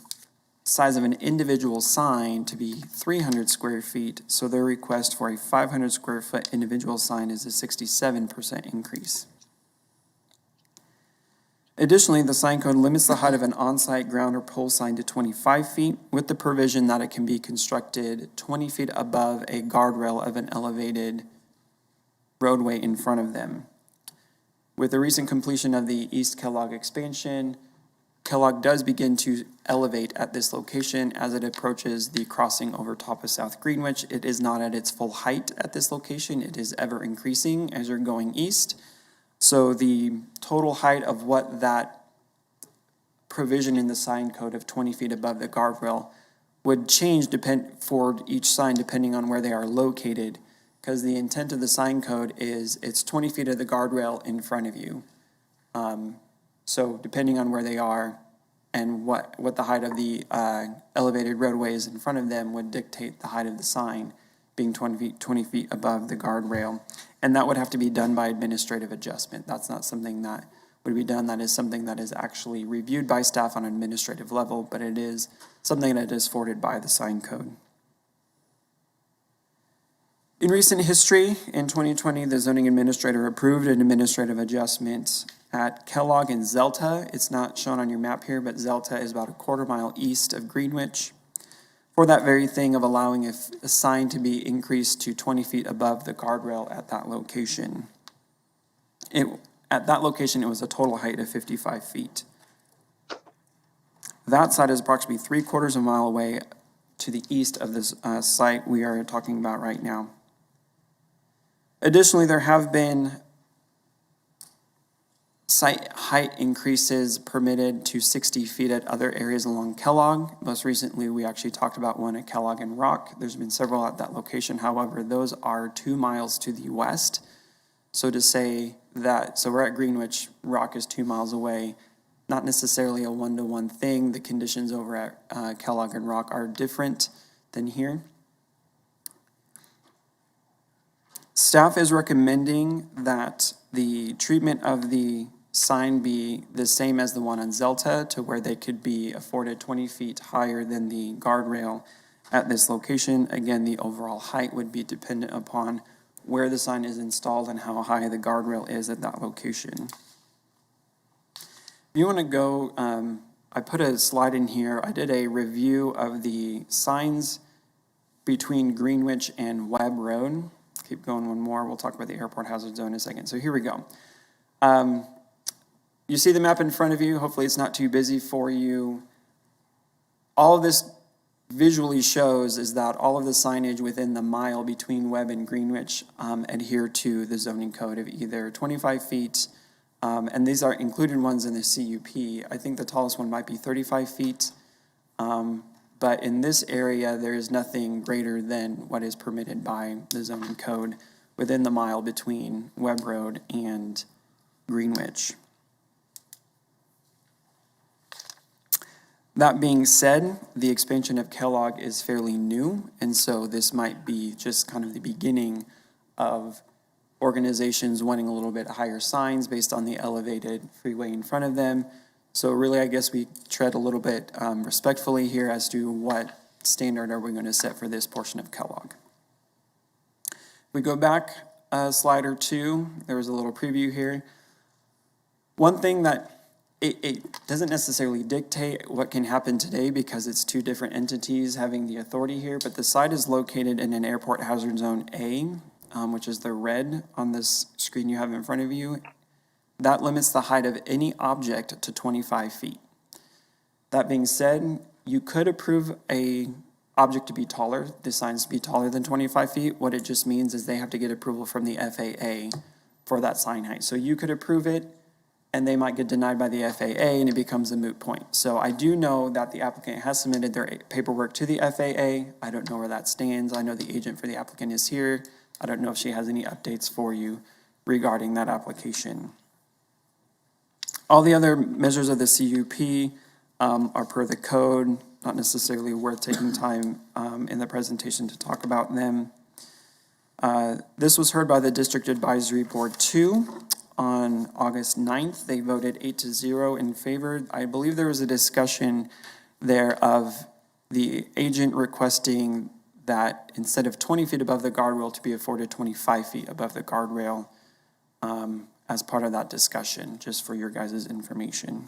size of an individual sign to be 300 square feet, so their request for a 500 square foot individual sign is a 67% increase. Additionally, the sign code limits the height of an on-site ground or pole sign to 25 feet with the provision that it can be constructed 20 feet above a guardrail of an elevated roadway in front of them. With the recent completion of the East Kellogg expansion, Kellogg does begin to elevate at this location as it approaches the crossing over top of South Greenwich. It is not at its full height at this location. It is ever increasing as you're going east. So the total height of what that provision in the sign code of 20 feet above the guardrail would change for each sign depending on where they are located, because the intent of the sign code is it's 20 feet of the guardrail in front of you. So depending on where they are and what the height of the elevated roadway is in front of them would dictate the height of the sign being 20 feet above the guardrail. And that would have to be done by administrative adjustment. That's not something that would be done. That is something that is actually reviewed by staff on an administrative level, but it is something that is afforded by the sign code. In recent history, in 2020, the zoning administrator approved an administrative adjustment at Kellogg and Zelta. It's not shown on your map here, but Zelta is about a quarter mile east of Greenwich, for that very thing of allowing a sign to be increased to 20 feet above the guardrail at that location. At that location, it was a total height of 55 feet. That site is approximately 3/4 of a mile away to the east of this site we are talking about right now. Additionally, there have been site height increases permitted to 60 feet at other areas along Kellogg. Most recently, we actually talked about one at Kellogg and Rock. There's been several at that location. However, those are 2 miles to the west. So to say that, so we're at Greenwich, Rock is 2 miles away, not necessarily a one-to-one thing. The conditions over at Kellogg and Rock are different than here. Staff is recommending that the treatment of the sign be the same as the one on Zelta, to where they could be afforded 20 feet higher than the guardrail at this location. Again, the overall height would be dependent upon where the sign is installed and how high the guardrail is at that location. If you want to go, I put a slide in here. I did a review of the signs between Greenwich and Webb Road. Keep going one more. We'll talk about the airport hazard zone in a second. So here we go. You see the map in front of you. Hopefully it's not too busy for you. All of this visually shows is that all of the signage within the mile between Webb and Greenwich adhere to the zoning code of either 25 feet, and these are included ones in the CUP. I think the tallest one might be 35 feet. But in this area, there is nothing greater than what is permitted by the zoning code within the mile between Webb Road and Greenwich. That being said, the expansion of Kellogg is fairly new, and so this might be just kind of the beginning of organizations wanting a little bit higher signs based on the elevated freeway in front of them. So really, I guess we tread a little bit respectfully here as to what standard are we going to set for this portion of Kellogg. We go back a slide or two. There was a little preview here. One thing that it doesn't necessarily dictate what can happen today because it's two different entities having the authority here, but the site is located in an airport hazard zone A, which is the red on this screen you have in front of you. That limits the height of any object to 25 feet. That being said, you could approve a object to be taller, the signs to be taller than 25 feet. What it just means is they have to get approval from the FAA for that sign height. So you could approve it, and they might get denied by the FAA, and it becomes a moot point. So I do know that the applicant has submitted their paperwork to the FAA. I don't know where that stands. I know the agent for the applicant is here. I don't know if she has any updates for you regarding that application. All the other measures of the CUP are per the code, not necessarily worth taking time in the presentation to talk about them. This was heard by the District Advisory Board 2 on August 9th. They voted 8-0 in favor. I believe there was a discussion there of the agent requesting that instead of 20 feet above the guardrail to be afforded 25 feet above the guardrail as part of that discussion, just for your guys' information.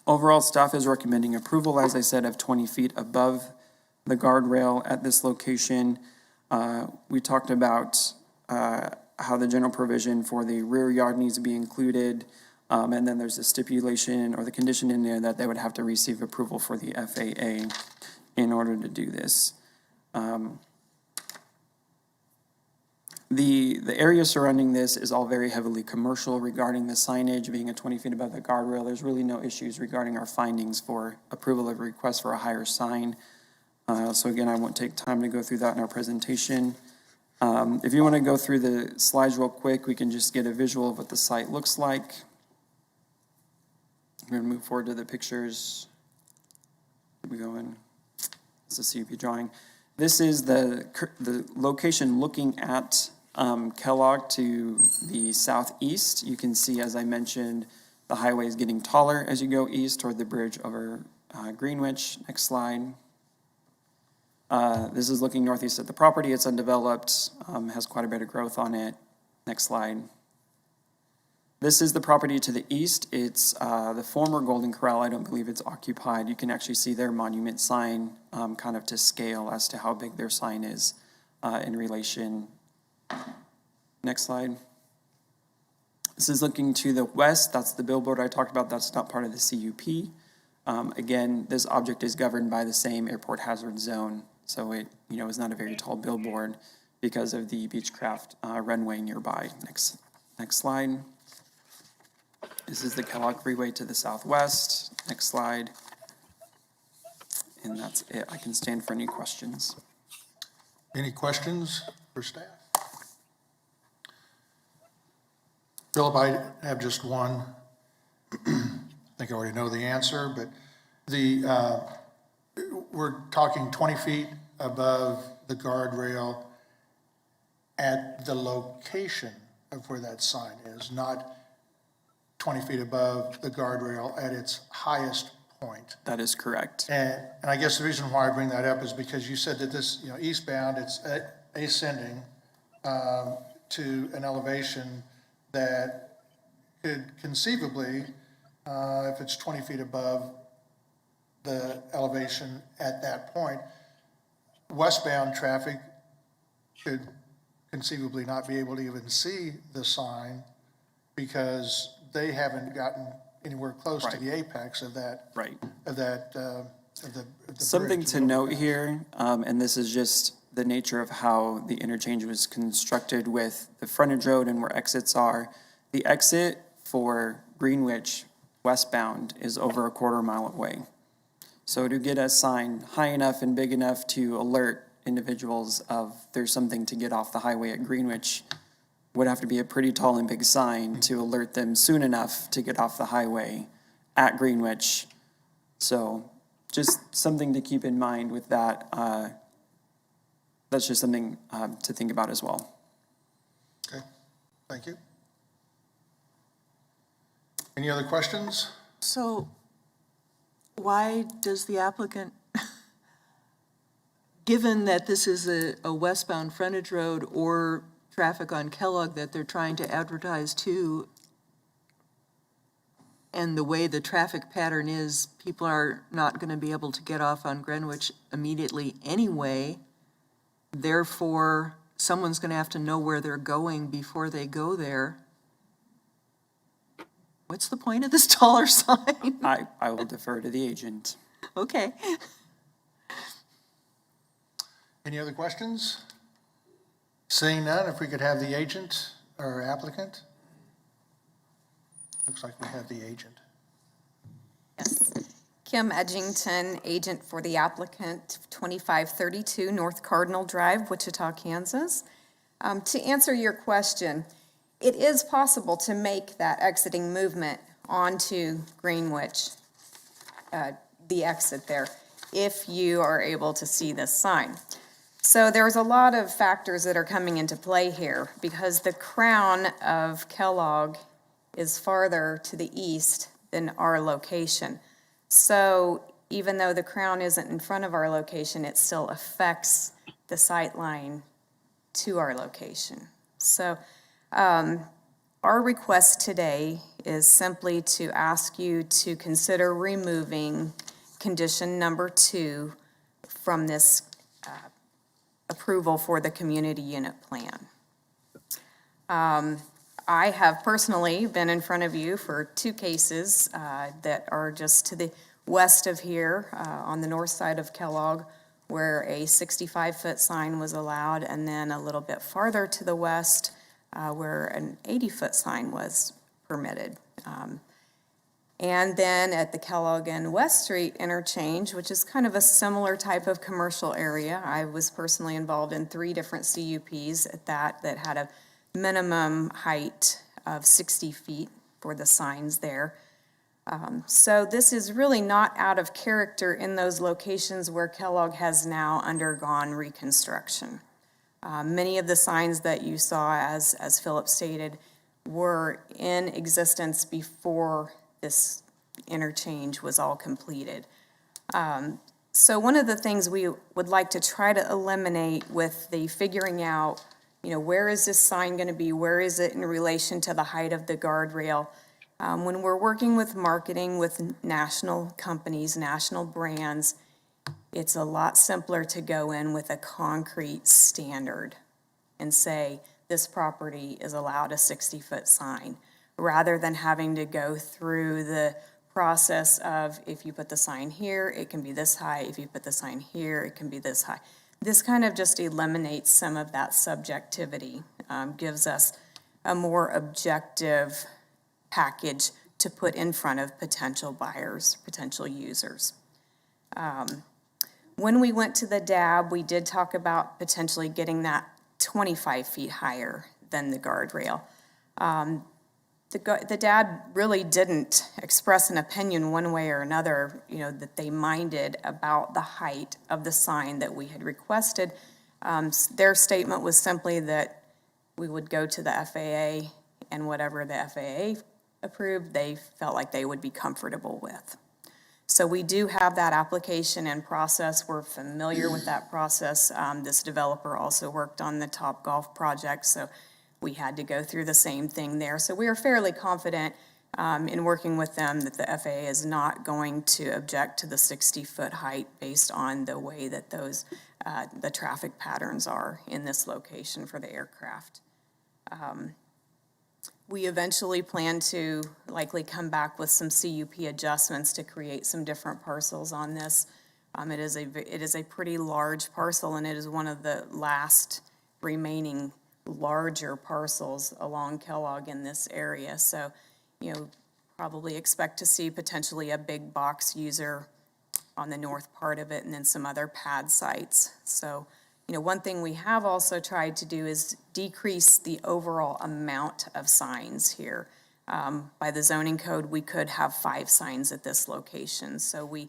Overall, staff is recommending approval, as I said, of 20 feet above the guardrail at this location. We talked about how the general provision for the rear yard needs to be included, and then there's a stipulation or the condition in there that they would have to receive approval for the FAA in order to do this. The area surrounding this is all very heavily commercial regarding the signage being at 20 feet above the guardrail. There's really no issues regarding our findings for approval of a request for a higher sign. So again, I won't take time to go through that in our presentation. If you want to go through the slides real quick, we can just get a visual of what the site looks like. We're going to move forward to the pictures. Keep going. It's a CUP drawing. This is the location looking at Kellogg to the southeast. You can see, as I mentioned, the highway is getting taller as you go east toward the bridge over Greenwich. Next slide. This is looking northeast at the property. It's undeveloped, has quite a bit of growth on it. Next slide. This is the property to the east. It's the former Golden Corral. I don't believe it's occupied. You can actually see their monument sign kind of to scale as to how big their sign is in relation. Next slide. This is looking to the west. That's the billboard I talked about. That's not part of the CUP. Again, this object is governed by the same airport hazard zone. So it is not a very tall billboard because of the Beechcraft runway nearby. Next slide. This is the Kellogg Freeway to the southwest. Next slide. And that's it. I can stand for any questions. Any questions for staff? Philip, I have just one. I think I already know the answer, but we're talking 20 feet above the guardrail at the location of where that sign is, not 20 feet above the guardrail at its highest point. That is correct. And I guess the reason why I bring that up is because you said that this, eastbound, it's ascending to an elevation that could conceivably, if it's 20 feet above the elevation at that point, westbound traffic could conceivably not be able to even see the sign because they haven't gotten anywhere close to the apex of that. Right. Of the Something bridge. to note here, and this is just the nature of how the interchange was constructed with the frontage road and where exits are. The exit for Greenwich westbound is over a quarter mile away. So to get a sign high enough and big enough to alert individuals of there's something to get off the highway at Greenwich would have to be a pretty tall and big sign to alert them soon enough to get off the highway at Greenwich. So just something to keep in mind with that. That's just something to think about as well. Okay, thank you. Any other questions? So why does the applicant, given that this is a westbound frontage road or traffic on Kellogg that they're trying to advertise to, and the way the traffic pattern is, people are not going to be able to get off on Greenwich immediately anyway, therefore someone's going to have to know where they're going before they go there. What's the point of this taller sign? I will defer to the agent. Okay. Any other questions? Seeing none, if we could have the agent or applicant. Looks like we have the agent. Yes. Kim Edgington, agent for the applicant, 2532 North Cardinal Drive, Wichita, Kansas. To answer your question, it is possible to make that exiting movement onto Greenwich, the exit there, if you are able to see this sign. So there's a lot of factors that are coming into play here because the crown of Kellogg is farther to the east than our location. So even though the crown isn't in front of our location, it still affects the sight line to our location. So our request today is simply to ask you to consider removing condition number 2 from this approval for the community unit plan. I have personally been in front of you for 2 cases that are just to the west of here on the north side of Kellogg, where a 65-foot sign was allowed, and then a little bit farther to the west where an 80-foot sign was permitted. And then at the Kellogg and West Street interchange, which is kind of a similar type of commercial area, I was personally involved in 3 different CUPs at that had a minimum height of 60 feet for the signs there. So this is really not out of character in those locations where Kellogg has now undergone reconstruction. Many of the signs that you saw, as Philip stated, were in existence before this interchange was all completed. So one of the things we would like to try to eliminate with the figuring out, where is this sign going to be? Where is it in relation to the height of the guardrail? When we're working with marketing with national companies, national brands, it's a lot simpler to go in with a concrete standard and say, this property is allowed a 60-foot sign, rather than having to go through the process of, if you put the sign here, it can be this high. If you put the sign here, it can be this high. This kind of just eliminates some of that subjectivity, gives us a more objective package to put in front of potential buyers, potential users. When we went to the DAB, we did talk about potentially getting that 25 feet higher than the guardrail. The DAB really didn't express an opinion one way or another, that they minded about the height of the sign that we had requested. Their statement was simply that we would go to the FAA, and whatever the FAA approved, they felt like they would be comfortable with. So we do have that application and process. We're familiar with that process. This developer also worked on the Topgolf project, so we had to go through the same thing there. So we are fairly confident in working with them that the FAA is not going to object to the 60-foot height based on the way that the traffic patterns are in this location for the aircraft. We eventually plan to likely come back with some CUP adjustments to create some different parcels on this. It is a pretty large parcel, and it is one of the last remaining larger parcels along Kellogg in this area. So, probably expect to see potentially a big box user on the north part of it, and then some other pad sites. So, one thing we have also tried to do is decrease the overall amount of signs here. By the zoning code, we could have 5 signs at this location. So we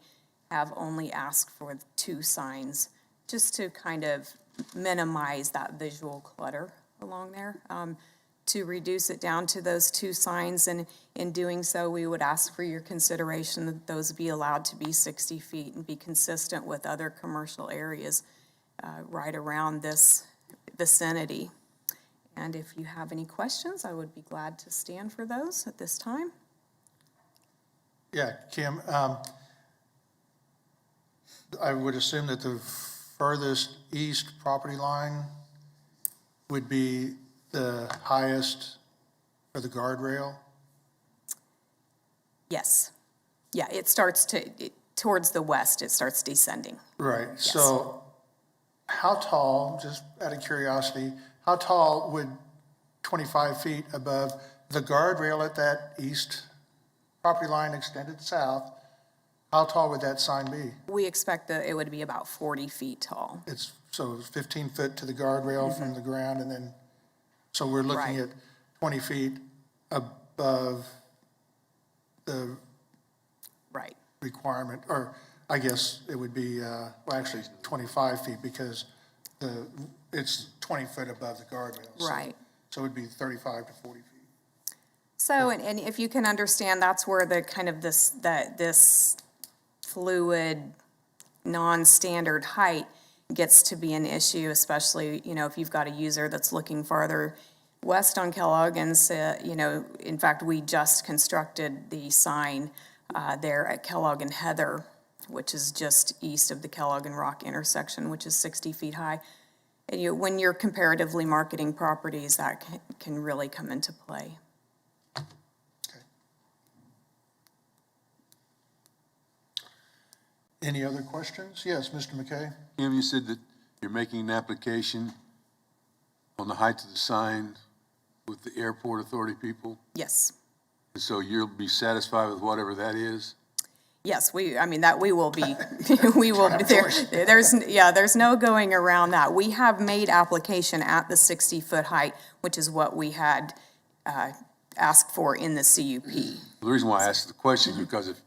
have only asked for 2 signs just to kind of minimize that visual clutter along there, to reduce it down to those 2 signs. And in doing so, we would ask for your consideration that those be allowed to be 60 feet and be consistent with other commercial areas right around this vicinity. And if you have any questions, I would be glad to stand for those at this time. Yeah, Kim, I would assume that the furthest east property line would be the highest for the guardrail? Yes. Yeah, it starts towards the west, it starts descending. Right. Yes. So how tall, just out of curiosity, how tall would 25 feet above the guardrail at that east property line extended south, how tall would that sign be? We expect that it would be about 40 feet tall. So it's 15 foot to the guardrail from the ground, and then, so we're looking Right. at 20 feet above the Right. requirement, or I guess it would be, well, actually 25 feet because it's 20 foot above the guardrail. So- Right. So it'd be 35 to 40 feet. So, and if you can understand, that's where the kind of this fluid, non-standard height gets to be an issue, especially, if you've got a user that's looking farther west on Kellogg and, in fact, we just constructed the sign there at Kellogg and Heather, which is just east of the Kellogg and Rock intersection, which is 60 feet high. And when you're comparatively marketing properties, that can really come into play. Any other questions? Yes, Mr. McKay? Kim, you said that you're making an application on the height of the sign with the airport authority people, Yes. and so you'll be satisfied with whatever that is? Yes, we will be, there's no going around that. We have made application at the 60-foot height, which is what we had asked for in the CUP. The reason why I asked the question is because if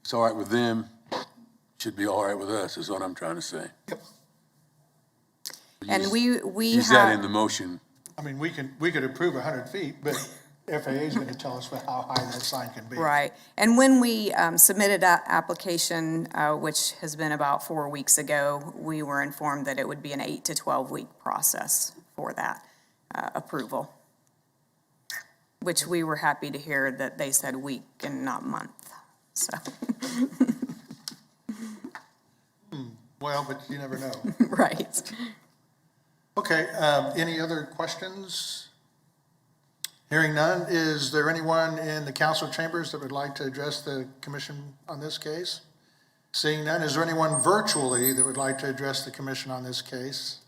it's all right with them, it should be all right with us, is what I'm trying to say. And we Use that in the motion. I mean, we could approve 100 feet, but FAA is going to tell us how high that sign can be. Right. And when we submitted that application, which has been about 4 weeks ago, we were informed that it would be an 8 to 12-week process for that approval, which we were happy to hear that they said week and not month, so. Well, but you never know. Right. Okay, any other questions? Hearing none, is there anyone in the council chambers that would like to address the commission on this case? Seeing none, is there anyone virtually that would like to address the commission on this case?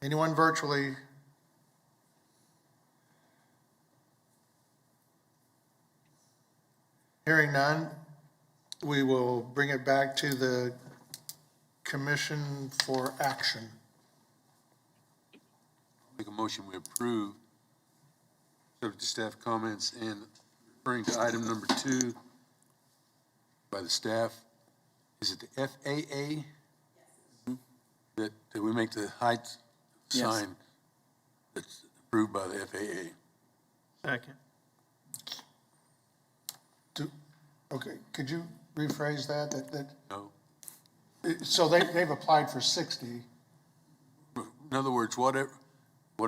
Anyone virtually? Hearing none, we will bring it back to the commission for action. Make a motion, we approve, subject to staff comments, and referring to item number 2 by the staff, is it the FAA? That we make the height sign that's approved by the FAA? Second. Okay, could you rephrase that? No. So they've applied for 60. In other words, what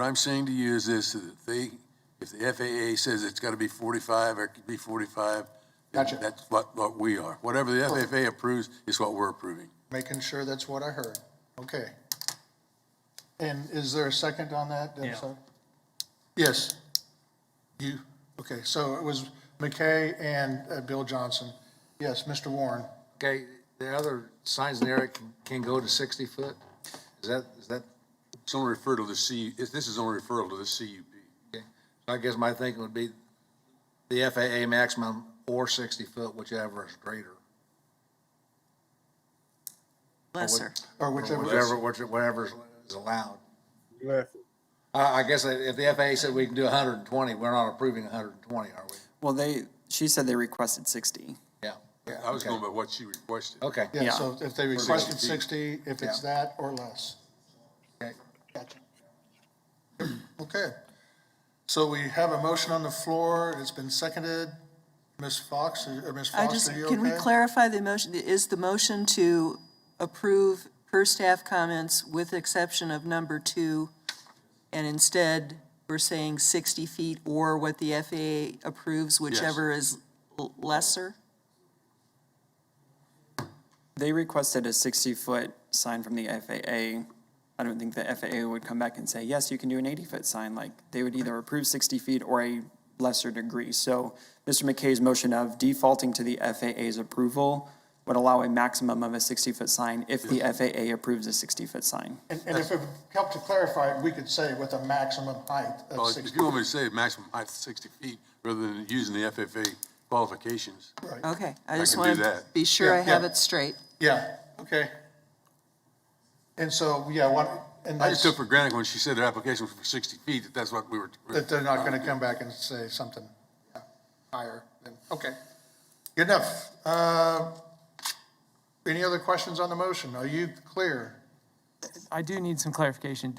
I'm saying to you is this, that if the FAA says it's got to be 45 or it could be 45, Gotcha. that's what we are. Whatever the FAA approves is what we're approving. Making sure that's what I heard. Okay. And is there a second on that? Yeah. Yes. You? Okay, so it was McKay and Bill Johnson. Yes, Mr. Warren. Okay, the other signs in the area can go to 60 foot? Is that? It's only referred to the this is only referral to the CUP. Okay. So I guess my thinking would be the FAA maximum or 60 foot, whichever is greater. Lesser. Or whichever. Whatever is allowed. I guess if the FAA said we can do 120, we're not approving 120, are we? Well, she said they requested 60. Yeah. I was going by what she requested. Okay. Yeah, Yeah. so if they requested 60, if it's that or less. Okay. Gotcha. Okay. So we have a motion on the floor. It's been seconded. Ms. Fox, or Ms. Fox, are you okay? Can we clarify the motion? Is the motion to approve per staff comments with exception of number 2, and instead we're saying 60 feet or what the FAA approves, whichever is lesser? They requested a 60-foot sign from the FAA. I don't think the FAA would come back and say, yes, you can do an 80-foot sign. Like, they would either approve 60 feet or a lesser degree. So Mr. McKay's motion of defaulting to the FAA's approval would allow a maximum of a 60-foot sign if the FAA approves a 60-foot sign. And if it would help to clarify, we could say with a maximum height of Well, 60. if you want me to say maximum height of 60 feet rather than using the FFA qualifications. Right. Okay, I I just can want do to that. be sure Yeah, I have yeah. it straight. Yeah, okay. And so, yeah, and I just that's, took for granted when she said her application was for 60 feet, that's what we were. that they're not going to come back and say something higher than, okay. Good enough. Any other questions on the motion? Are you clear? I do need some clarification.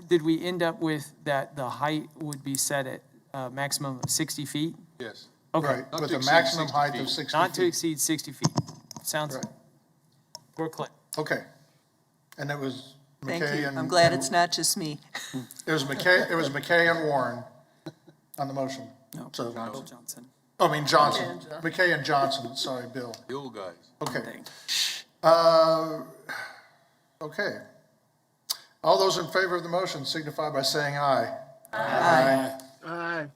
Did we end up with that the height would be set at a maximum of 60 feet? Yes. Okay. Right, Not with to a exceed maximum 60 height feet. of 60 Not to feet. exceed 60 feet. Sounds, Right. we're clear. Okay. And it was Thank McKay you. and. I'm glad and- it's not just me. It was McKay and Warren on the motion. No, So, Bill Johnson. I mean Johnson, McKay and Johnson, sorry, Bill. The old guys. Okay. Okay. All those in favor of the motion signify by saying aye. Aye.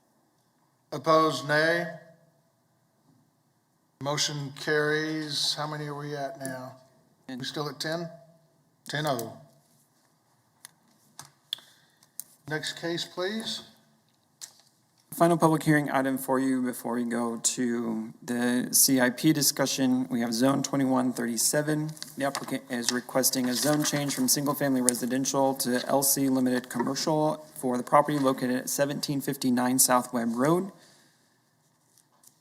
Opposed, nay. Motion carries. How many are we at now? We still at 10? 10-0. Next case, please. Final public hearing item for you before we go to the CIP discussion. We have Zone 2137. The applicant is requesting a zone change from single-family residential to LC Limited Commercial for the property located at 1759 South Webb Road.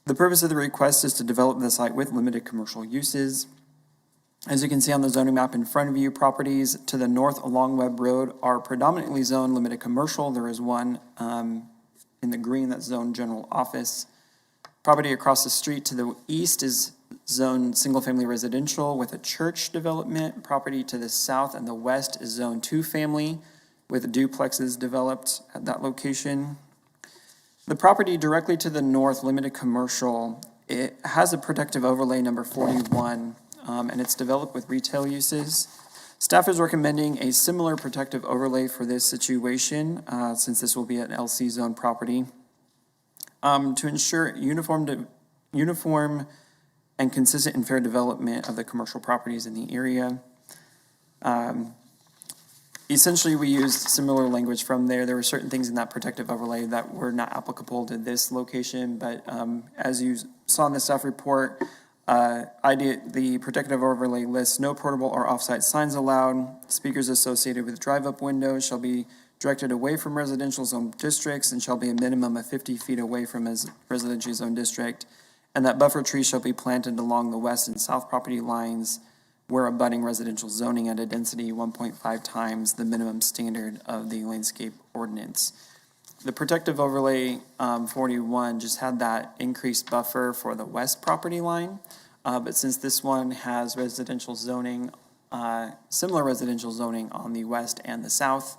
The purpose of the request is to develop the site with limited commercial uses. As you can see on the zoning map in front of you, properties to the north along Webb Road are predominantly zoned limited commercial. There is one in the green that's zoned general office. Property across the street to the east is zoned single-family residential with a church development. Property to the south and the west is zoned two-family with duplexes developed at that location. The property directly to the north, limited commercial, it has a protective overlay number 41, and it's developed with retail uses. Staff is recommending a similar protective overlay for this situation, since this will be an LC zone property, to ensure uniform and consistent and fair development of the commercial properties in the area. Essentially, we used similar language from there. There were certain things in that protective overlay that were not applicable to this location, but as you saw in the staff report, the protective overlay lists no portable or off-site signs allowed. Speakers associated with drive-up windows shall be directed away from residential zone districts and shall be a minimum of 50 feet away from a residential zone district. And that buffer trees shall be planted along the west and south property lines where abutting residential zoning at a density 1.5 times the minimum standard of the landscape ordinance. The protective overlay 41 just had that increased buffer for the west property line, but since this one has residential zoning, similar residential zoning on the west and the south,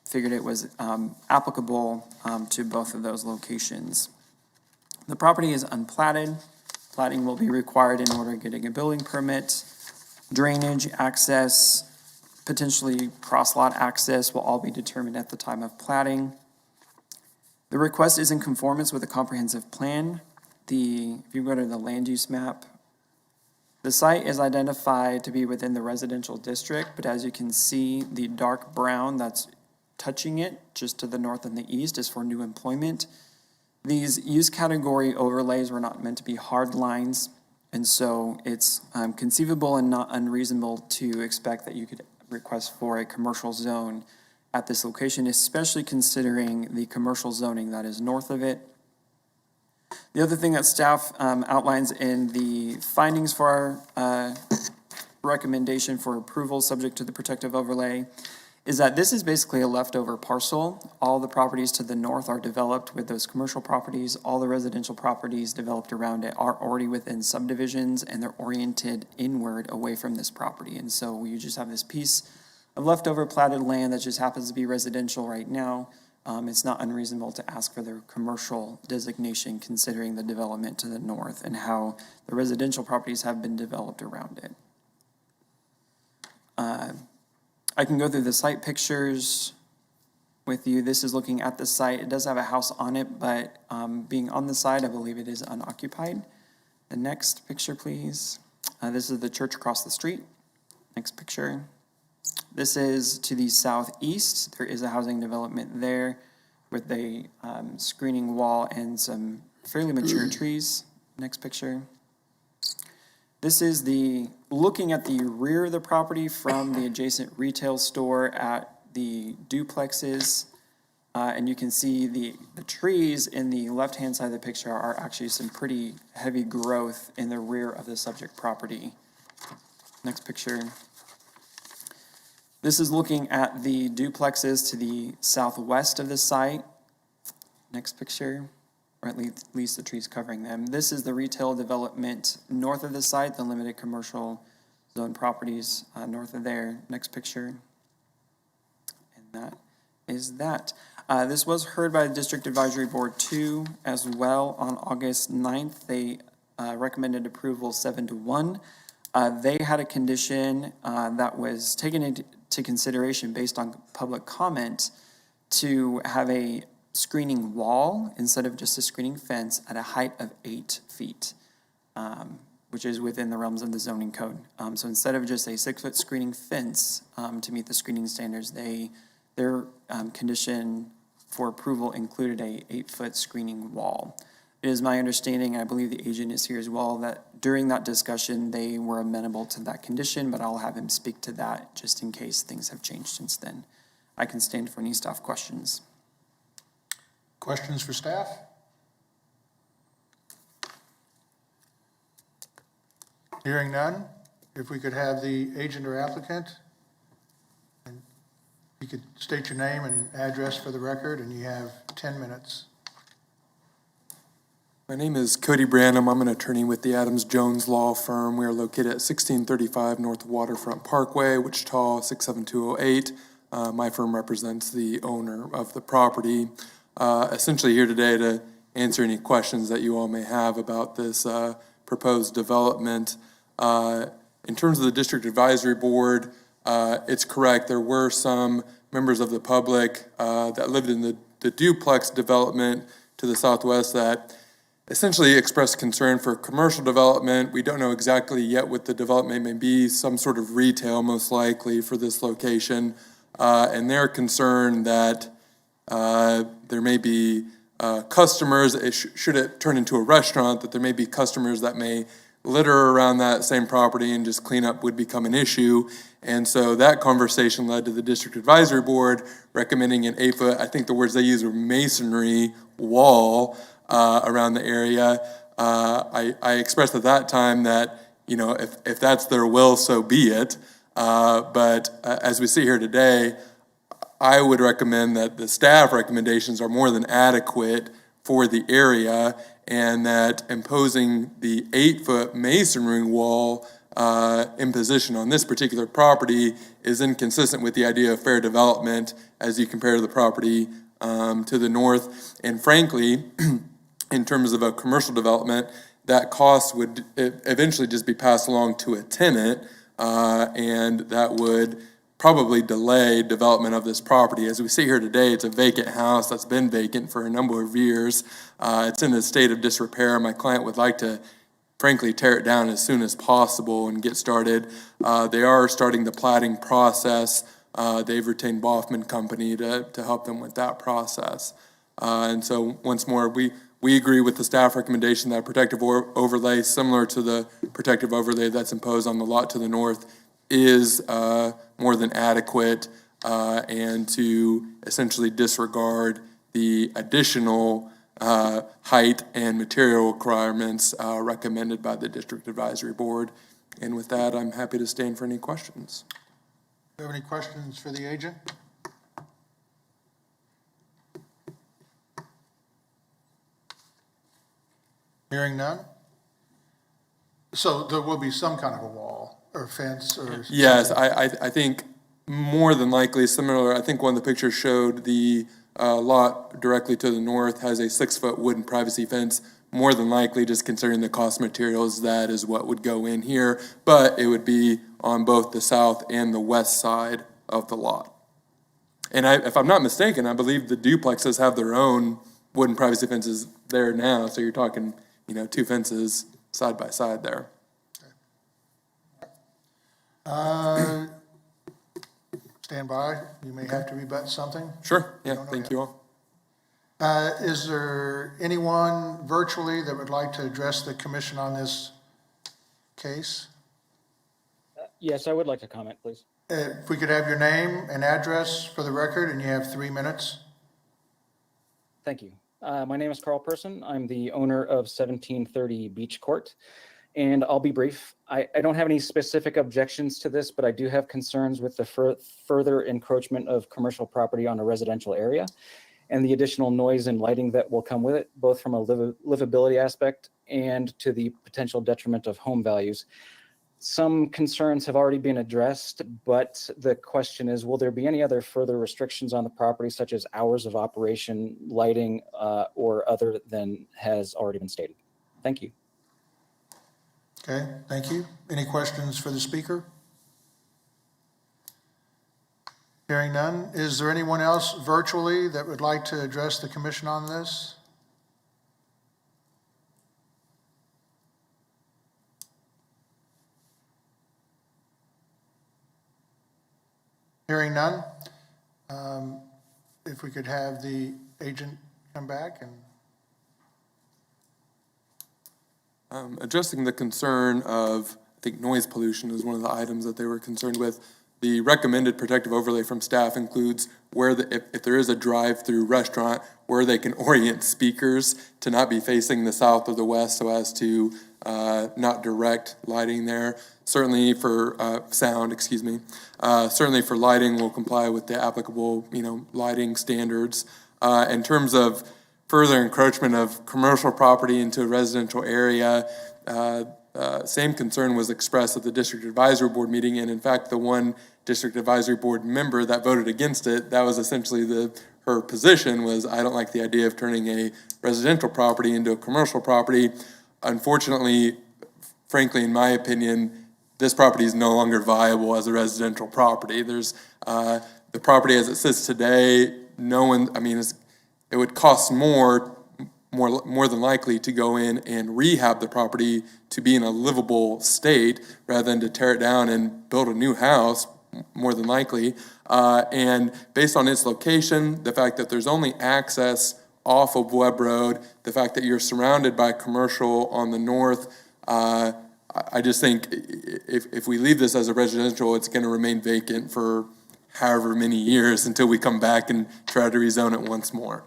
figured it was applicable to both of those locations. The property is unplatted. Platting will be required in order getting a building permit. Drainage, access, potentially cross-lot access will all be determined at the time of platting. The request is in conformance with the comprehensive plan. If you go to the land use map, the site is identified to be within the residential district, but as you can see, the dark brown that's touching it just to the north and the east is for new employment. These use category overlays were not meant to be hard lines, and so it's conceivable and not unreasonable to expect that you could request for a commercial zone at this location, especially considering the commercial zoning that is north of it. The other thing that staff outlines in the findings for our recommendation for approval subject to the protective overlay is that this is basically a leftover parcel. All the properties to the north are developed with those commercial properties. All the residential properties developed around it are already within subdivisions, and they're oriented inward away from this property. And so you just have this piece of leftover platted land that just happens to be residential right now. It's not unreasonable to ask for the commercial designation considering the development to the north and how the residential properties have been developed around it. I can go through the site pictures with you. This is looking at the site. It does have a house on it, but being on the side, I believe it is unoccupied. The next picture, please. This is the church across the street. Next picture. This is to the southeast. There is a housing development there with a screening wall and some fairly mature trees. Next picture. This is looking at the rear of the property from the adjacent retail store at the duplexes. And you can see the trees in the left-hand side of the picture are actually some pretty heavy growth in the rear of the subject property. Next picture. This is looking at the duplexes to the southwest of the site. Next picture, or at least the trees covering them. This is the retail development north of the site, the limited commercial zone properties north of there. Next picture. And that is that. This was heard by the District Advisory Board 2 as well on August 9th. They recommended approval 7-1. They had a condition that was taken into consideration based on public comment to have a screening wall instead of just a screening fence at a height of 8 feet, which is within the realms of the zoning code. So instead of just a 6-foot screening fence to meet the screening standards, their condition for approval included a 8-foot screening wall. It is my understanding, and I believe the agent is here as well, that during that discussion, they were amenable to that condition, but I'll have him speak to that just in case things have changed since then. I can stand for any staff questions. Questions for staff? Hearing none, if we could have the agent or applicant, and you could state your name and address for the record, and you have 10 minutes. My name is Cody Branham. I'm an attorney with the Adams Jones Law Firm. We are located at 1635 North Waterfront Parkway, Wichita 67208. My firm represents the owner of the property. Essentially here today to answer any questions that you all may have about this proposed development. In terms of the District Advisory Board, it's correct. There were some members of the public that lived in the duplex development to the southwest that essentially expressed concern for commercial development. We don't know exactly yet what the development may be, some sort of retail most likely for this location. And they're concerned that there may be customers, should it turn into a restaurant, that there may be customers that may litter around that same property and just cleanup would become an issue. And so that conversation led to the District Advisory Board recommending an 8-foot, I think the words they used were masonry wall around the area. I expressed at that time that, you know, if that's their will, so be it. But as we see here today, I would recommend that the staff recommendations are more than adequate for the area, and that imposing the 8-foot masonry wall imposition on this particular property is inconsistent with the idea of fair development as you compare the property to the north. And frankly, in terms of a commercial development, that cost would eventually just be passed along to a tenant, and that would probably delay development of this property. As we see here today, it's a vacant house that's been vacant for a number of years. It's in a state of disrepair. My client would like to, frankly, tear it down as soon as possible and get started. They are starting the platting process. They've retained Boffman Company to help them with that process. And so once more, we agree with the staff recommendation that a protective overlay similar to the protective overlay that's imposed on the lot to the north is more than adequate, and to essentially disregard the additional height and material requirements recommended by the District Advisory Board. And with that, I'm happy to stand for any questions. Do you have any questions for the agent? Hearing none? So there will be some kind of a wall or fence or? Yes, I think more than likely similar. I think one of the pictures showed the lot directly to the north has a 6-foot wooden privacy fence. More than likely, just considering the cost of materials, that is what would go in here. But it would be on both the south and the west side of the lot. And if I'm not mistaken, I believe the duplexes have their own wooden privacy fences there now. So you're talking, 2 fences side by side there. Stand by, you may have to rebut something. Sure, yeah, Don't know thank yet. you all. Is there anyone virtually that would like to address the commission on this case? Yes, I would like to comment, please. If we could have your name and address for the record, and you have 3 minutes. Thank you. My name is Carl Person. I'm the owner of 1730 Beach Court, and I'll be brief. I don't have any specific objections to this, but I do have concerns with the further encroachment of commercial property on a residential area and the additional noise and lighting that will come with it, both from a livability aspect and to the potential detriment of home values. Some concerns have already been addressed, but the question is, will there be any other further restrictions on the property, such as hours of operation, lighting, or other than has already been stated? Thank you. Okay, thank you. Any questions for the speaker? Hearing none. Is there anyone else virtually that would like to address the commission on this? Hearing none. If we could have the agent come back and. Addressing the concern of, I think, noise pollution is one of the items that they were concerned with. The recommended protective overlay from staff includes where if there is a drive-through restaurant, where they can orient speakers to not be facing the south or the west so as to not direct lighting there. Certainly for sound, certainly for lighting, we'll comply with the applicable, lighting standards. In terms of further encroachment of commercial property into a residential area, same concern was expressed at the district advisory board meeting, and in fact, the one district advisory board member that voted against it, that was essentially her position was, I don't like the idea of turning a residential property into a commercial property. Unfortunately, frankly, in my opinion, this property is no longer viable as a residential property. There's the property as it sits today, it would cost more than likely to go in and rehab the property to be in a livable state rather than to tear it down and build a new house, more than likely. And based on its location, the fact that there's only access off of Webb Road, the fact that you're surrounded by commercial on the north, I just think if we leave this as a residential, it's going to remain vacant for however many years until we come back and try to rezone it once more.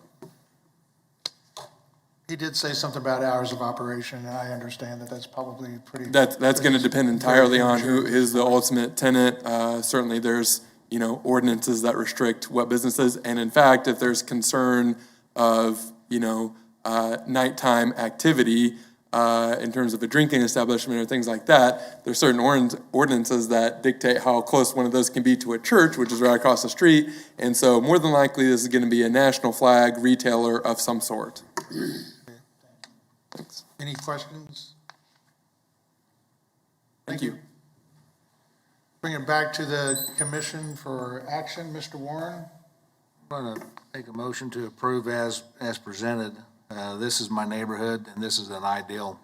He did say something about hours of operation, and I understand that that's probably pretty. That's going to depend entirely on who is the ultimate tenant. Certainly there's, ordinances that restrict what businesses, and in fact, if there's concern of, nighttime activity, in terms of a drinking establishment or things like that, there's certain ordinances that dictate how close one of those can be to a church, which is right across the street. And so more than likely, this is going to be a national flag retailer of some sort. Thanks. Any questions? Thank you. Bring it back to the commission for action. Mr. Warren? I'm going to make a motion to approve as presented. This is my neighborhood, and this is an ideal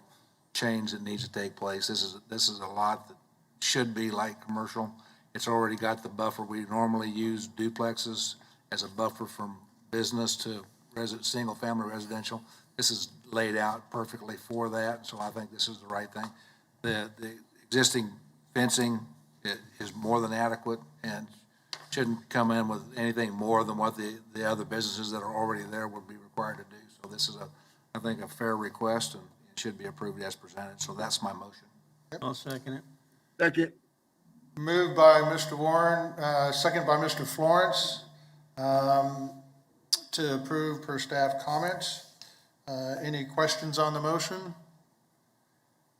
change that needs to take place. This is a lot that should be like commercial. It's already got the buffer. We normally use duplexes as a buffer from business to single-family residential. This is laid out perfectly for that, so I think this is the right thing. The existing fencing is more than adequate and shouldn't come in with anything more than what the other businesses that are already there would be required to do. So this is, I think, a fair request, and it should be approved as presented. So that's my motion. I'll second it. Second. Moved by Mr. Warren, second by Mr. Florence, to approve per staff comments. Any questions on the motion?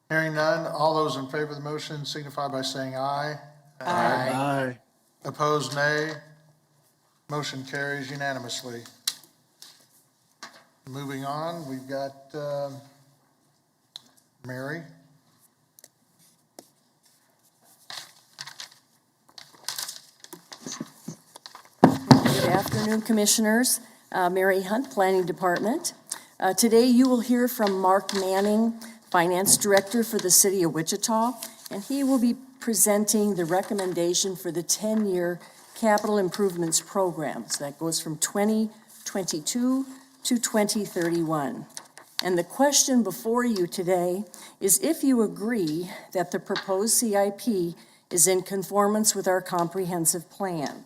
Hearing none, all those in favor of the motion signify by saying aye. Aye. Opposed, nay. Motion carries unanimously. Moving on, we've got Mary. Good afternoon, Commissioners. Mary Hunt, Planning Department. Today you will hear from Mark Manning, Finance Director for the City of Wichita, and he will be presenting the recommendation for the 10-year Capital Improvements Program. So that goes from 2022 to 2031. And the question before you today is if you agree that the proposed CIP is in conformance with our comprehensive plan.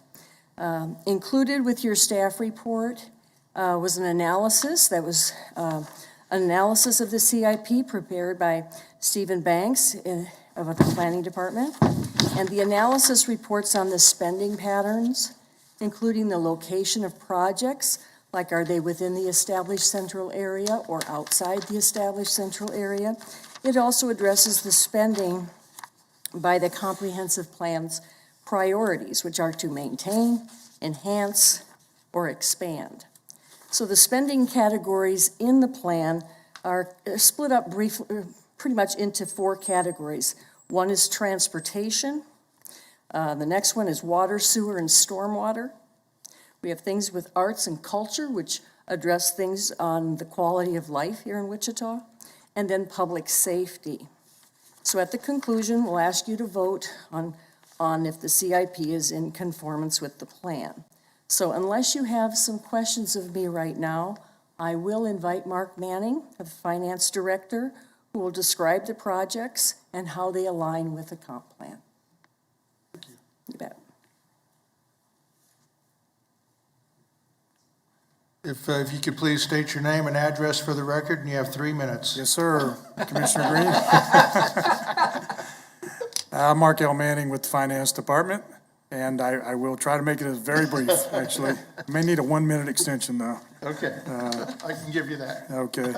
Included with your staff report was an analysis that was an analysis of the CIP prepared by Stephen Banks of the Planning Department. And the analysis reports on the spending patterns, including the location of projects, like are they within the established central area or outside the established central area. It also addresses the spending by the comprehensive plan's priorities, which are to maintain, enhance, or expand. So the spending categories in the plan are split up briefly, pretty much into 4 categories. One is transportation. The next one is water, sewer, and stormwater. We have things with arts and culture, which address things on the quality of life here in Wichita, and then public safety. So at the conclusion, we'll ask you to vote on if the CIP is in conformance with the plan. So unless you have some questions of me right now, I will invite Mark Manning, the Finance Director, who will describe the projects and how they align with the comp plan. Thank you. You bet. If you could please state your name and address for the record, and you have 3 minutes. Yes, sir. Commissioner Green. I'm Mark L. Manning with the Finance Department, and I will try to make it very brief, actually. I may need a 1-minute extension, though. Okay, I can give you that. Okay.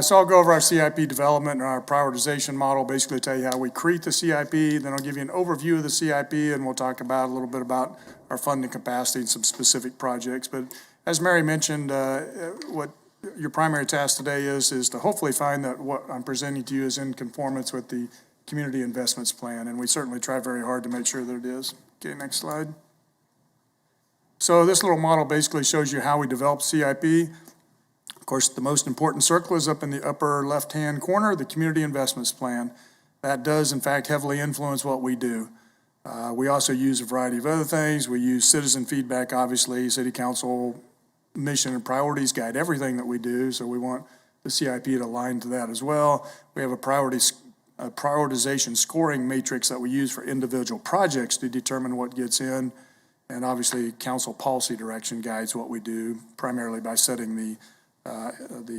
So I'll go over our CIP development and our prioritization model, basically tell you how we create the CIP, then I'll give you an overview of the CIP, and we'll talk about a little bit about our funding capacity and some specific projects. But as Mary mentioned, what your primary task today is to hopefully find that what I'm presenting to you is in conformance with the Community Investments Plan, and we certainly try very hard to make sure that it is. Okay, next slide. So this little model basically shows you how we develop CIP. Of course, the most important circle is up in the upper left-hand corner, the Community Investments Plan. That does, in fact, heavily influence what we do. We also use a variety of other things. We use citizen feedback, obviously. City Council mission and priorities guide everything that we do, so we want the CIP to align to that as well. We have a prioritization scoring matrix that we use for individual projects to determine what gets in, and obviously council policy direction guides what we do, primarily by setting the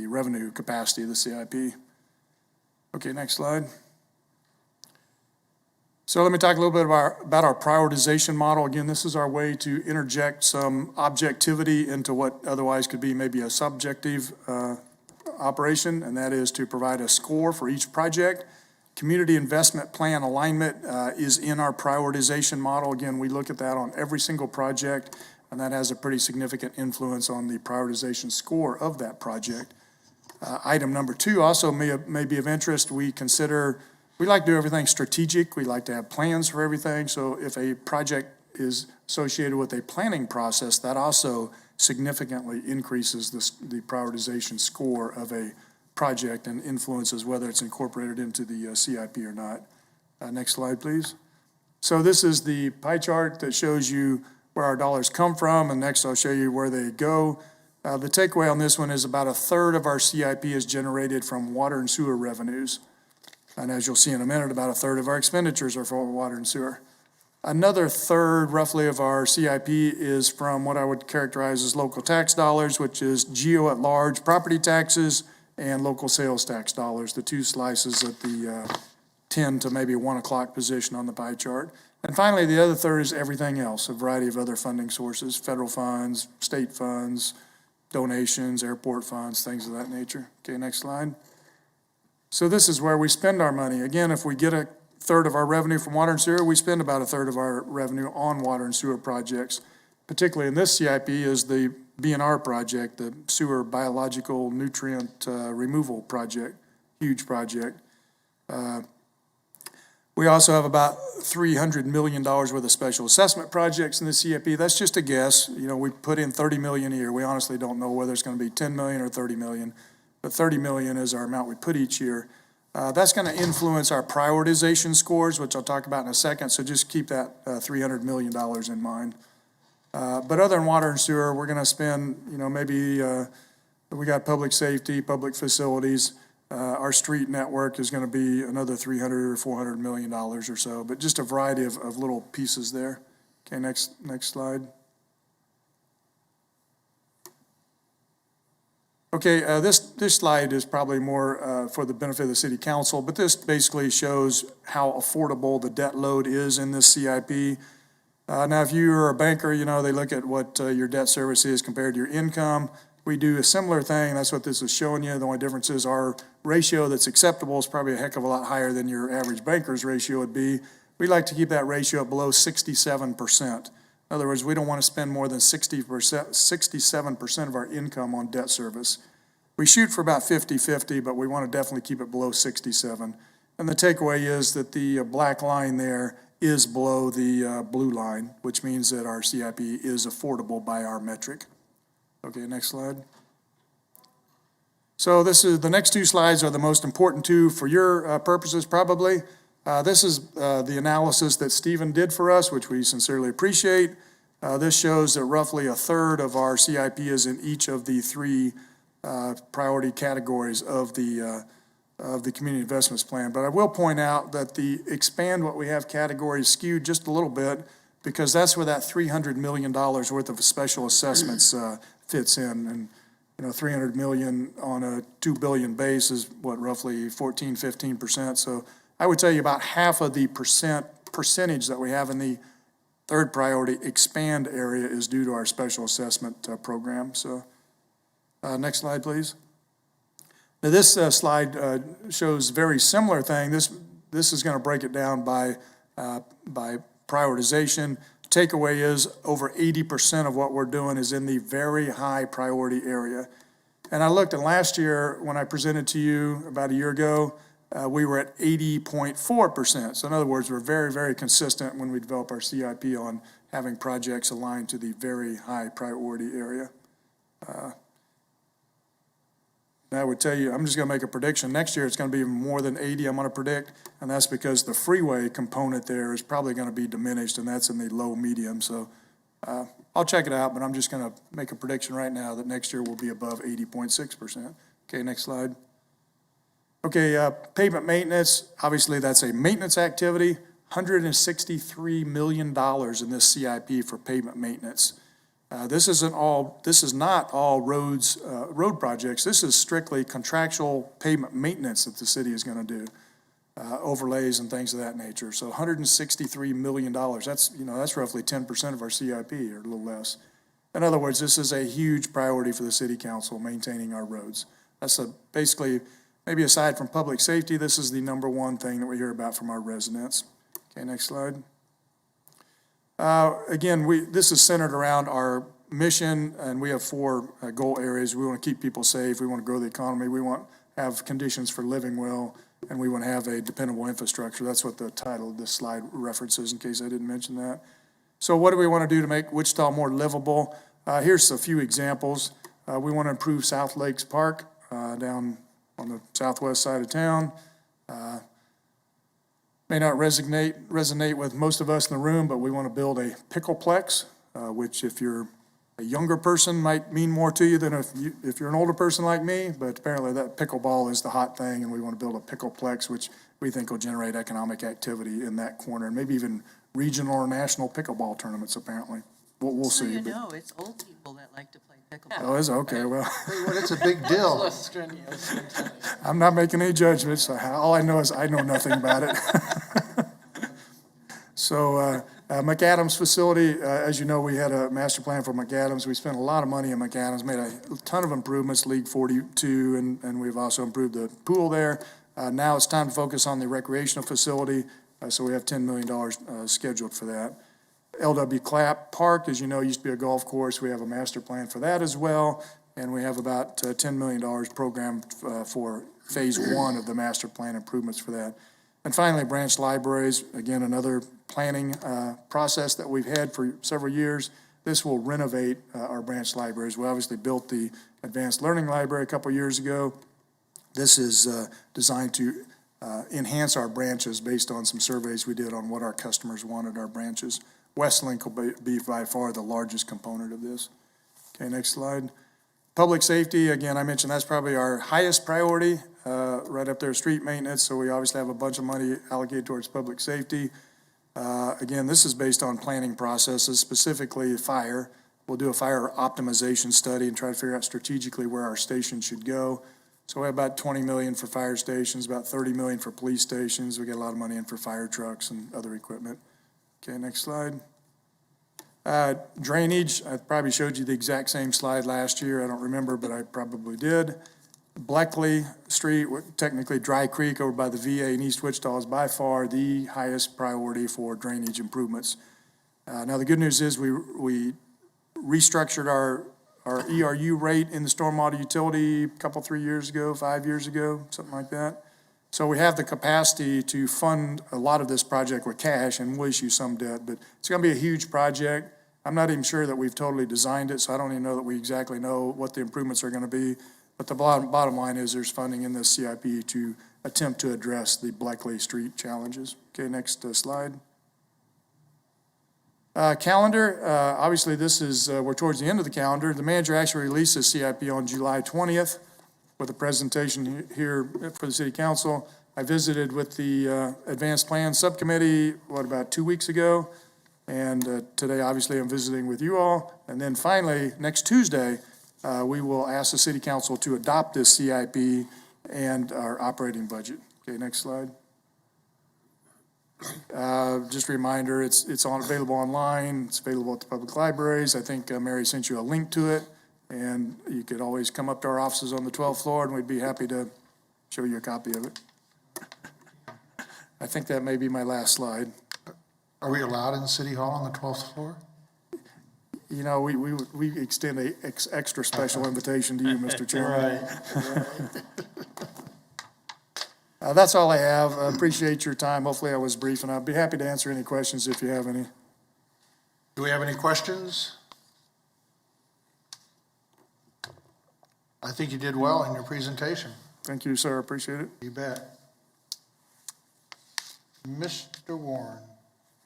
revenue capacity of the CIP. Okay, next slide. So let me talk a little bit about our prioritization model. Again, this is our way to interject some objectivity into what otherwise could be maybe a subjective operation, and that is to provide a score for each project. Community investment plan alignment is in our prioritization model. Again, we look at that on every single project, and that has a pretty significant influence on the prioritization score of that project. Item number 2 also may be of interest. We like to do everything strategic. We like to have plans for everything. So if a project is associated with a planning process, that also significantly increases the prioritization score of a project and influences whether it's incorporated into the CIP or not. Next slide, please. So this is the pie chart that shows you where our dollars come from, and next I'll show you where they go. The takeaway on this one is about 1/3 of our CIP is generated from water and sewer revenues. And as you'll see in a minute, about 1/3 of our expenditures are for water and sewer. Another 1/3, roughly, of our CIP is from what I would characterize as local tax dollars, which is geo at large property taxes and local sales tax dollars, the 2 slices at the 10 to maybe 1 o'clock position on the pie chart. And finally, the other 1/3 is everything else, a variety of other funding sources, federal funds, state funds, donations, airport funds, things of that nature. Okay, next slide. So this is where we spend our money. Again, if we get 1/3 of our revenue from water and sewer, we spend about 1/3 of our revenue on water and sewer projects. Particularly in this CIP is the BNR project, the sewer biological nutrient removal project, huge project. We also have about $300 million worth of special assessment projects in the CIP. That's just a guess. You know, we put in $30 million a year. We honestly don't know whether it's going to be $10 million or $30 million. But $30 million is our amount we put each year. That's going to influence our prioritization scores, which I'll talk about in a second, so just keep that $300 million in mind. But other than water and sewer, we're going to spend, maybe we got public safety, public facilities. Our street network is going to be another $300 or $400 million or so, but just a variety of little pieces there. Okay, next slide. Okay, this slide is probably more for the benefit of the city council, but this basically shows how affordable the debt load is in this CIP. Now, if you're a banker, they look at what your debt service is compared to your income. We do a similar thing. That's what this is showing you. The only difference is our ratio that's acceptable is probably a heck of a lot higher than your average banker's ratio would be. We like to keep that ratio below 67%. In other words, we don't want to spend more than 67% of our income on debt service. We shoot for about 50-50, but we want to definitely keep it below 67. And the takeaway is that the black line there is below the blue line, which means that our CIP is affordable by our metric. Okay, next slide. So the next two slides are the most important two for your purposes probably. This is the analysis that Stephen did for us, which we sincerely appreciate. This shows that roughly a third of our CIP is in each of the three priority categories of the Community Investments Plan. But I will point out that the expand what we have category is skewed just a little bit because that's where that $300 million worth of special assessments fits in. And, $300 million on a $2 billion base is roughly 14-15%. So I would tell you about half of the percentage that we have in the third priority expand area is due to our special assessment program. So next slide, please. Now this slide shows very similar thing. This is going to break it down by prioritization. Takeaway is over 80% of what we're doing is in the very high priority area. And I looked at last year when I presented to you about a year ago, we were at 80.4%. So in other words, we're very, very consistent when we develop our CIP on having projects aligned to the very high priority area. I would tell you, I'm just going to make a prediction. Next year, it's going to be even more than 80, I'm going to predict, and that's because the freeway component there is probably going to be diminished, and that's in the low medium. So I'll check it out, but I'm just going to make a prediction right now that next year will be above 80.6%. Okay, next slide. Okay, pavement maintenance, obviously that's a maintenance activity. $163 million in this CIP for pavement maintenance. This is not all road projects. This is strictly contractual pavement maintenance that the city is going to do, overlays and things of that nature. So $163 million. That's roughly 10% of our CIP or a little less. In other words, this is a huge priority for the city council, maintaining our roads. That's basically, maybe aside from public safety, this is the number one thing that we hear about from our residents. Okay, next slide. Again, this is centered around our mission, and we have four goal areas. We want to keep people safe. We want to grow the economy. We want to have conditions for living well, and we want to have a dependable infrastructure. That's what the title of this slide references, in case I didn't mention that. So what do we want to do to make Wichita more livable? Here's a few examples. We want to improve South Lakes Park down on the southwest side of town. May not resonate with most of us in the room, but we want to build a pickleplex, which if you're a younger person might mean more to you than if you're an older person like me, but apparently that pickleball is the hot thing, and we want to build a pickleplex, which we think will generate economic activity in that corner, and maybe even regional or national pickleball tournaments, apparently. We'll see. It's old people that like to play pickleball. Oh, is it? Okay, well. It's a big deal. Less strenuous. I'm not making any judgments. All I know is I know nothing about it. So McAdams facility, as you know, we had a master plan for McAdams. We spent a lot of money in McAdams, made a ton of improvements, League 42, and we've also improved the pool there. Now it's time to focus on the recreational facility, so we have $10 million scheduled for that. LW Clapp Park, as you know, used to be a golf course. We have a master plan for that as well, and we have about $10 million programmed for phase one of the master plan improvements for that. And finally, branch libraries, again, another planning process that we've had for several years. This will renovate our branch libraries. We obviously built the advanced learning library a couple years ago. This is designed to enhance our branches based on some surveys we did on what our customers wanted our branches. Westlink will be by far the largest component of this. Okay, next slide. Public safety, again, I mentioned that's probably our highest priority, right up there, street maintenance, so we obviously have a bunch of money allocated towards public safety. Again, this is based on planning processes, specifically fire. We'll do a fire optimization study and try to figure out strategically where our station should go. So we have about 20 million for fire stations, about 30 million for police stations. We get a lot of money in for fire trucks and other equipment. Okay, next slide. Drainage, I probably showed you the exact same slide last year. I don't remember, but I probably did. Bleckley Street, technically Dry Creek over by the VA in East Wichita, is by far the highest priority for drainage improvements. Now, the good news is we restructured our ERU rate in the stormwater utility a couple, 3 years ago, 5 years ago, something like that. So we have the capacity to fund a lot of this project with cash, and we'll issue some debt, but it's gonna be a huge project. I'm not even sure that we've totally designed it, so I don't even know that we exactly know what the improvements are gonna be. But the bottom line is there's funding in this CIP to attempt to address the Bleckley Street challenges. Okay, next slide. Calendar, obviously this is, we're towards the end of the calendar. The manager actually released his CIP on July 20th with a presentation here for the city council. I visited with the advanced plan subcommittee, about 2 weeks ago? And today, obviously, I'm visiting with you all. And then finally, next Tuesday, we will ask the city council to adopt this CIP and our operating budget. Okay, next slide. Just a reminder, it's available online. It's available at the public libraries. I think Mary sent you a link to it. And you could always come up to our offices on the 12th floor, and we'd be happy to show you a copy of it. I think that may be my last slide. Are we allowed in City Hall on the 12th floor? You know, we extend a extra special invitation to you, Mr. Chairman. That's all I have. I appreciate your time. Hopefully I was brief, and I'd be happy to answer any questions if you have any. Do we have any questions? I think you did well in your presentation. Thank you, sir. Appreciate it. You bet. Mr. Warren.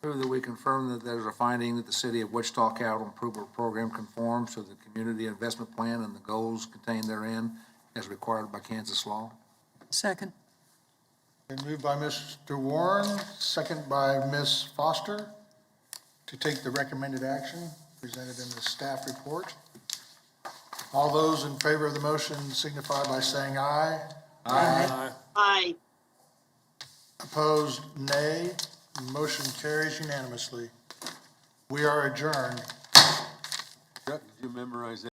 Move that we confirm that there's a finding that the City of Wichita Capital Improvement Program conforms to the community investment plan and the goals contained therein as required by Kansas law. Second. Been moved by Mr. Warren, second by Ms. Foster, to take the recommended action presented in the staff report. All those in favor of the motion signify by saying aye. Aye. Aye. Opposed, nay. Motion carries unanimously. We are adjourned. Chuck, did you memorize that?